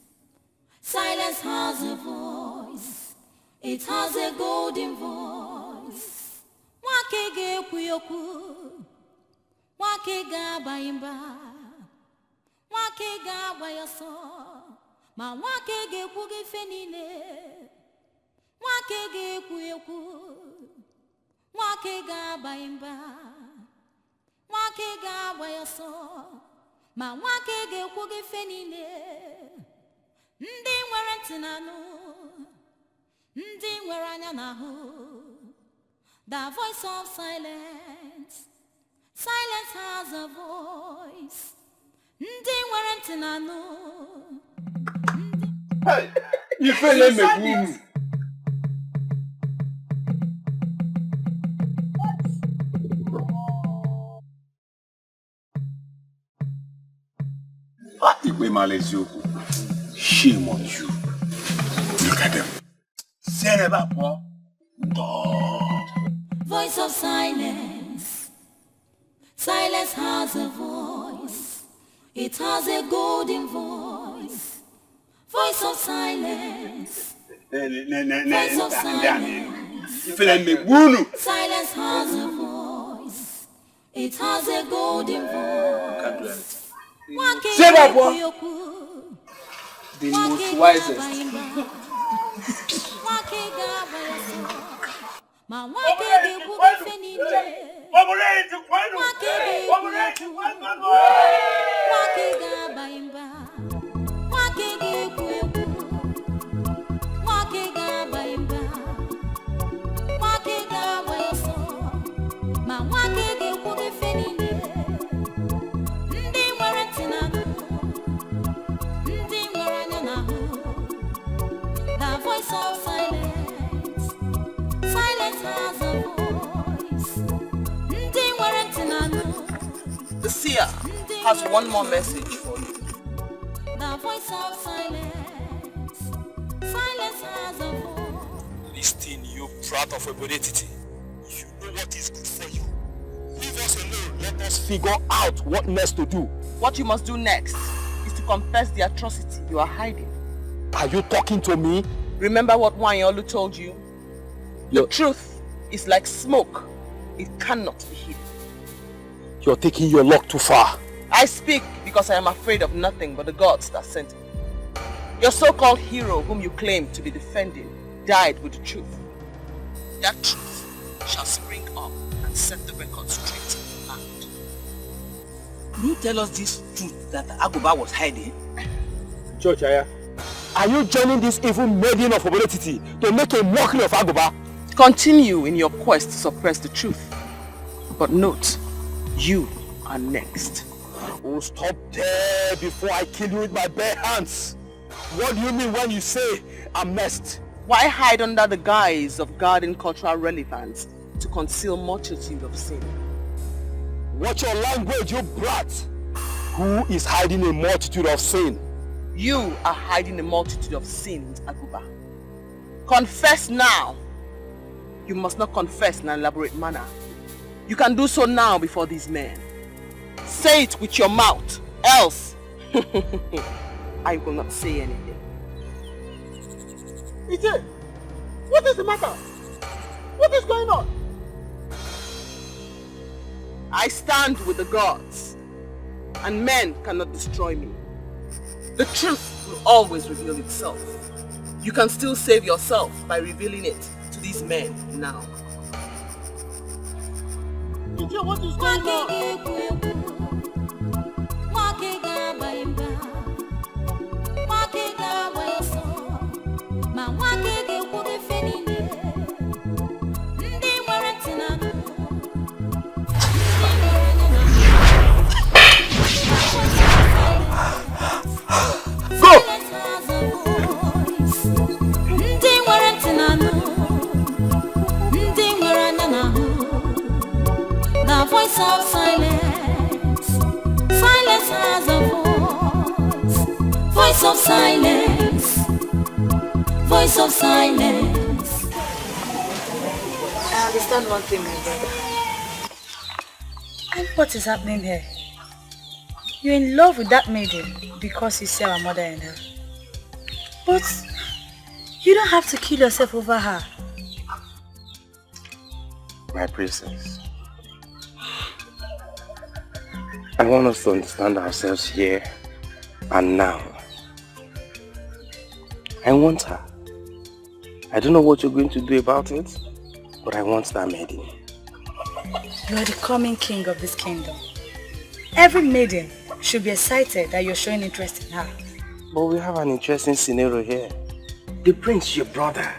Silence has a voice. It has a golden voice. Wake ge kuyoku. Wake ga baimba. Wake ga bayaso. Ma wake ge kuge fenile. Wake ge kuyoku. Wake gaba imba, wake gaba yoso, ma wake ge kwoge fenine. Ndi nwere ntinanu, ndi nwere anya nahu. The voice of silence, silence has a voice. Ndi nwere ntinanu. Hey, you feel me, boom. Shame on you. Look at them. Voice of silence. Silence has a voice. It has a golden voice. Voice of silence. Voice of silence. Silence has a voice. It has a golden voice. Say that, boy. The most wisest. Voice of silence. Silence has a voice. The seer has one more message for you. The voice of silence. Silence has a voice. Listen, you brat of a bodetity. If you know what is good for you, leave us alone. Let us figure out what next to do. What you must do next is to confess the atrocity you are hiding. Are you talking to me? Remember what Wanyolu told you? The truth is like smoke. It cannot be hidden. You're taking your luck too far. I speak because I am afraid of nothing but the gods that sent me. Your so-called hero whom you claim to be defending died with the truth. That truth shall spring up and set the record straight in the land. Will you tell us this truth that Aguba was hiding? Church, are you joining this evil maiden of Obodetiti to make a mockery of Aguba? Continue in your quest to suppress the truth. But note, you are next. Oh, stop there before I kill you with my bare hands. What do you mean when you say I'm next? Why hide under the guise of guarding cultural relevance to conceal multitude of sin? Watch your language, you brat! Who is hiding a multitude of sin? You are hiding a multitude of sins, Aguba. Confess now. You must not confess in an elaborate manner. You can do so now before these men. Say it with your mouth, else I will not say anything. Ije, what is the matter? What is going on? I stand with the gods, and men cannot destroy me. The truth will always reveal itself. You can still save yourself by revealing it to these men now. Ije, what is going on? Voice of silence. Silence has a voice. Voice of silence. Voice of silence. I understand one thing, my brother. And what is happening here? You're in love with that maiden because you see our mother and her. But you don't have to kill yourself over her. My princess, I want us to understand ourselves here and now. I want her. I don't know what you're going to do about it, but I want that maiden. You are the coming king of this kingdom. Every maiden should be excited that you're showing interest in her. But we have an interesting scenario here. The prince, your brother,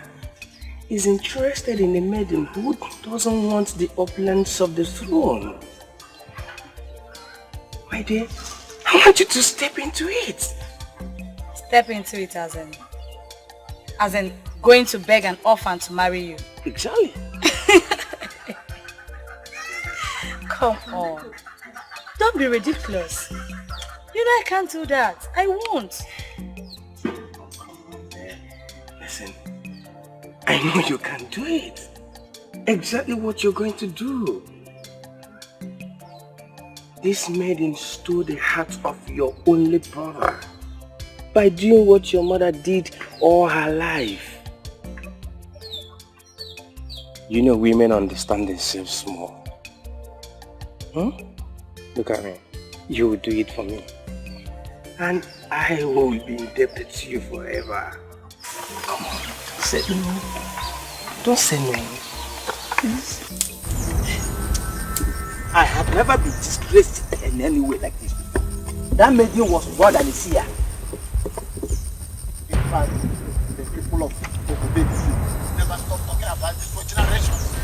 is interested in a maiden who doesn't want the opulence of the throne. My dear, I want you to step into it. Step into it as in going to beg an orphan to marry you. Exactly. Come on. Don't be ridiculous. You know I can't do that. I won't. Listen, I know you can do it. Exactly what you're going to do. This maiden stole the heart of your only brother by doing what your mother did all her life. You know women understand themselves small. Look at me. You will do it for me. And I will be indebted to you forever. Come on, say no. Don't say no. Please. I have never been disgraced in any way like this before. That maiden was more than a seer. In fact, the people of Okobe never stop talking about this for generations.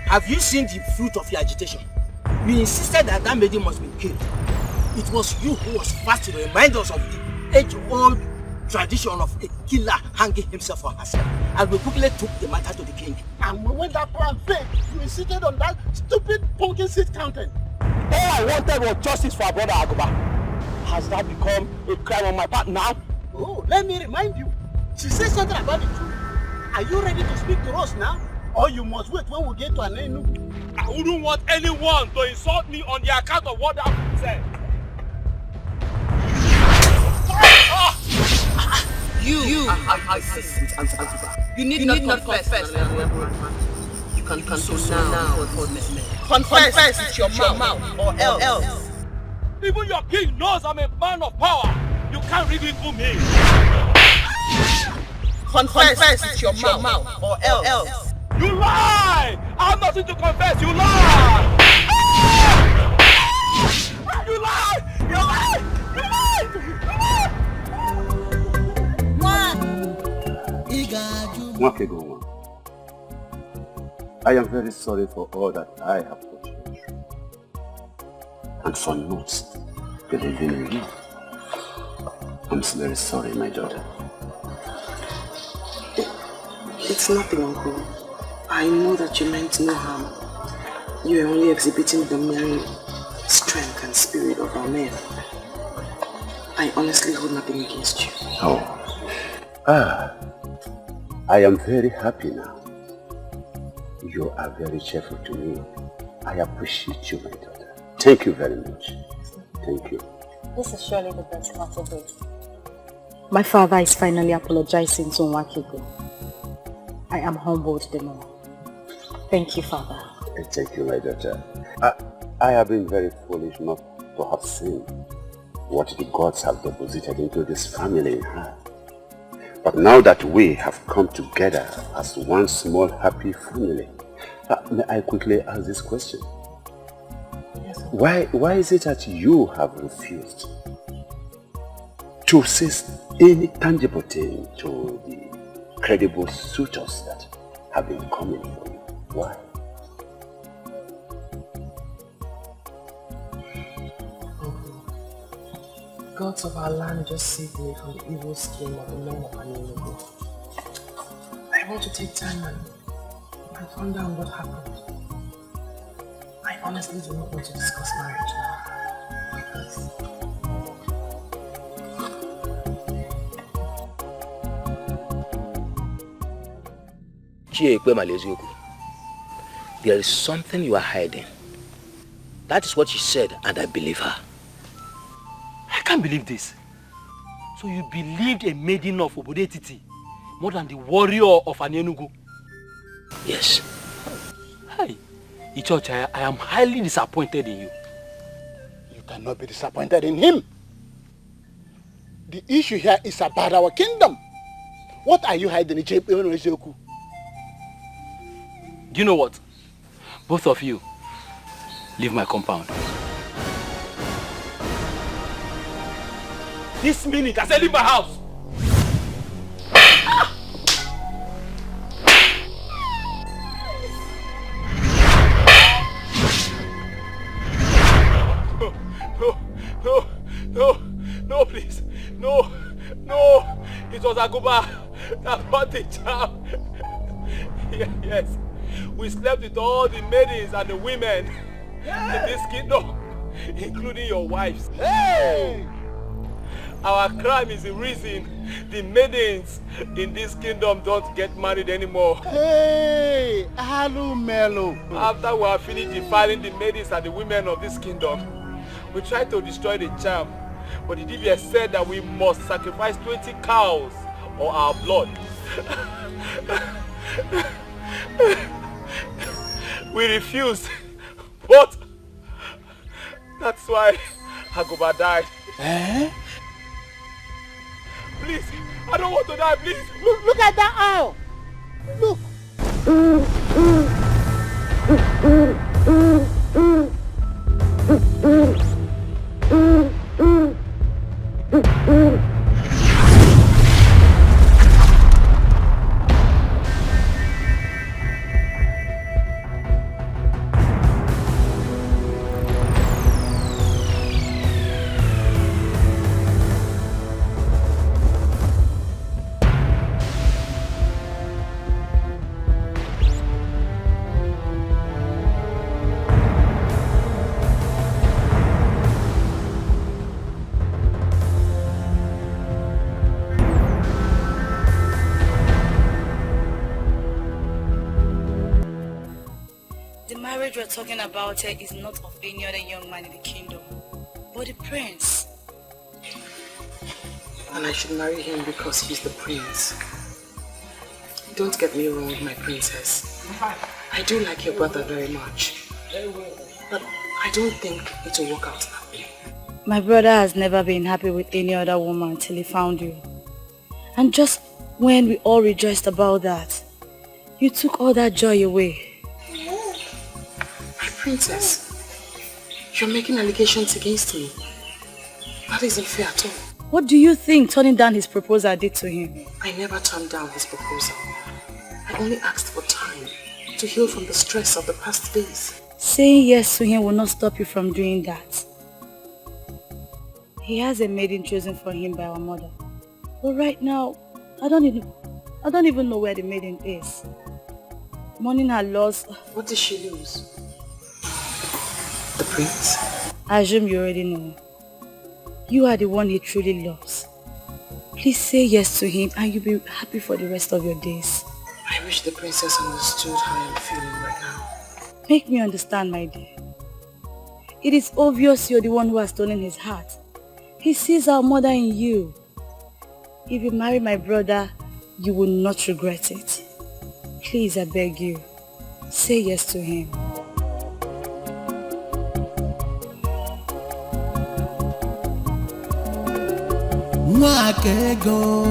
Have you seen the fruit of your agitation? You insisted that that maiden must be killed. It was you who was first to remind us of the age-old tradition of a killer hanging himself or herself. And we quickly took the matter to the king. And when that plan failed, you insisted on that stupid pumpkin seed counting. All I wanted was justice for our brother Agoba. Has that become a crime on my part now? Oh, let me remind you. She said something about the truth. Are you ready to speak to us now? Or you must wait when we get to an end? I wouldn't want anyone to insult me on the account of what that said. I see. You need not confess. You can so now. Confess with your mouth or else. Even your king knows I'm a man of power. You can't ridicule me. Confess with your mouth or else. You lie! I have nothing to confess. You lie! You lie! You lie! You lie! Mwakegoma, I am very sorry for all that I have put you through, and for not believing in you. I'm very sorry, my daughter. It's nothing, Uncle. I know that you meant no harm. You are only exhibiting the mere strength and spirit of our men. I honestly hold nothing against you. Oh. I am very happy now. You are very cheerful to me. I appreciate you, my daughter. Thank you very much. Thank you. This is surely the best part of it. My father is finally apologizing to Nwakego. I am humbled the more. Thank you, Father. Thank you, my daughter. I have been very foolish not to have seen what the gods have deposited into this family in her. But now that we have come together as one small happy family, may I quickly ask this question? Yes, why is it that you have refused to say any tangible thing to the credible suitors that have been coming for you? Why? Gods of our land just saved me from the evil scheme of the men of Nollywood. I want to take time and find out what happened. I honestly do not want to discuss marriage now. There is something you are hiding. That is what she said, and I believe her. I can't believe this. So you believed a maiden of Obode Titi more than the warrior of Anenugu? Yes. Hey, Ichocha, I am highly disappointed in you. You cannot be disappointed in him. The issue here is about our kingdom. What are you hiding, Ichepu? Do you know what? Both of you, leave my compound. This minute, I said leave my house. No, please. No. It was Aguba that brought the charm. Yes. We slept with all the maidens and the women in this kingdom, including your wives. Hey! Our crime is the reason the maidens in this kingdom don't get married anymore. Hey! Hello, Melo. After we have finished defiling the maidens and the women of this kingdom, we tried to destroy the charm. But the DBS said that we must sacrifice 20 cows or our blood. We refused, but that's why Aguba died. Eh? Please, I don't want to die, please. Look at that owl. Look. We're talking about her is not of any other young man in the kingdom, but the prince. And I should marry him because he's the prince. Don't get me wrong, my princess. I do like your brother very much. But I don't think it will work out that way. My brother has never been happy with any other woman until he found you. And just when we all rejoiced about that, you took all that joy away. Princess, you're making allegations against me. That isn't fair at all. What do you think turning down his proposal did to him? I never turned down his proposal. I only asked for time to heal from the stress of the past days. Saying yes to him will not stop you from doing that. He has a maiden chosen for him by our mother. But right now, I don't even know where the maiden is. Mourning her loss. What did she lose? The prince? I assume you already know. You are the one he truly loves. Please say yes to him and you'll be happy for the rest of your days. I wish the princess understood how I'm feeling right now. Make me understand, my dear. It is obvious you're the one who has stolen his heart. He sees our mother in you. If you marry my brother, you will not regret it. Please, I beg you, say yes to him. Nwakego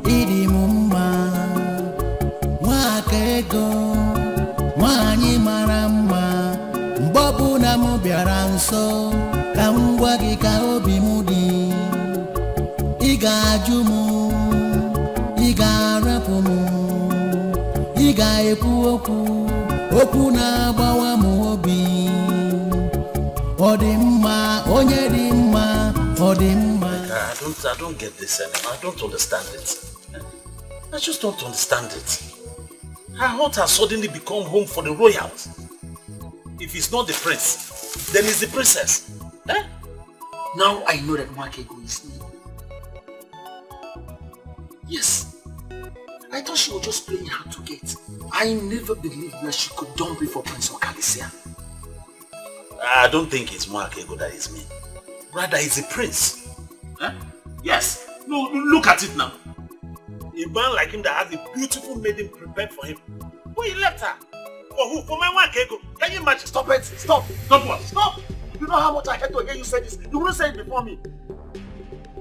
ịdị m mma, Nwakego nwanyị mara mma, mgbe ọbụla m bịara nso ka m gwa gị ka obi m dị, ị ga-ajụ m, ị ga-arapụ m, ị ga-ekwu okwu na-agbawa m obi, ọ dị mma, onye dị mma, ọ dị mma. I don't get this anymore. I don't understand it. I just don't understand it. Her heart has suddenly become home for the royals. If it's not the prince, then it's the princess. Eh? Now I know that Nwakego is me. Yes. I thought she was just playing hard to get. I never believed that she could dump me for Prince Okalisia. I don't think it's Nwakego that is me. Rather, it's the prince. Huh? Yes. No, look at it now. A man like him that has a beautiful maiden prepared for him. Who he left her? For who? For my Nwakego. Can you imagine? Stop it. Stop. Stop what? Stop. You know how much I hate to hear you say this. You wouldn't say it before me.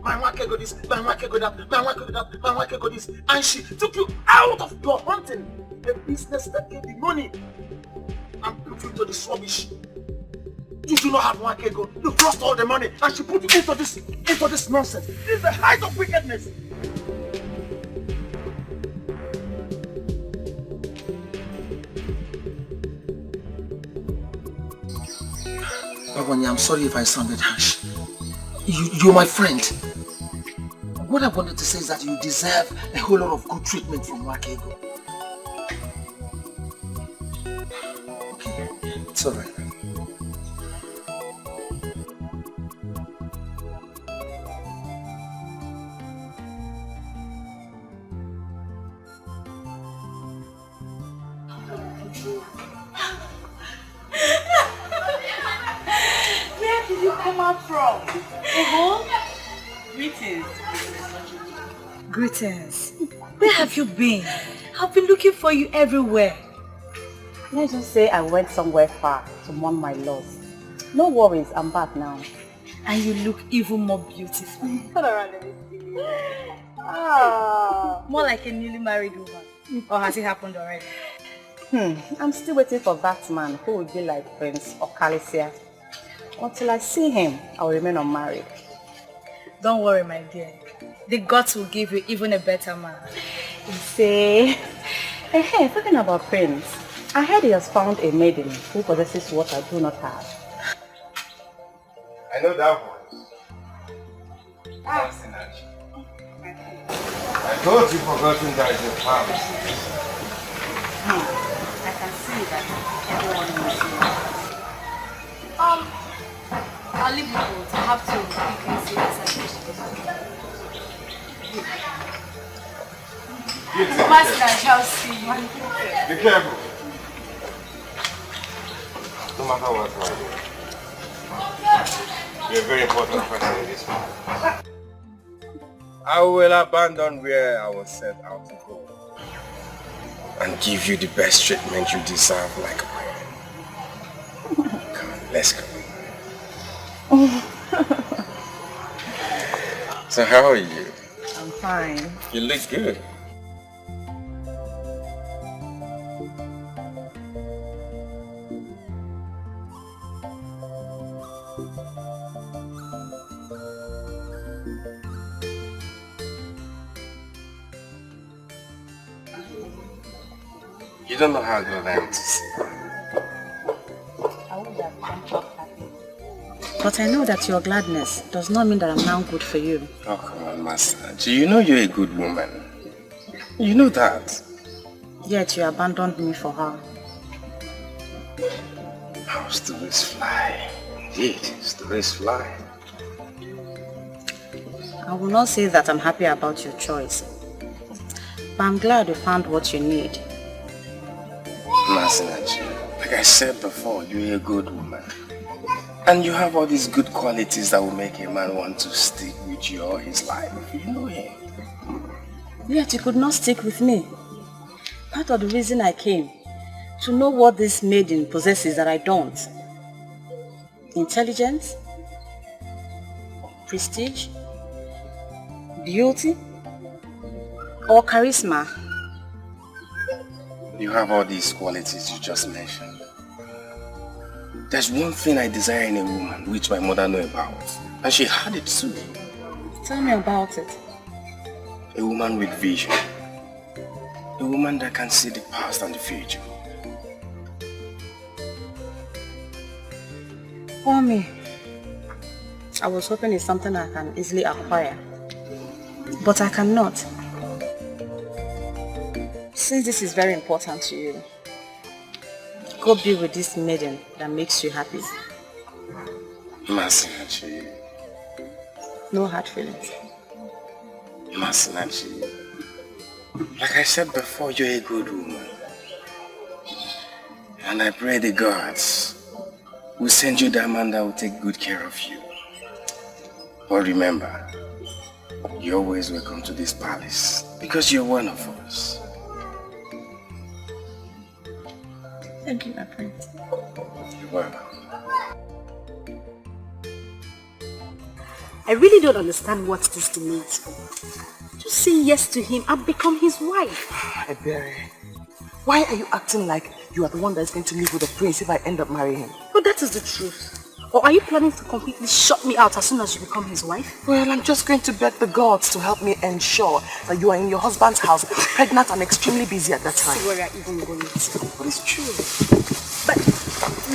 My Nwakego this, my Nwakego that, my Nwakego that, my Nwakego this. And she took you out of your hunting. A business that gave the money. put you into this rubbish. You do not have one ego. You've lost all the money and she put you into this nonsense. This is the height of wickedness. Babanya, I'm sorry if I sounded harsh. You're my friend. What I wanted to say is that you deserve a whole lot of good treatment from Wakego. Okay, it's alright. Where did you come out from? Greetings. Greetings. Where have you been? I've been looking for you everywhere. Let's just say I went somewhere far to mourn my loss. No worries, I'm back now. And you look even more beautiful. More like a newly married woman. Or has it happened already? I'm still waiting for that man who will be like Prince Okalisia. Until I see him, I will remain unmarried. Don't worry, my dear. The gods will give you even a better man. You say, hey, talking about Prince, I heard he has found a maiden who possesses what I do not have. I know that one. Fascination. I thought you forgotten that your house. I can see that everyone knows you. I'll leave you both. I have to quickly see this. Master, I shall see you. Be careful. No matter what, you're a very important person in this world. I will abandon where I was set out to go and give you the best treatment you deserve like a queen. Come on, let's go. So how are you? I'm fine. You look good. You don't know how good I am to see. But I know that your gladness does not mean that I'm now good for you. Oh, come on, Master. Do you know you're a good woman? You know that. Yet you abandoned me for her. How stories fly. Indeed, stories fly. I will not say that I'm happy about your choice. But I'm glad you found what you need. Masinachi, like I said before, you're a good woman. And you have all these good qualities that will make a man want to stick with you all his life. You know him. Yet you could not stick with me. Part of the reason I came, to know what this maiden possesses that I don't. Intelligence, prestige, beauty, or charisma. You have all these qualities you just mentioned. There's one thing I desire in a woman which my mother knew about, and she had it too. Tell me about it. A woman with vision. A woman that can see the past and the future. For me, I was hoping it's something I can easily acquire. But I cannot. Since this is very important to you, go be with this maiden that makes you happy. Masinachi. No hard feelings. Masinachi. Like I said before, you're a good woman. And I pray the gods will send you that man that will take good care of you. But remember, you're always welcome to this palace because you're one of us. Thank you, my prince. You're welcome. I really don't understand what this demands for. Just say yes to him and become his wife. Ebere, why are you acting like you are the one that's going to live with the prince if I end up marrying him. But that is the truth. Or are you planning to completely shut me out as soon as you become his wife? Well, I'm just going to beg the gods to help me ensure that you are in your husband's house, pregnant and extremely busy at that time. See where you're even going to. But it's true. But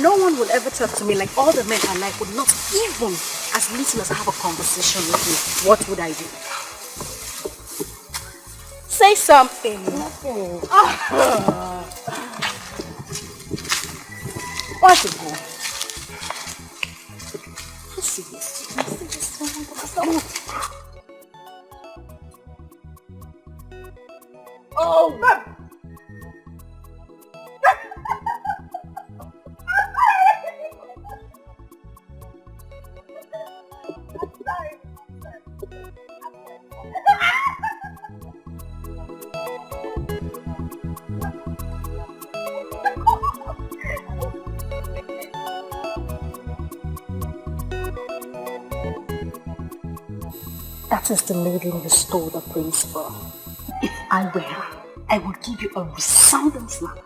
no one will ever talk to me like all the men I like would not even as little as have a conversation with me. What would I do? Say something. Nothing. What's it for? Let's see this. Oh! That is the maiden you stole the prince from. If I were her, I would give you a resounding slap.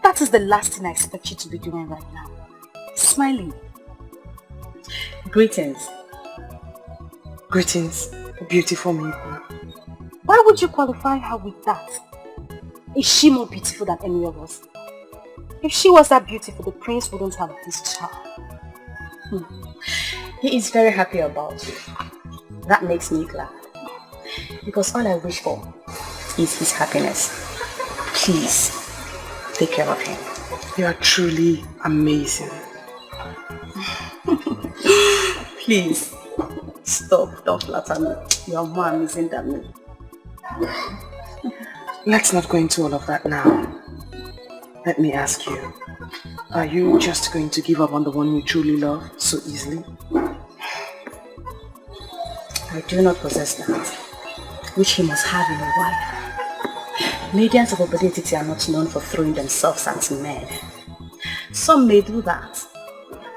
That is the last thing I expect you to be doing right now. Smiling. Greetings. Greetings, beautiful maiden. Why would you qualify her with that? Is she more beautiful than any of us? If she was that beautiful, the prince wouldn't have this child. He is very happy about you. That makes me glad. Because all I wish for is his happiness. Please, take care of him. You are truly amazing. Please, stop, don't flatter me. You are more amazing than me. Let's not go into all of that now. Let me ask you, are you just going to give up on the one you truly love so easily? I do not possess that, which he must have in a wife. Medians of obedience are not known for throwing themselves at men. Some may do that.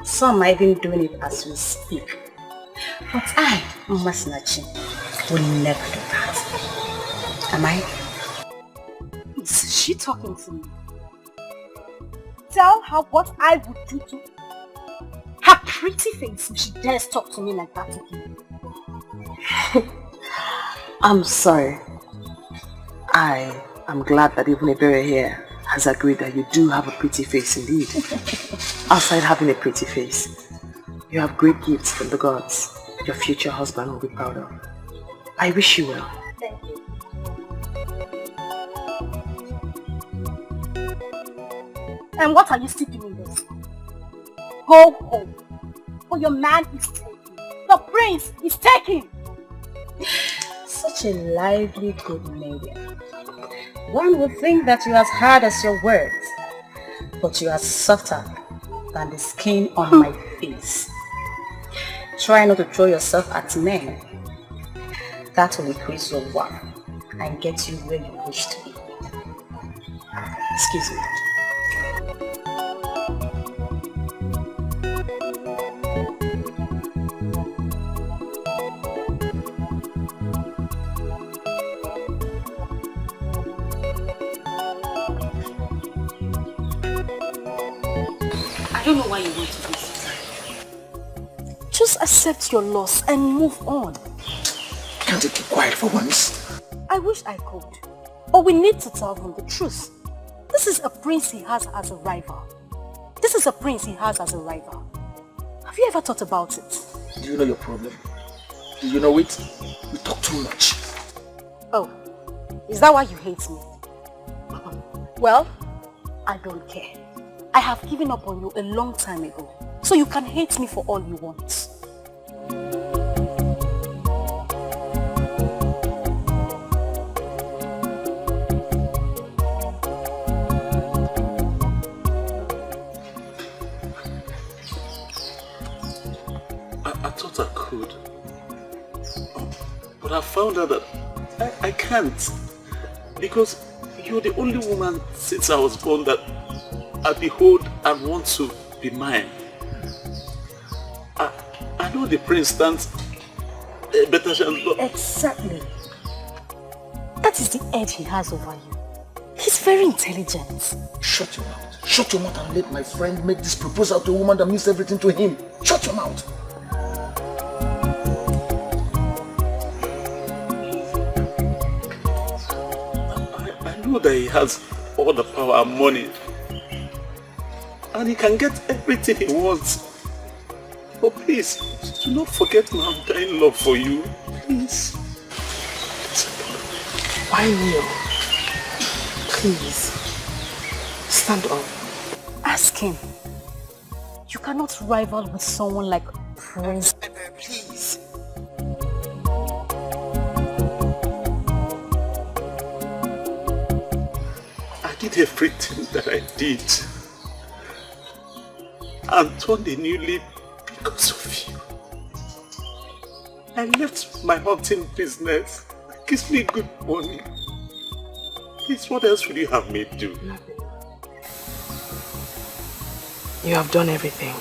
Some are even doing it as we speak. But I, Masinachi, will never do that. Am I? Is she talking to me? Tell her what I would do to her pretty face if she dares talk to me like that again. I'm sorry. I am glad that even Ebere here has agreed that you do have a pretty face indeed. Outside having a pretty face, you have great gifts from the gods your future husband will be proud of. I wish you well. Thank you. And what are you still doing this? Go home. For your man is taken. The prince is taken. Such a lively good maiden. One would think that you are as hard as your words, but you are softer than the skin on my face. Try not to throw yourself at men. That will increase your worth and get you where you wish to be. Excuse me. I don't know why you want to do this. Just accept your loss and move on. Can't you keep quiet for once? I wish I could. But we need to tell him the truth. This is a prince he has as a rival. This is a prince he has as a rival. Have you ever thought about it? Do you know your problem? Do you know it? You talk too much. Oh, is that why you hate me? Well, I don't care. I have given up on you a long time ago. So you can hate me for all you want. I thought I could. But I found out that I can't. Because you're the only woman since I was born that I behold and want to be mine. I know the prince stands a better chance. Exactly. That is the edge he has over you. He's very intelligent. Shut your mouth. Shut your mouth and let my friend make this proposal to a woman that means everything to him. Shut your mouth. I know that he has all the power and money. And he can get everything he wants. But please, do not forget my undying love for you. Please. Why kneel? Please. Stand up. Ask him. You cannot rival with someone like Prince. Please. I did everything that I did. And turned a new leaf because of you. I left my hunting business. It gives me good money. Please, what else would you have me do? Nothing. You have done everything.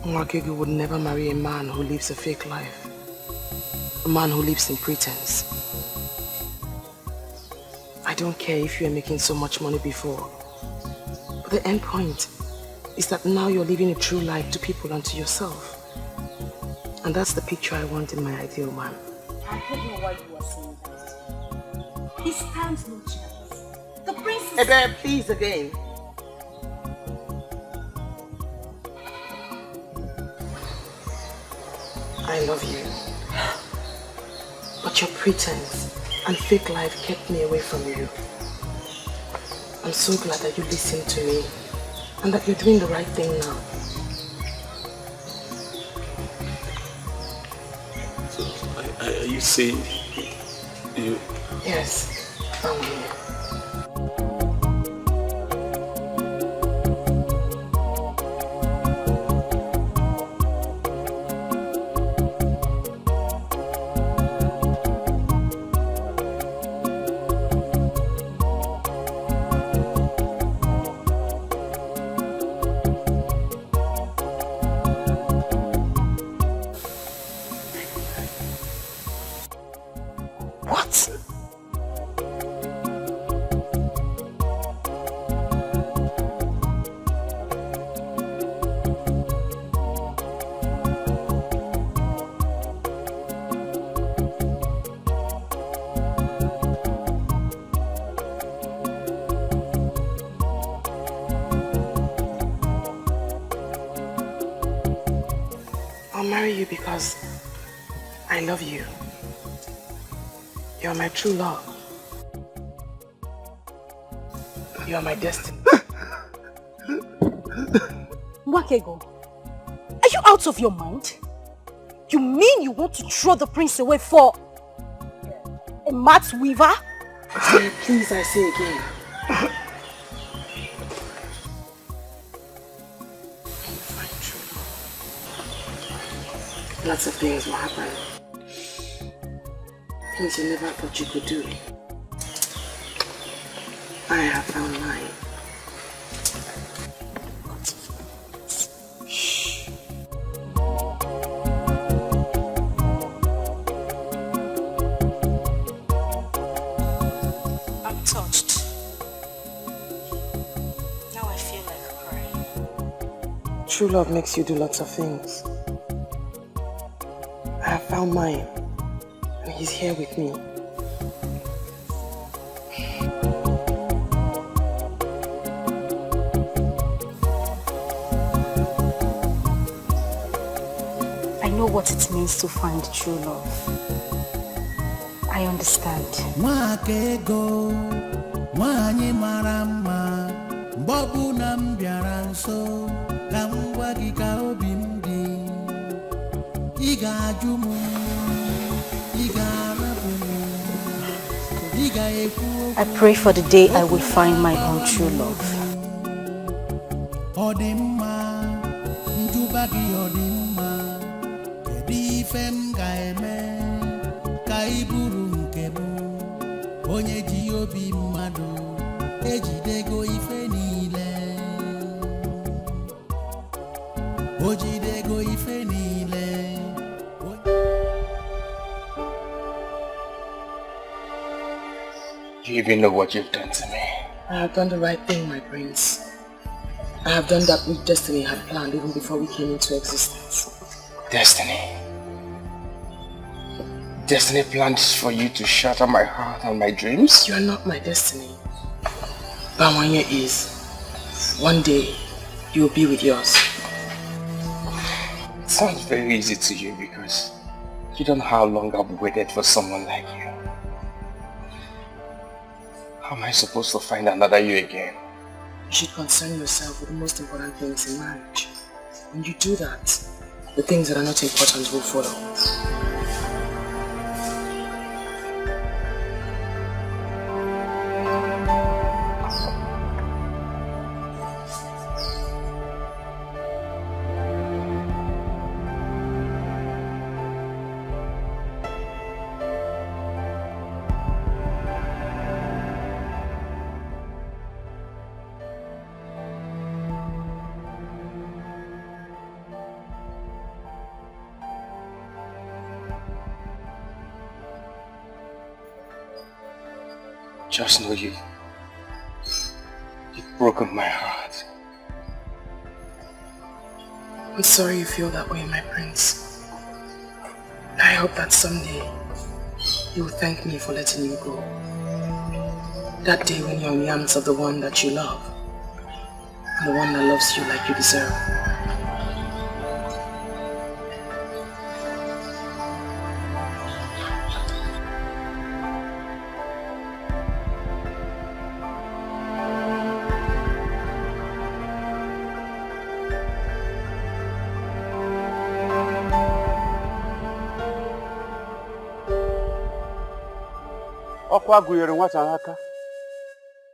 Nwakego would never marry a man who lives a fake life. A man who lives in pretense. I don't care if you were making so much money before. But the end point is that now you're living a true life to people and to yourself. And that's the picture I want in my ideal man. I don't know why you are saying that. He stands no chance. The prince is... Ebe, please again. I love you. But your pretense and fake life kept me away from you. I'm so glad that you listened to me and that you're doing the right thing now. So, are you saying you... Yes, I'm here. Because I love you. You're my true love. You're my destiny. Nwakego, are you out of your mind? You mean you want to throw the prince away for a mat weaver? Please, I say again. Lots of things will happen. Things you never thought you could do. I have found mine. Shh. I'm touched. Now I feel like crying. True love makes you do lots of things. I have found mine, and he's here with me. I know what it means to find true love. I understand. Nwakego, nwanyị mara mma, mgbe ọbụla m bịara nso, ka m gwa gị ka obi m dị. Ị ga-ajụ m, ị ga-arapụ m, ị ga-ekwu okwu. I pray for the day I will find my own true love. Ọ dị mma, njụba gị ọ dị mma, kedu ife m ga-eme ka ị bụrụ nke m, onye ji obi mmadụ ejidego ife niile, o jidego ife niile. Do you even know what you've done to me? I have done the right thing, my prince. I have done that which destiny had planned even before we came into existence. Destiny? Destiny planned for you to shatter my heart and my dreams? You are not my destiny. Bawanya is. One day, you will be with yours. It sounds very easy to you because you don't know how long I've waited for someone like you. How am I supposed to find another you again? You should concern yourself with the most important things in marriage. When you do that, the things that are not important will follow. Just know you've broken my heart. I'm sorry you feel that way, my prince. I hope that someday you will thank me for letting you go. That day when you're in the arms of the one that you love, and the one that loves you like you deserve.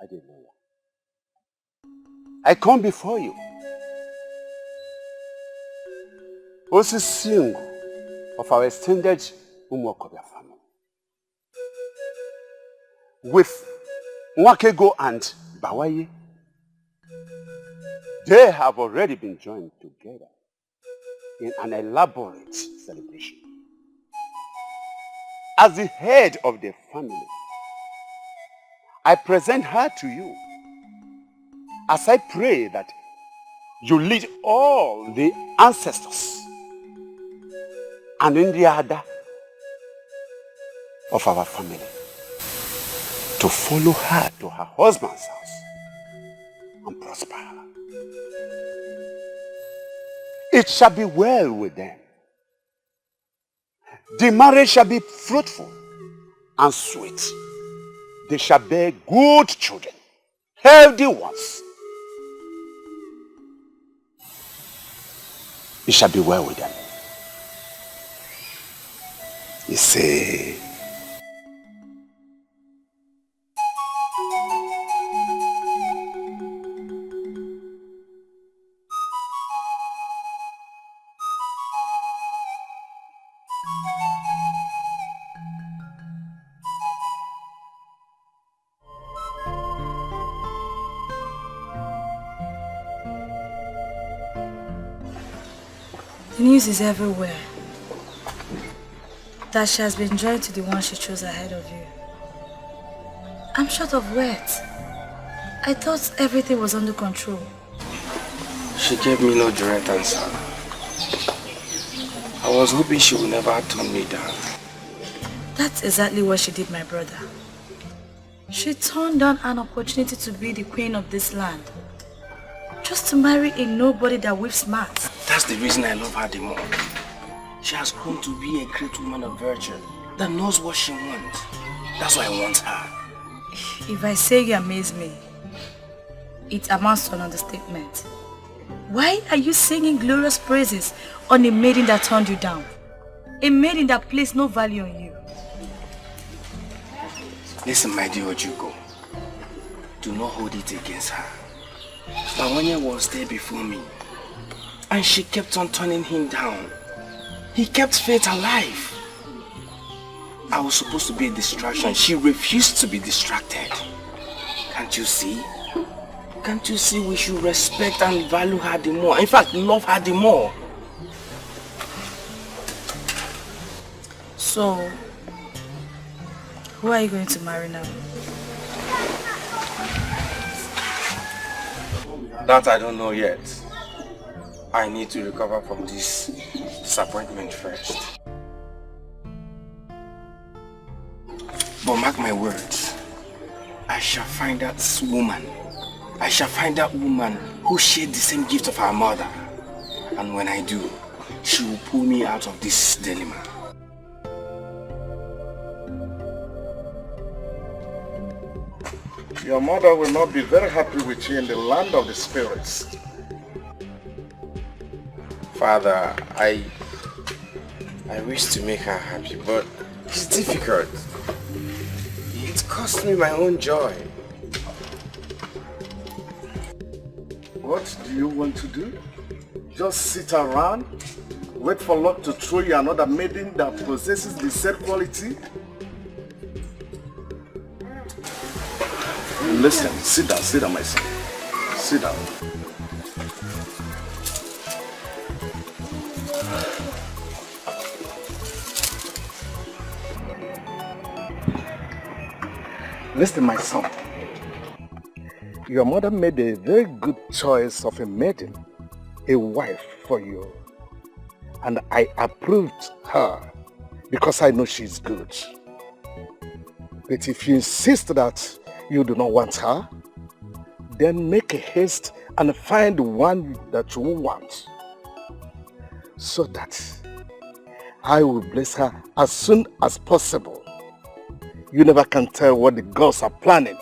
I didn't know that. I come before you. Also single of our extended Umokobia family. With Nwakego and Bawaye, they have already been joined together in an elaborate celebration. As the head of the family, I present her to you as I pray that you lead all the ancestors and in the order of our family to follow her to her husband's house and prosper her. It shall be well with them. The marriage shall be fruitful and sweet. They shall bear good children, healthy ones. It shall be well with them. You say, The news is everywhere that she has been joined to the one she chose ahead of you. I'm short of words. I thought everything was under control. She gave me no direct answer. I was hoping she would never turn me down. That's exactly what she did, my brother. She turned down an opportunity to be the queen of this land, just to marry a nobody that whips mouths. That's the reason I love her the more. She has grown to be a great woman of virtue that knows what she wants. That's why I want her. If I say you amaze me, it amounts to an understatement. Why are you singing glorious praises on a maiden that turned you down? A maiden that placed no value on you. Listen, my dear Ojugo. Do not hold it against her. Bawanya was there before me, and she kept on turning him down. He kept faith alive. I was supposed to be a distraction. She refused to be distracted. Can't you see? Can't you see we should respect and value her the more? In fact, love her the more. So, who are you going to marry now? That I don't know yet. I need to recover from this disappointment first. But mark my words, I shall find that woman. I shall find that woman who shared the same gift of her mother. And when I do, she will pull me out of this dilemma. Your mother will not be very happy with you in the land of the spirits. Father, I wish to make her happy, but it's difficult. It cost me my own joy. What do you want to do? Just sit around, wait for luck to throw you another maiden that possesses the said quality? Listen, sit down, my son. Sit down. Listen, my son. Your mother made a very good choice of a maiden, a wife for you. And I approved her because I know she's good. But if you insist that you do not want her, then make a haste and find one that you want, so that I will bless her as soon as possible. You never can tell what the gods are planning.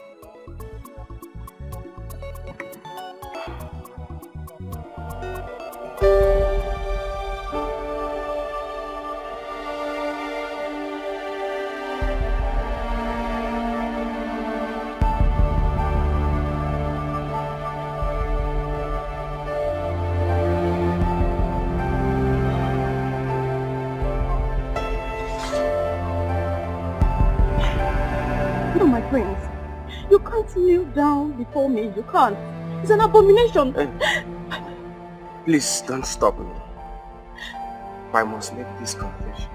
Kneel down before me. You can't. It's an abomination. Please don't stop me. I must make this confession.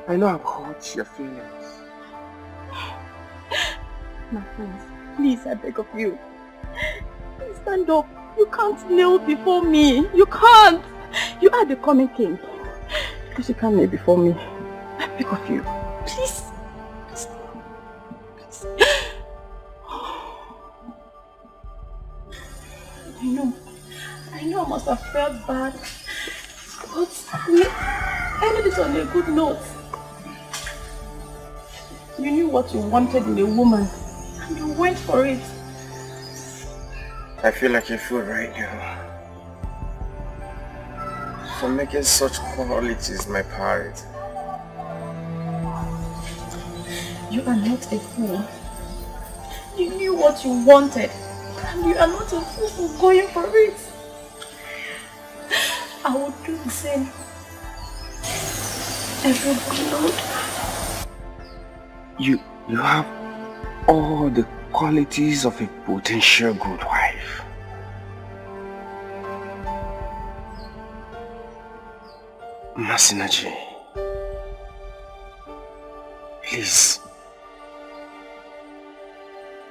I know I've hurt your feelings. My friends, please, I beg of you. Please stand up. You can't kneel before me. You can't. You are the coming king. Please, you can't kneel before me. I beg of you. Please. I know I must have felt bad, but we ended it on a good note. You knew what you wanted in a woman, and you went for it. I feel like a fool right now for making such qualities my priority. You are not a fool. You knew what you wanted, and you are not a fool for going for it. I would do the same. Every good. You have all the qualities of a potential good wife. Masinachi, please,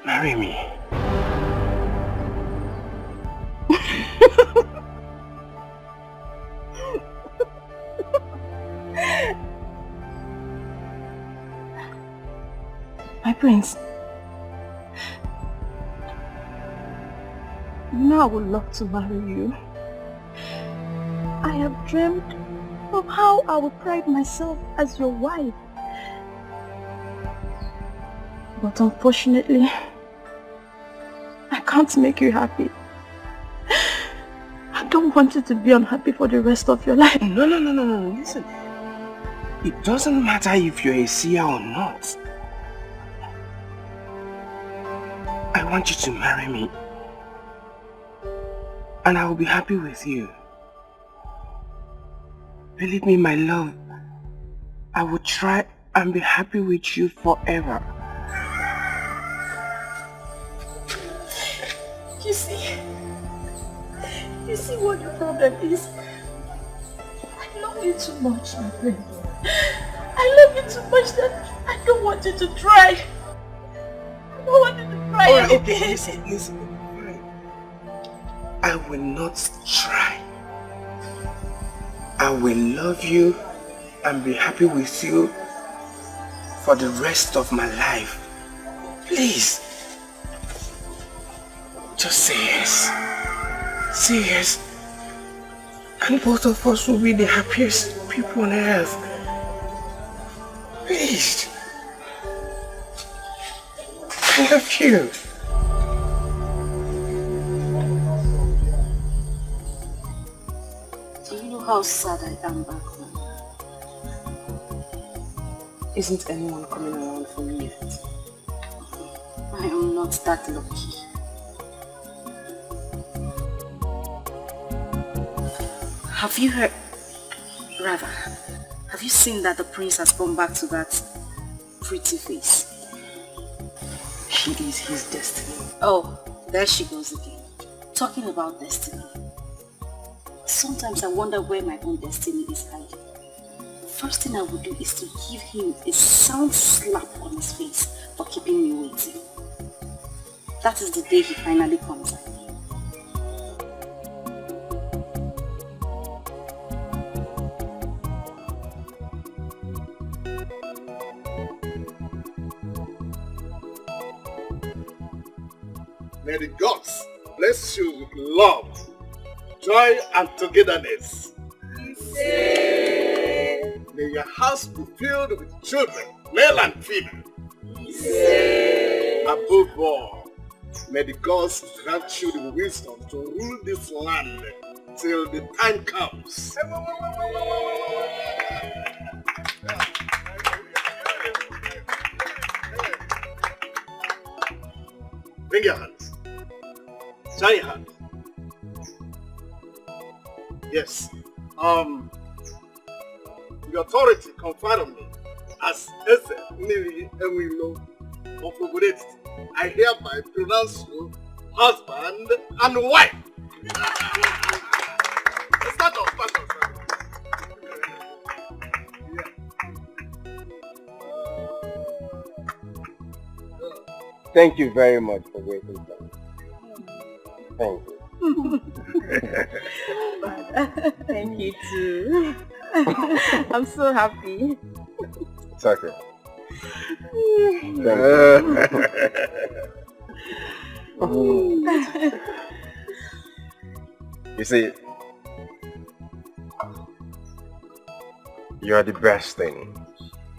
marry me. My prince, you know I would love to marry you. I have dreamed of how I would pride myself as your wife. But unfortunately, I can't make you happy. I don't want you to be unhappy for the rest of your life. No, listen. It doesn't matter if you're a seer or not. I want you to marry me, and I will be happy with you. Believe me, my love, I will try and be happy with you forever. You see what the problem is? I love you too much, my friend. I love you too much that I don't want you to try. I don't want Okay, listen. I will not try. I will love you and be happy with you for the rest of my life. Please. Just say yes. Say yes. And both of us will be the happiest people on earth. Please. I love you. Do you know how sad I am back home? Isn't anyone coming around for me yet? I am not that lucky. Have you heard, rather, have you seen that the prince has gone back to that pretty face? She is his destiny. Oh, there she goes again. Talking about destiny. Sometimes I wonder where my own destiny is hiding. First thing I would do is to give him a sound slap on his face for keeping me waiting. That is the day he finally comes out. May the gods bless you with love, joy and togetherness. May your house be filled with children, male and female. Above all, may the gods grant you the wisdom to rule this land till the time comes. Bring your hands. Join your hands. Yes. The authority conferred on me as Ini Edo of Obodet, I hereby pronounce you husband and wife. Start off, start off. Thank you very much for waiting for me. Thank you. Thank you too. I'm so happy. It's okay. You see, you are the best thing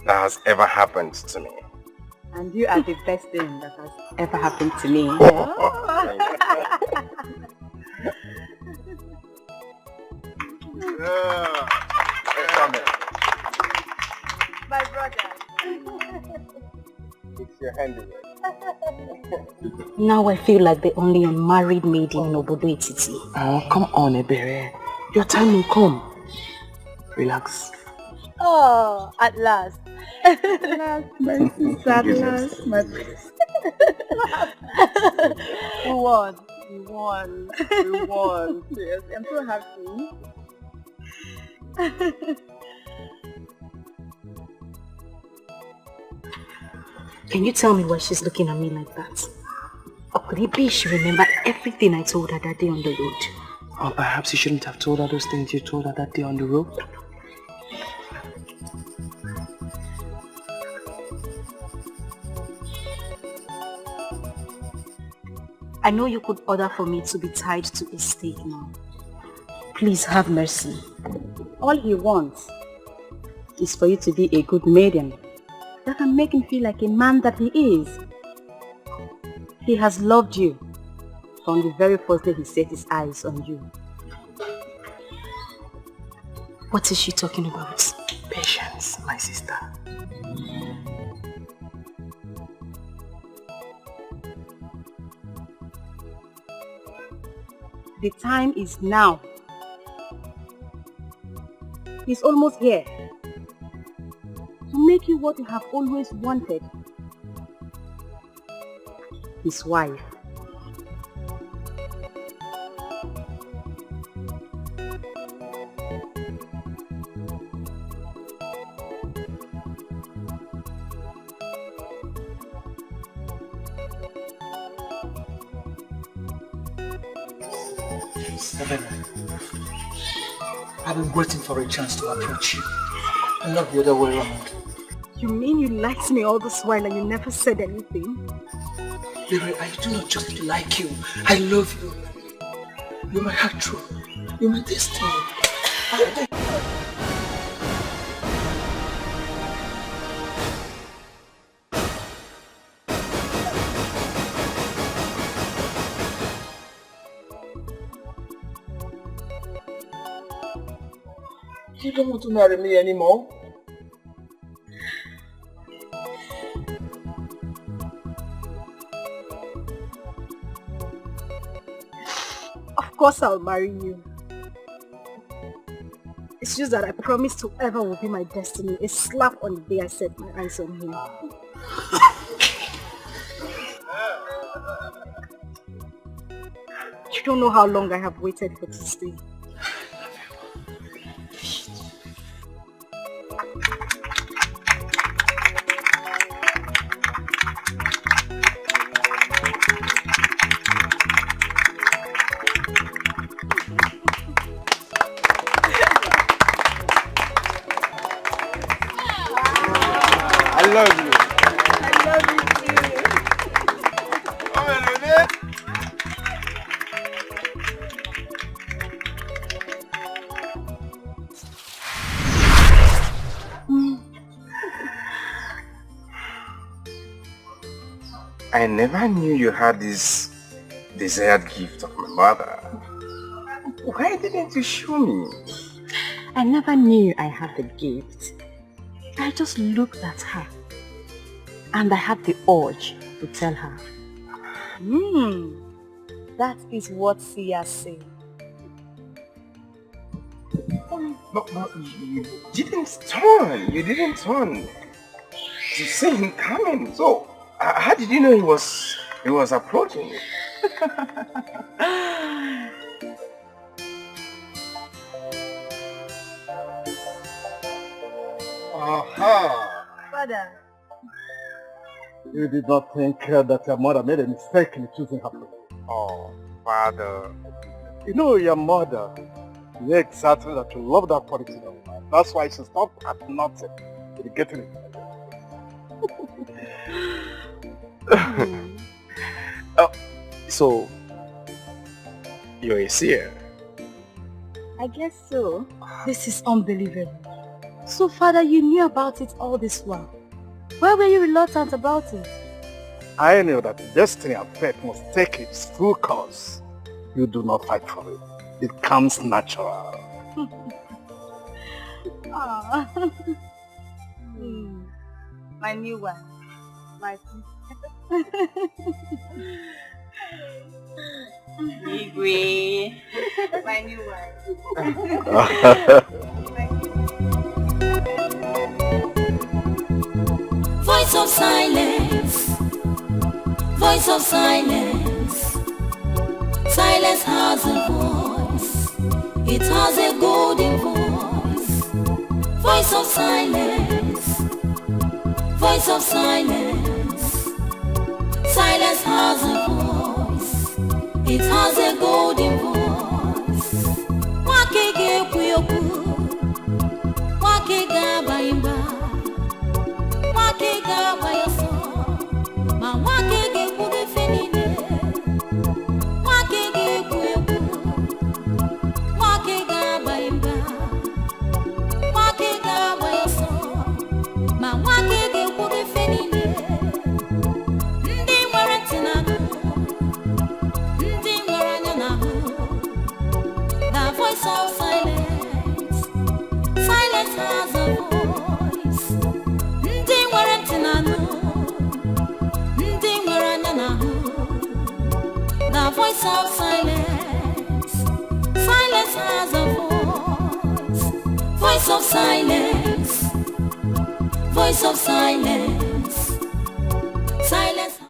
that has ever happened to me. And you are the best thing that has ever happened to me. My brother. It's your handiwork. Now I feel like the only unmarried maid in Obodo Etiti. Oh, come on, Ebere. Your time will come. Relax. Oh, at last. At last, my sister, at last, my We won. We won. We won. Yes, I'm so happy. Can you tell me why she's looking at me like that? Or could it be she remembered everything I told her that day on the road? Or perhaps you shouldn't have told her those things you told her that day on the road? I know you could order for me to be tied to a stake now. Please have mercy. All he wants is for you to be a good maiden that can make him feel like a man that he is. He has loved you from the very first day he set his eyes on you. What is she talking about? Patience, my sister. The time is now. He's almost here to make you what you have always wanted. His wife. Savannah, I've been waiting for a chance to approach you, and not the other way around. You mean you liked me all this while and you never said anything? Baby, I do not just like you. I love you. You're my heart true. You're my destiny. You don't want to marry me anymore? Of course I'll marry you. It's just that I promised whoever will be my destiny a slap on the day I set my eyes on him. You don't know how long I have waited for this day. I love you. I love you too. Come on, I never knew you had this desired gift of my mother. Why didn't you show me? I never knew I had the gift. I just looked at her and I had the urge to tell her. That is what seer said. But you didn't turn. You didn't turn to see him coming. So how did you know he was approaching you? Aha! Father. You did not think that your mother made a mistake in choosing her friend. Oh, Father. You know your mother. Yeah, exactly that you love that particular man. That's why she stopped at nothing to getting it. So, you're a seer? I guess so. This is unbelievable. So, Father, you knew about it all this while. Why were you reluctant about it? I knew that destiny and fate must take its full course. You do not fight for it. It comes natural. My new one. My Igwe. My new one. Voice of silence, voice of silence. Silence has a voice, it has a golden voice. Voice of silence, voice of silence. Silence has a voice, it has a golden voice. Wakege kuyoku, wakega baimba. Wakega bayoso, ma wakege kuge fenine. Wakege kuyoku, wakega baimba. Wakega bayoso, ma wakege kuge fenine. Ndi nwere tinanu, ndi nwere anya nahu. The voice of silence, silence has a voice. Ndi nwere tinanu, ndi nwere anya nahu. The voice of silence, silence has a voice. Voice of silence, voice of silence.